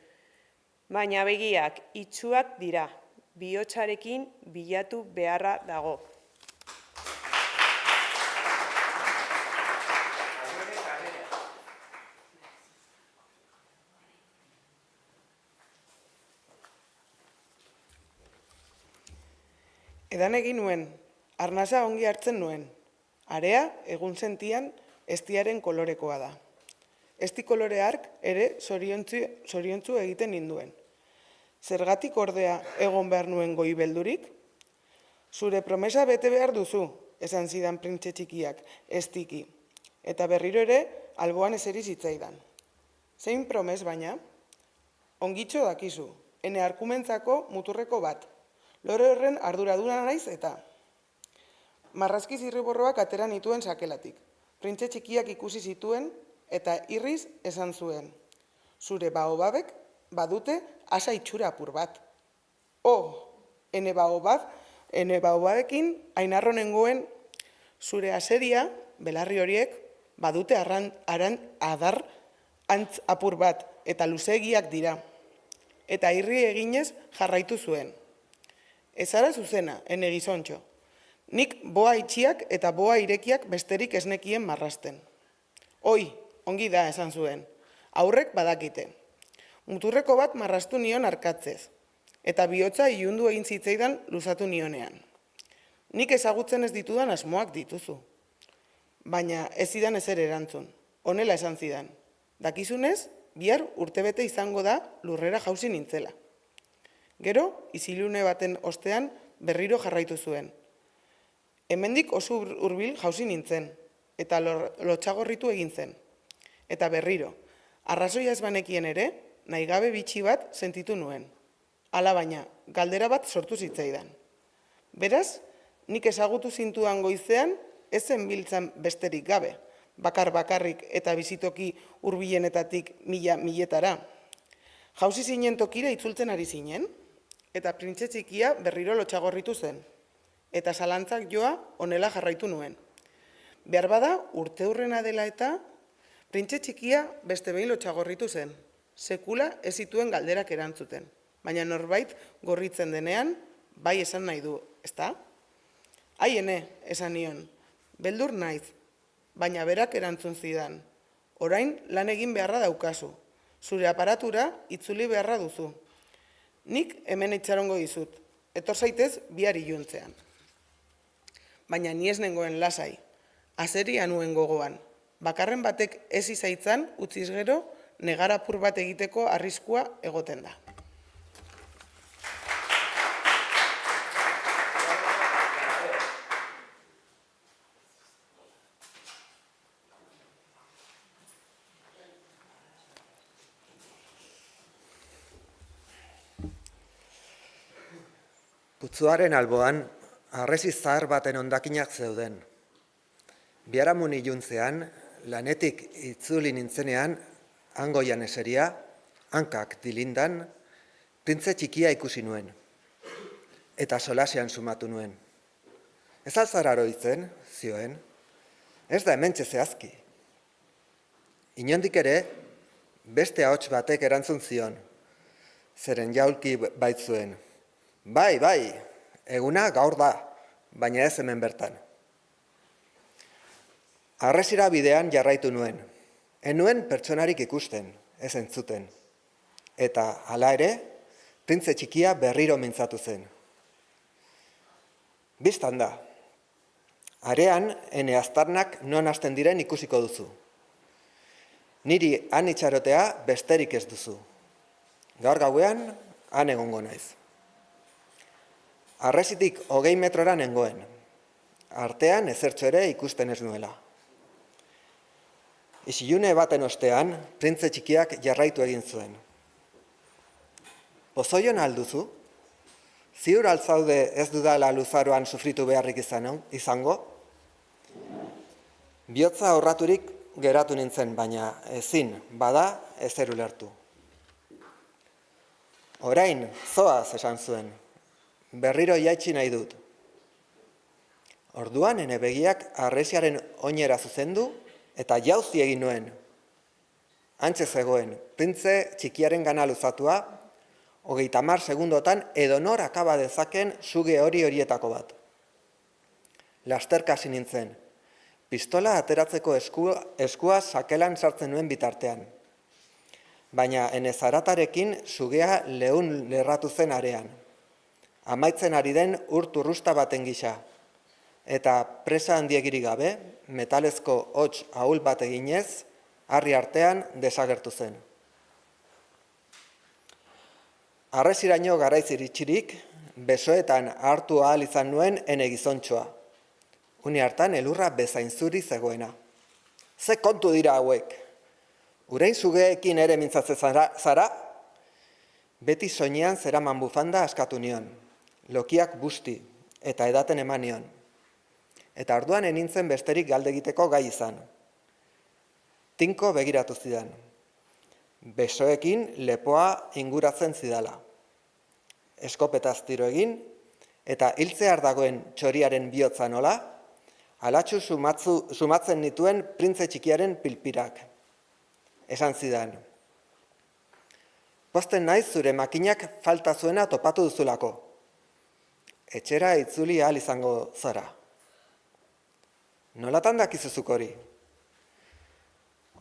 S10: Baina begiak, itsuak dira, bihotzarekin bilatu beharra dago.
S11: Edan egin nuen, arnasa ongi hartzen nuen. Area, egun sentian, estiaren kolorekoa da. Esti kolore hark ere zoriontzu egiten ninduen. Zergatik ordea egon behar nuen goi beldurik? Zure promesa bete behar duzu, esan zidan printze txikiak, estiki. Eta berriro ere, alboan eseri zitzaidan. Zein promes baina? Ongitxo dakizu, ene arkumentzako muturreko bat. Lore horren arduraduna naiz eta. Marrazki zirriborroak atera nituen sakelatik. Printze txikiak ikusi zituen eta irriz esan zuen. Zure baobabek badute asa itxura apur bat. Ene baobabekin ainarro nengoen zure aseria, belarri horiek, badute adar antz apur bat eta luzegiak dira. Eta irri eginez jarraitu zuen. Ez ara zuzena, ene gizontxo. Nik boa itxiak eta boa irekiak besterik esnekien marrasten. Ongi da, esan zuen. Aurrek badakite. Muturreko bat marrastu nion arkatzez. Eta bihotza ilundu egin zitzaidan luzatu nionean. Nik ezagutzen ez ditudan asmoak dituzu. Baina ez zidan ezer erantzun. Honela esan zidan. Dakizunez, bihar urtebete izango da lurrera jauzi nintzela. Gero, izilune baten ostean berriro jarraitu zuen. Hemendik oso hurbil jauzi nintzen, eta lotxagorritu egin zen. Eta berriro, arrazoia ez banekien ere, nahigabe bitxi bat sentitu nuen. Hala baina, galdera bat sortu zitzaidan. Beraz, nik ezagutu zintuan goizean, ez zen biltzan besterik gabe, bakarrik eta bizitoki hurbilenetatik miletara. Jauzi zinen tokira itzultzen ari zinen, eta printze txikia berriro lotxagorritu zen. Eta zalantzak joa honela jarraitu nuen. Behar bada, urte hurrena dela eta printze txikia beste behin lotxagorritu zen. Sekula ez zituen galderak erantzuten. Baina norbait gorritzen denean, bai esan nahi du, ezta? Ene, esan nion, beldur naiz, baina berak erantzun zidan. Orain lan egin beharra daukazu. Zure aparatura itzuli beharra duzu. Nik hemen itxarongo dizut, etor zaitez bihar iluntzean. Baina ni ez nengoen lasai, azeria nuen gogoan. Bakarren batek ez izaitzan, utziz gero, negarapur bat egiteko arriskua egoten da.
S12: Zuaren alboan, harresi zahar baten hondakinak zeuden. Biharamun iluntzean, lanetik itzuli nintzenean, hangoian eseria, hankak dilindan, printze txikia ikusi nuen. Eta solasean sumatu nuen. Ez alzara oroitzen, zioen, ez da hementxe zehazki. Inondik ere, beste ahots batek erantzun zion, zeren jaulki baitzuen. Bai, eguna gaur da, baina ez hemen bertan. Harresira bidean jarraitu nuen. Enuen pertsonarik ikusten, ez entzuten. Eta hala ere, printze txikia berriro mintzatu zen. Bistan da. Arean, ene aztarnak non hasten diren ikusiko duzu. Niri han itxarotea besterik ez duzu. Gaur gauean, han egongo naiz. Harresitik 20 metrora nengoen. Artean ezertxo ere ikusten ez nuela. Isilune baten ostean, printze txikiak jarraitu egin zuen. Pozoion alduzu? Ziur altzaude ez dudala luzaroan sufritu beharrik izango? Bihotza horraturik geratu nintzen, baina ezin, bada ezer ulertu. Orain, zoaz esan zuen, berriro jaitsi nahi dut. Orduan, ene begiak harresiaren oinera zuzendu eta jauzi egin nuen. Hantxe zegoen, printze txikiaren gana luzatua, 30 segundotan edonor akaba dezaken suge horietako bat. Lasterka hasi nintzen, pistola ateratzeko eskua sakelan sartzen nuen bitartean. Baina ene zaratarekin sugea leun lerratu zen arean. Amaitzen ari den urturrusta baten gisa. Eta presa handiegirik gabe, metalezko hots ahul bat eginez, harri artean desagertu zen. Harresiraino garaiz iritxirik, besoetan hartu ahal izan nuen ene gizontxoa. Une hartan elurra bezain zuri zegoena. Ze kontu dira hauek? Urein zugeekin ere mintzatze zara? Beti soinean zeraman bufanda askatu nion. Lokiak busti eta edaten eman nion. Eta orduan enintzen besterik galde egiteko gai izan. Tinko begiratu zidan. Besoekin lepoa inguratzen zidala. Eskopetaz tiro egin, eta hiltzear dagoen txoriaren bihotza nola, alatxu sumatzen nituen printze txikiaren pilpirak. Esan zidan. Posten naiz zure makinak falta zuena topatu duzulako. Etxera itzuli ahal izango zara. Nolatan dakizuzuk hori?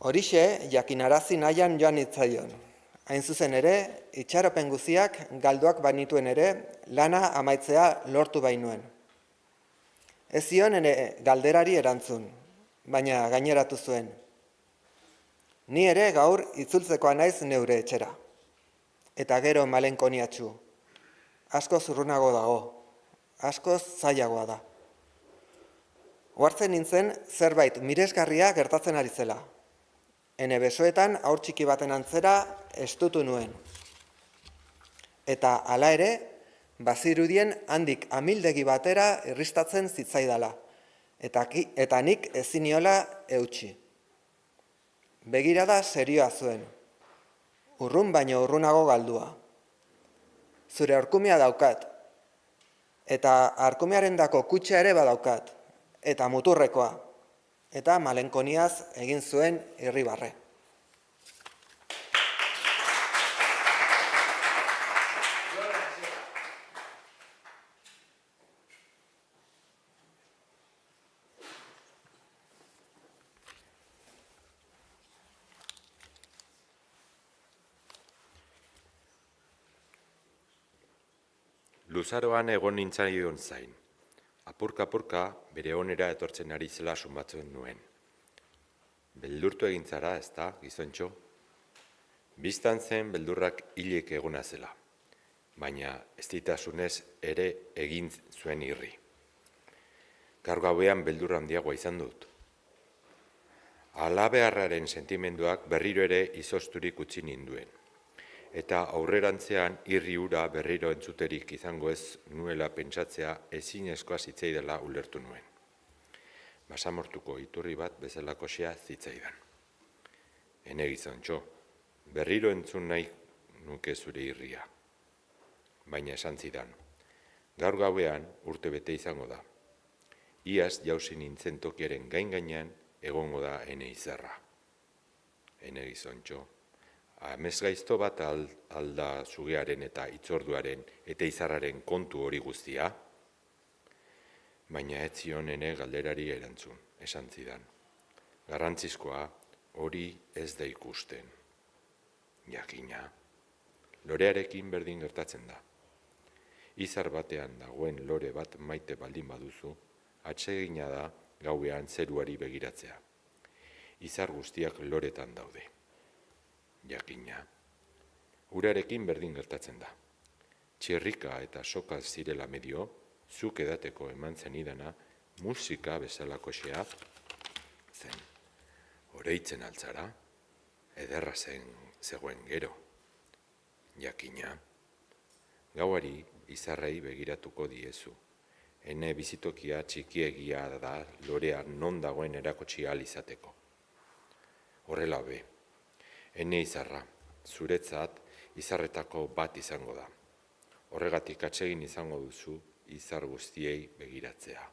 S12: Horixe, jakinarazi nahian joan nitzaion. Hain zuzen ere, itxaropen guziak galduak banituen ere, lana amaitzea lortu bainuen. Ez zion ere galderari erantzun, baina gaineratu zuen. Ni ere gaur itzultzekoa naiz neure etxera. Eta gero malenkoniatxu. Asko zurrunago dago, asko zailagoa da. Ohartzen nintzen zerbait miresgarria gertatzen ari zela. Ene besoetan haur txiki baten antzera estutu nuen. Eta hala ere, bazirudien handik amildegi batera irristatzen zitzaidala. Eta nik ezin niola eutsi. Begirada serioa zuen. Urrun baino urrunago galdua. Zure arkumia daukat. Eta arkumiarendako kutxa ere badaukat. Eta muturrekoa. Eta malenkoniaz egin zuen irribarre.
S15: Luzaroan egon nintzaion zain. Apurka-apurka bere onera etortzen ari zela sumatzen nuen. Beldurtu egin zara, ez da, gizontxo? Bistan zen beldurrak hilik eguna zela, baina ez ditasunez ere egin zuen irri. Gaur gauean beldur handiagoa izan dut. Halabeharraren sentimenduak berriro ere izozturik utzi ninduen. eta aurrerantzean irri hura berriro entzuterik izango ez nuela pentsatzea ezinezkoa zitzaidala ulertu nuen. Basamortuko iturri bat bezalakoxea zitzaidan. Ene gizontxo, berriro entzun nahi nuke zure irria. Baina esan zidan, gaur gauean urte bete izango da. Iaz jauzi nintzen tokiaren gain-gainean egongo da ene izarra. Ene gizontxo, amesgaizto bat alda zugearen eta itzorduaren eta izarraren kontu hori guztia? Baina ez zion ene galderari erantzun, esan zidan. Garrantzizkoa hori ez da ikusten. Jakina, lorearekin berdin gertatzen da. Izar batean dagoen lore bat maite baldin baduzu, atsegina da gauean zeruari begiratzea. Izar guztiak loretan daude. Jakina, urarekin berdin gertatzen da. Txirrika eta soka zirela medio, zuk edateko eman zenidana musika bezalakoxea zen. Oreitzen altzara, ederra zegoen gero. Jakina, gauari izarrei begiratuko diezu. Ene bizitokia txikiegia da lorea non dagoen erakotsi ahal izateko. Horrela be, ene izarra, zuretzat izarretako bat izango da. Horregatik atsegin izango duzu izar guztiei begiratzea.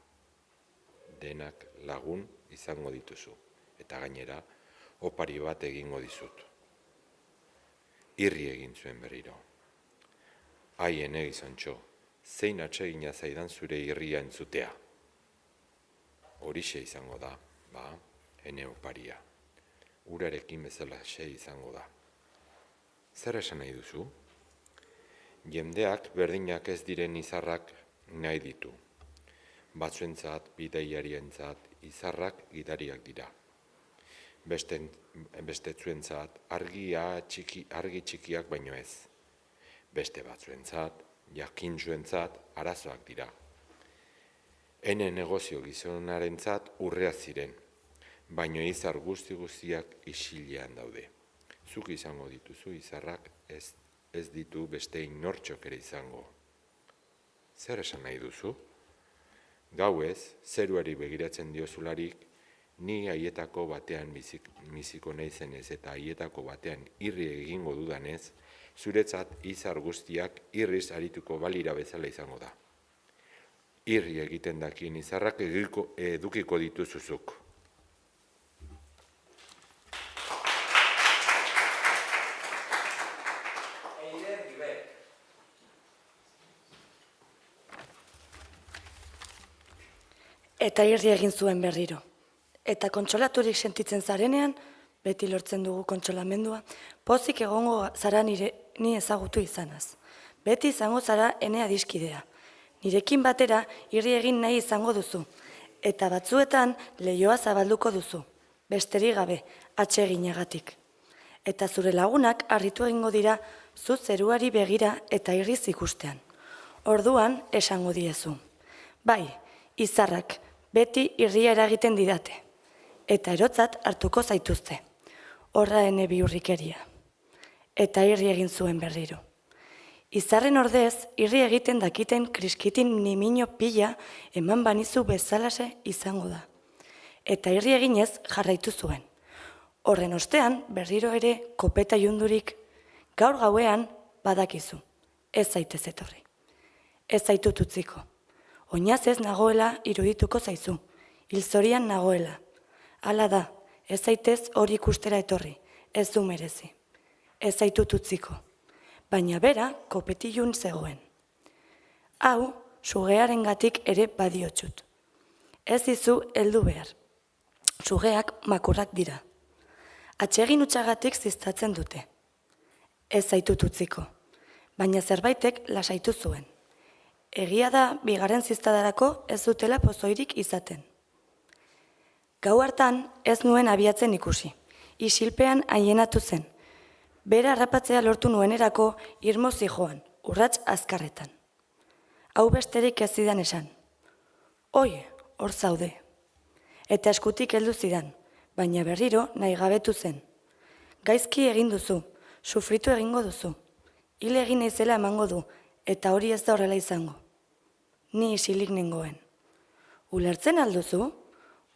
S15: Denak lagun izango dituzu, eta gainera, opari bat egingo dizut. Irri egin zuen berriro. Ai, ene gizontxo, zein atsegina zaidan zure irria entzutea. Horixe izango da, ene oparia. Urarekin bezala izango da. Zer esan nahi duzu? Jendeak berdinak ez diren izarrak nahi ditu. Batzuentzat, bidaiarientzat, izarrak gidariak dira. Bestetzuentzat, argi txikiak baino ez. Beste batzuentzat, jakintzuentzat, arazoak dira. Ene negozio gizonarentzat urreak ziren, baino izar guztiak isilean daude. Zuk izango dituzu izarrak ez ditu beste inortxok ere izango. Zer esan nahi duzu? Gauez, zeruari begiratzen diozularik, ni haietako batean biziko naizenez eta haietako batean irri egingo dudanez, zuretzat izar guztiak irriz arituko balira bezala izango da. Irri egiten dakien izarrak edukiko dituzuzuk.
S16: Eta irri egin zuen berriro. Eta kontsolaturik sentitzen zarenean, beti lortzen dugu kontsolamendua, pozik egongo zara ni ezagutu izanaz. Beti izango zara ene adiskidea. Nirekin batera irri egin nahi izango duzu. Eta batzuetan leihoa zabalduko duzu. Besterik gabe, atseginagatik. Eta zure lagunak harritu egingo dira zu zeruari begira eta irriz ikustean. Orduan esango diezu. Bai, izarrak, beti irria eragiten didate. Eta erotzat hartuko zaituzte. Horra ene bihurrikeria. Eta irri egin zuen berriro. Izarren ordez, irri egiten dakiten kriskitin nimino pila eman banizu bezalase izango da. Eta irri eginez jarraitu zuen. Horren ostean, berriro ere kopeta jundurik, gaur gauean badakizu. Ez zaitez etorri. Ez zaitut utziko. Oinaz ez nagoela irudituko zaizu. Hilzorian nagoela. Hala da, ez zaitez hori ikustera etorri. Ez du merezi. Ez zaitut utziko. Baina bera kopetilun zegoen. Hau, sugearengatik ere badiotxut. Ez dizu heldu behar. Sugeak makurrak dira. Atsegin utxagatik ziztatzen dute. Ez zaitut utziko. Baina zerbaitek lasaitu zuen. Egia da, bigarren ziztadarako ez dutela pozoirik izaten. Gau hartan ez nuen abiatzen ikusi. Isilpean aienatu zen. Bera harrapatzea lortu nuenerako irmo zijoan, urrats azkarretan. Hau besterik ez zidan esan. Oi, hor zaude. Eta eskutik heldu zidan, baina berriro nahi gabetu zen. Gaizki egin duzu, sufritu egingo duzu. hil egin naizela emango du, eta hori ez da horrela izango. Ni isilik nengoen. Ulertzen alduzu?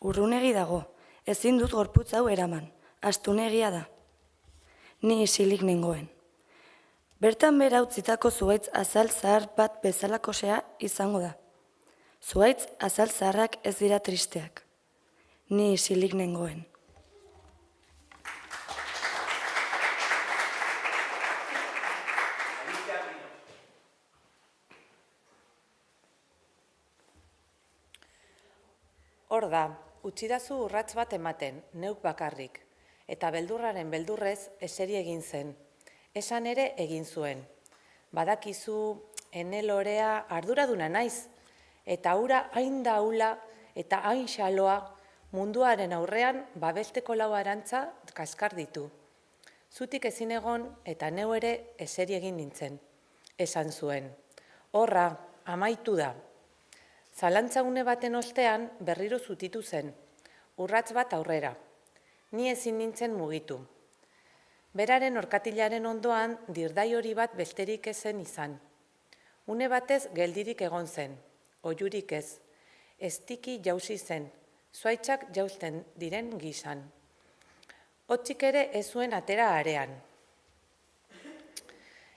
S16: Urrunegi dago, ezin dut gorputz hau eraman, astunegia da. Ni isilik nengoen. Bertan bera utzitako zuhaitz azal zahar bat bezalakosea izango da. Zuhaitz azal zaharrak ez dira tristeak. Ni isilik nengoen.
S17: Hor da, utzidazu urrats bat ematen, neuk bakarrik, eta beldurraren beldurrez eseri egin zen. Esan ere egin zuen. Badakizu, ene lorea arduraduna naiz, eta hura hain daula eta hain xaloa munduaren aurrean babesteko lau arantza kaskar ditu. Zutik ezin egon eta neu ere eseri egin nintzen. Esan zuen, horra, amaitu da. Zalantzagune baten ostean berriro zutitu zen, urrats bat aurrera. Ni ezin nintzen mugitu. Beraren orkatilaren ondoan dirdai hori bat besterik ezen izan. Une batez geldirik egon zen, oiurik ez. Eztiki jauzi zen, zuaitzak jauzten diren gizan. Hotsik ere ez zuen atera arean.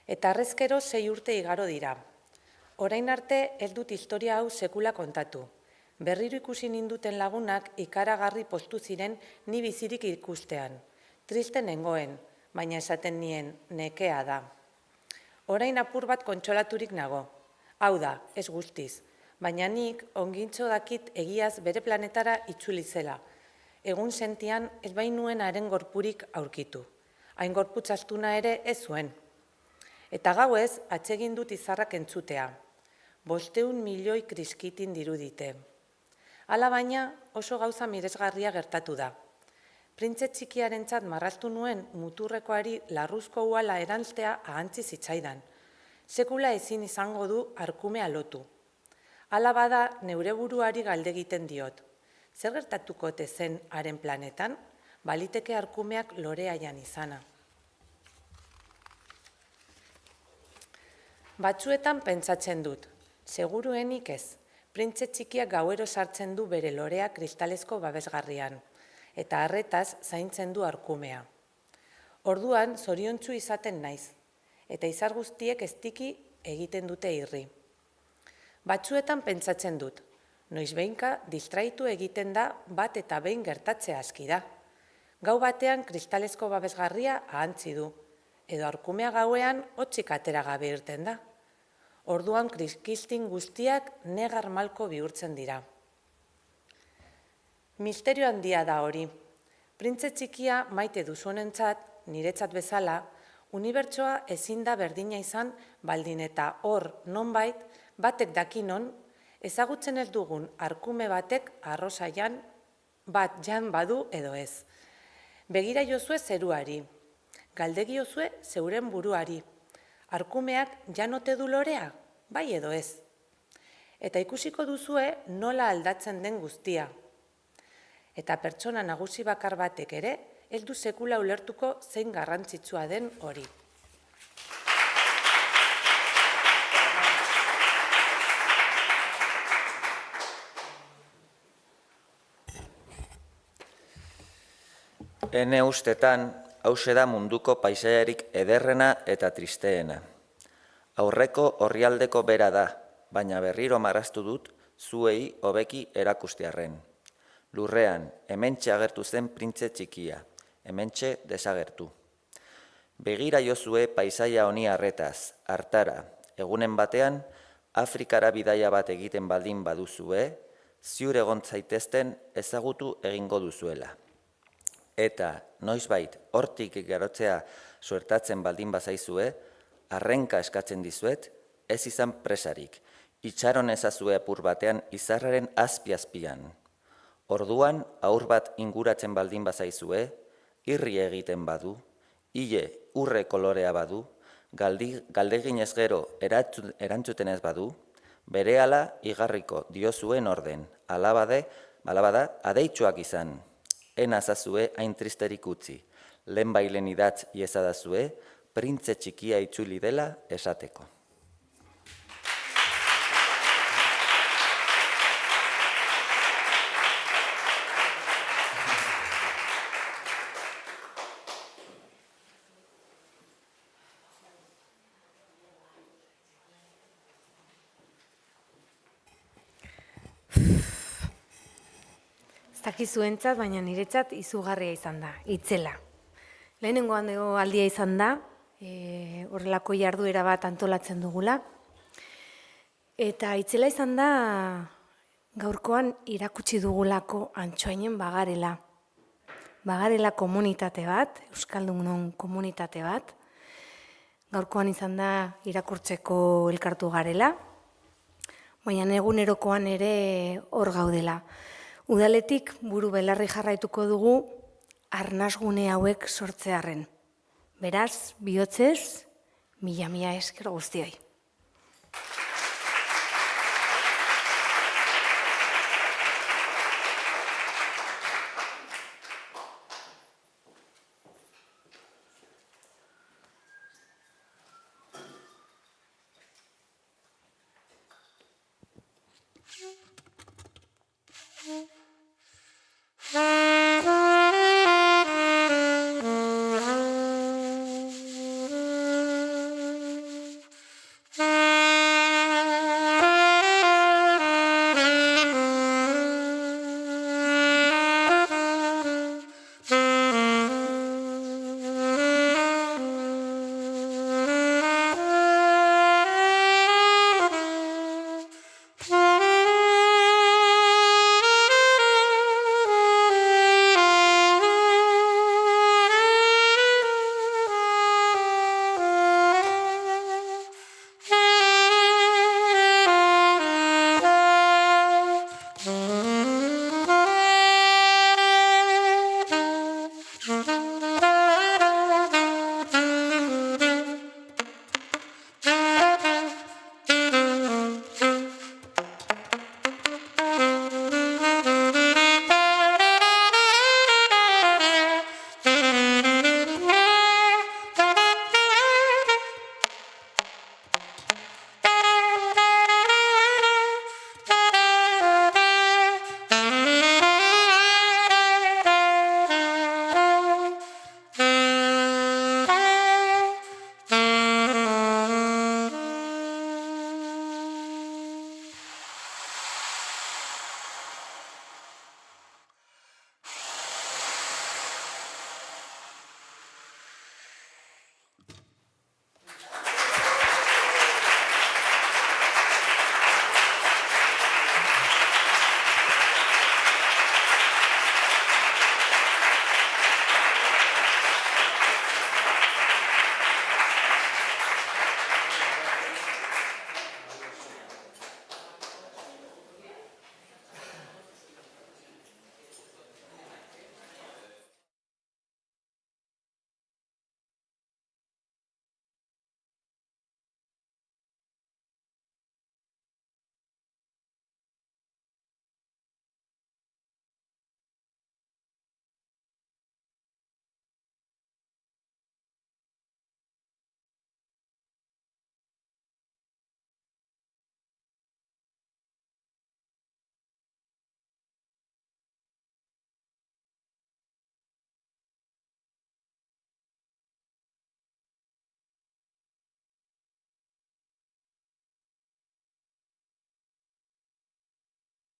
S17: Eta arrezkero 6 urte igaro dira. Orain arte ez dut historia hau sekula kontatu. Berriro ikusi ninduten lagunak ikaragarri postu ziren ni bizirik ikustean. Triste nengoen, baina esaten nien nekea da. Orain apur bat kontsolaturik nago. Hau da, ez guztiz, baina nik ongintxo dakit egiaz bere planetara itzuli zela. Egun sentian ez bainuen haren gorpurik aurkitu. Hain gorputz astuna ere ez zuen. Eta gauez, atsegin dut izarrak entzutea. 500 milioi kriskitin dirudite. Hala baina oso gauza miresgarria gertatu da. Printze txikiarentzat marraztu nuen muturrekoari larruzko uhala erantztea ahantzi zitzaidan. Sekula ezin izango du arkumea lotu. Hala bada neure buruari galdegiten diot. Zer gertatuko ote zen haren planetan, baliteke arkumeak loreaian izana. Batzuetan pentsatzen dut, seguruenik ez, printze txikiak gauero sartzen du bere lorea kristalezko babesgarrian, eta harretaz zaintzen du arkumea. Orduan zoriontsu izaten naiz, eta izar guztiek eztiki egiten dute irri. Batzuetan pentsatzen dut, noizbehinka distraitu egiten da bat eta behin gertatzea aski da. Gau batean kristalezko babesgarria ahantzi du, edo arkumea gauean hotsik atera gabe irten da. Orduan kriskistin guztiak negar malko bihurtzen dira. Misterio handia da hori. Printze txikia maite duzunentzat, niretzat bezala, unibertsoa ezin da berdina izan baldin eta hor nonbait batek dakinon, ezagutzen ez dugun arkume batek arrosaian bat jan badu edo ez. Begira jozue zeruari, galdegi jozue zeuren buruari, arkumeak janote du lorea, bai edo ez. Eta ikusiko duzue nola aldatzen den guztia. Eta pertsona nagusi bakar batek ere, ez du sekula ulertuko zein garrantzitsua den hori.
S18: Ene ustetan, hause da munduko paisaiarik ederrena eta tristeena. Aurreko orrialdeko bera da, baina berriro marraztu dut zuei hobeki erakustearren. Lurrean, hementxe agertu zen printze txikia, hementxe desagertu. Begira jozue paisaia honi harretaz, hartara, egunen batean, Afrikara bidaia bat egiten baldin baduzue, ziur egon zaitezten ezagutu egingo duzuela. Eta, noizbait, hortik garotzea suertatzen baldin bazaizue, arrenka eskatzen dizuet, ez izan presarik, itxaron ezazue apur batean izarraren azpi-azpian. Orduan, aur bat inguratzen baldin bazaizue, irri egiten badu, hile urre kolorea badu, galdegin ez gero erantzuten ez badu, berehala igarriko diozuen orden, alabada adeitsuak izan. Ena azazue hain tristerik utzi, lehen bailen idatz iezadazue, printze txikia itzuli dela esateko.
S19: Ez dakizuentzat, baina niretzat izugarria izan da, itzela. Lehenengo aldia izan da, horrelako jarduera bat antolatzen dugula. Eta itzela izan da, gaurkoan irakutsi dugulako Antsoainen bagarela. Bagarela komunitate bat, Euskaldunon komunitate bat. Gaurkoan izan da irakurtzeko elkartu garela, baina egunerokoan ere hor gaudela. Udaletik buru belarri jarraituko dugu arnasgune hauek sortzearren. Beraz, bihotzez, mila esker guztioi.
S21: Thank you.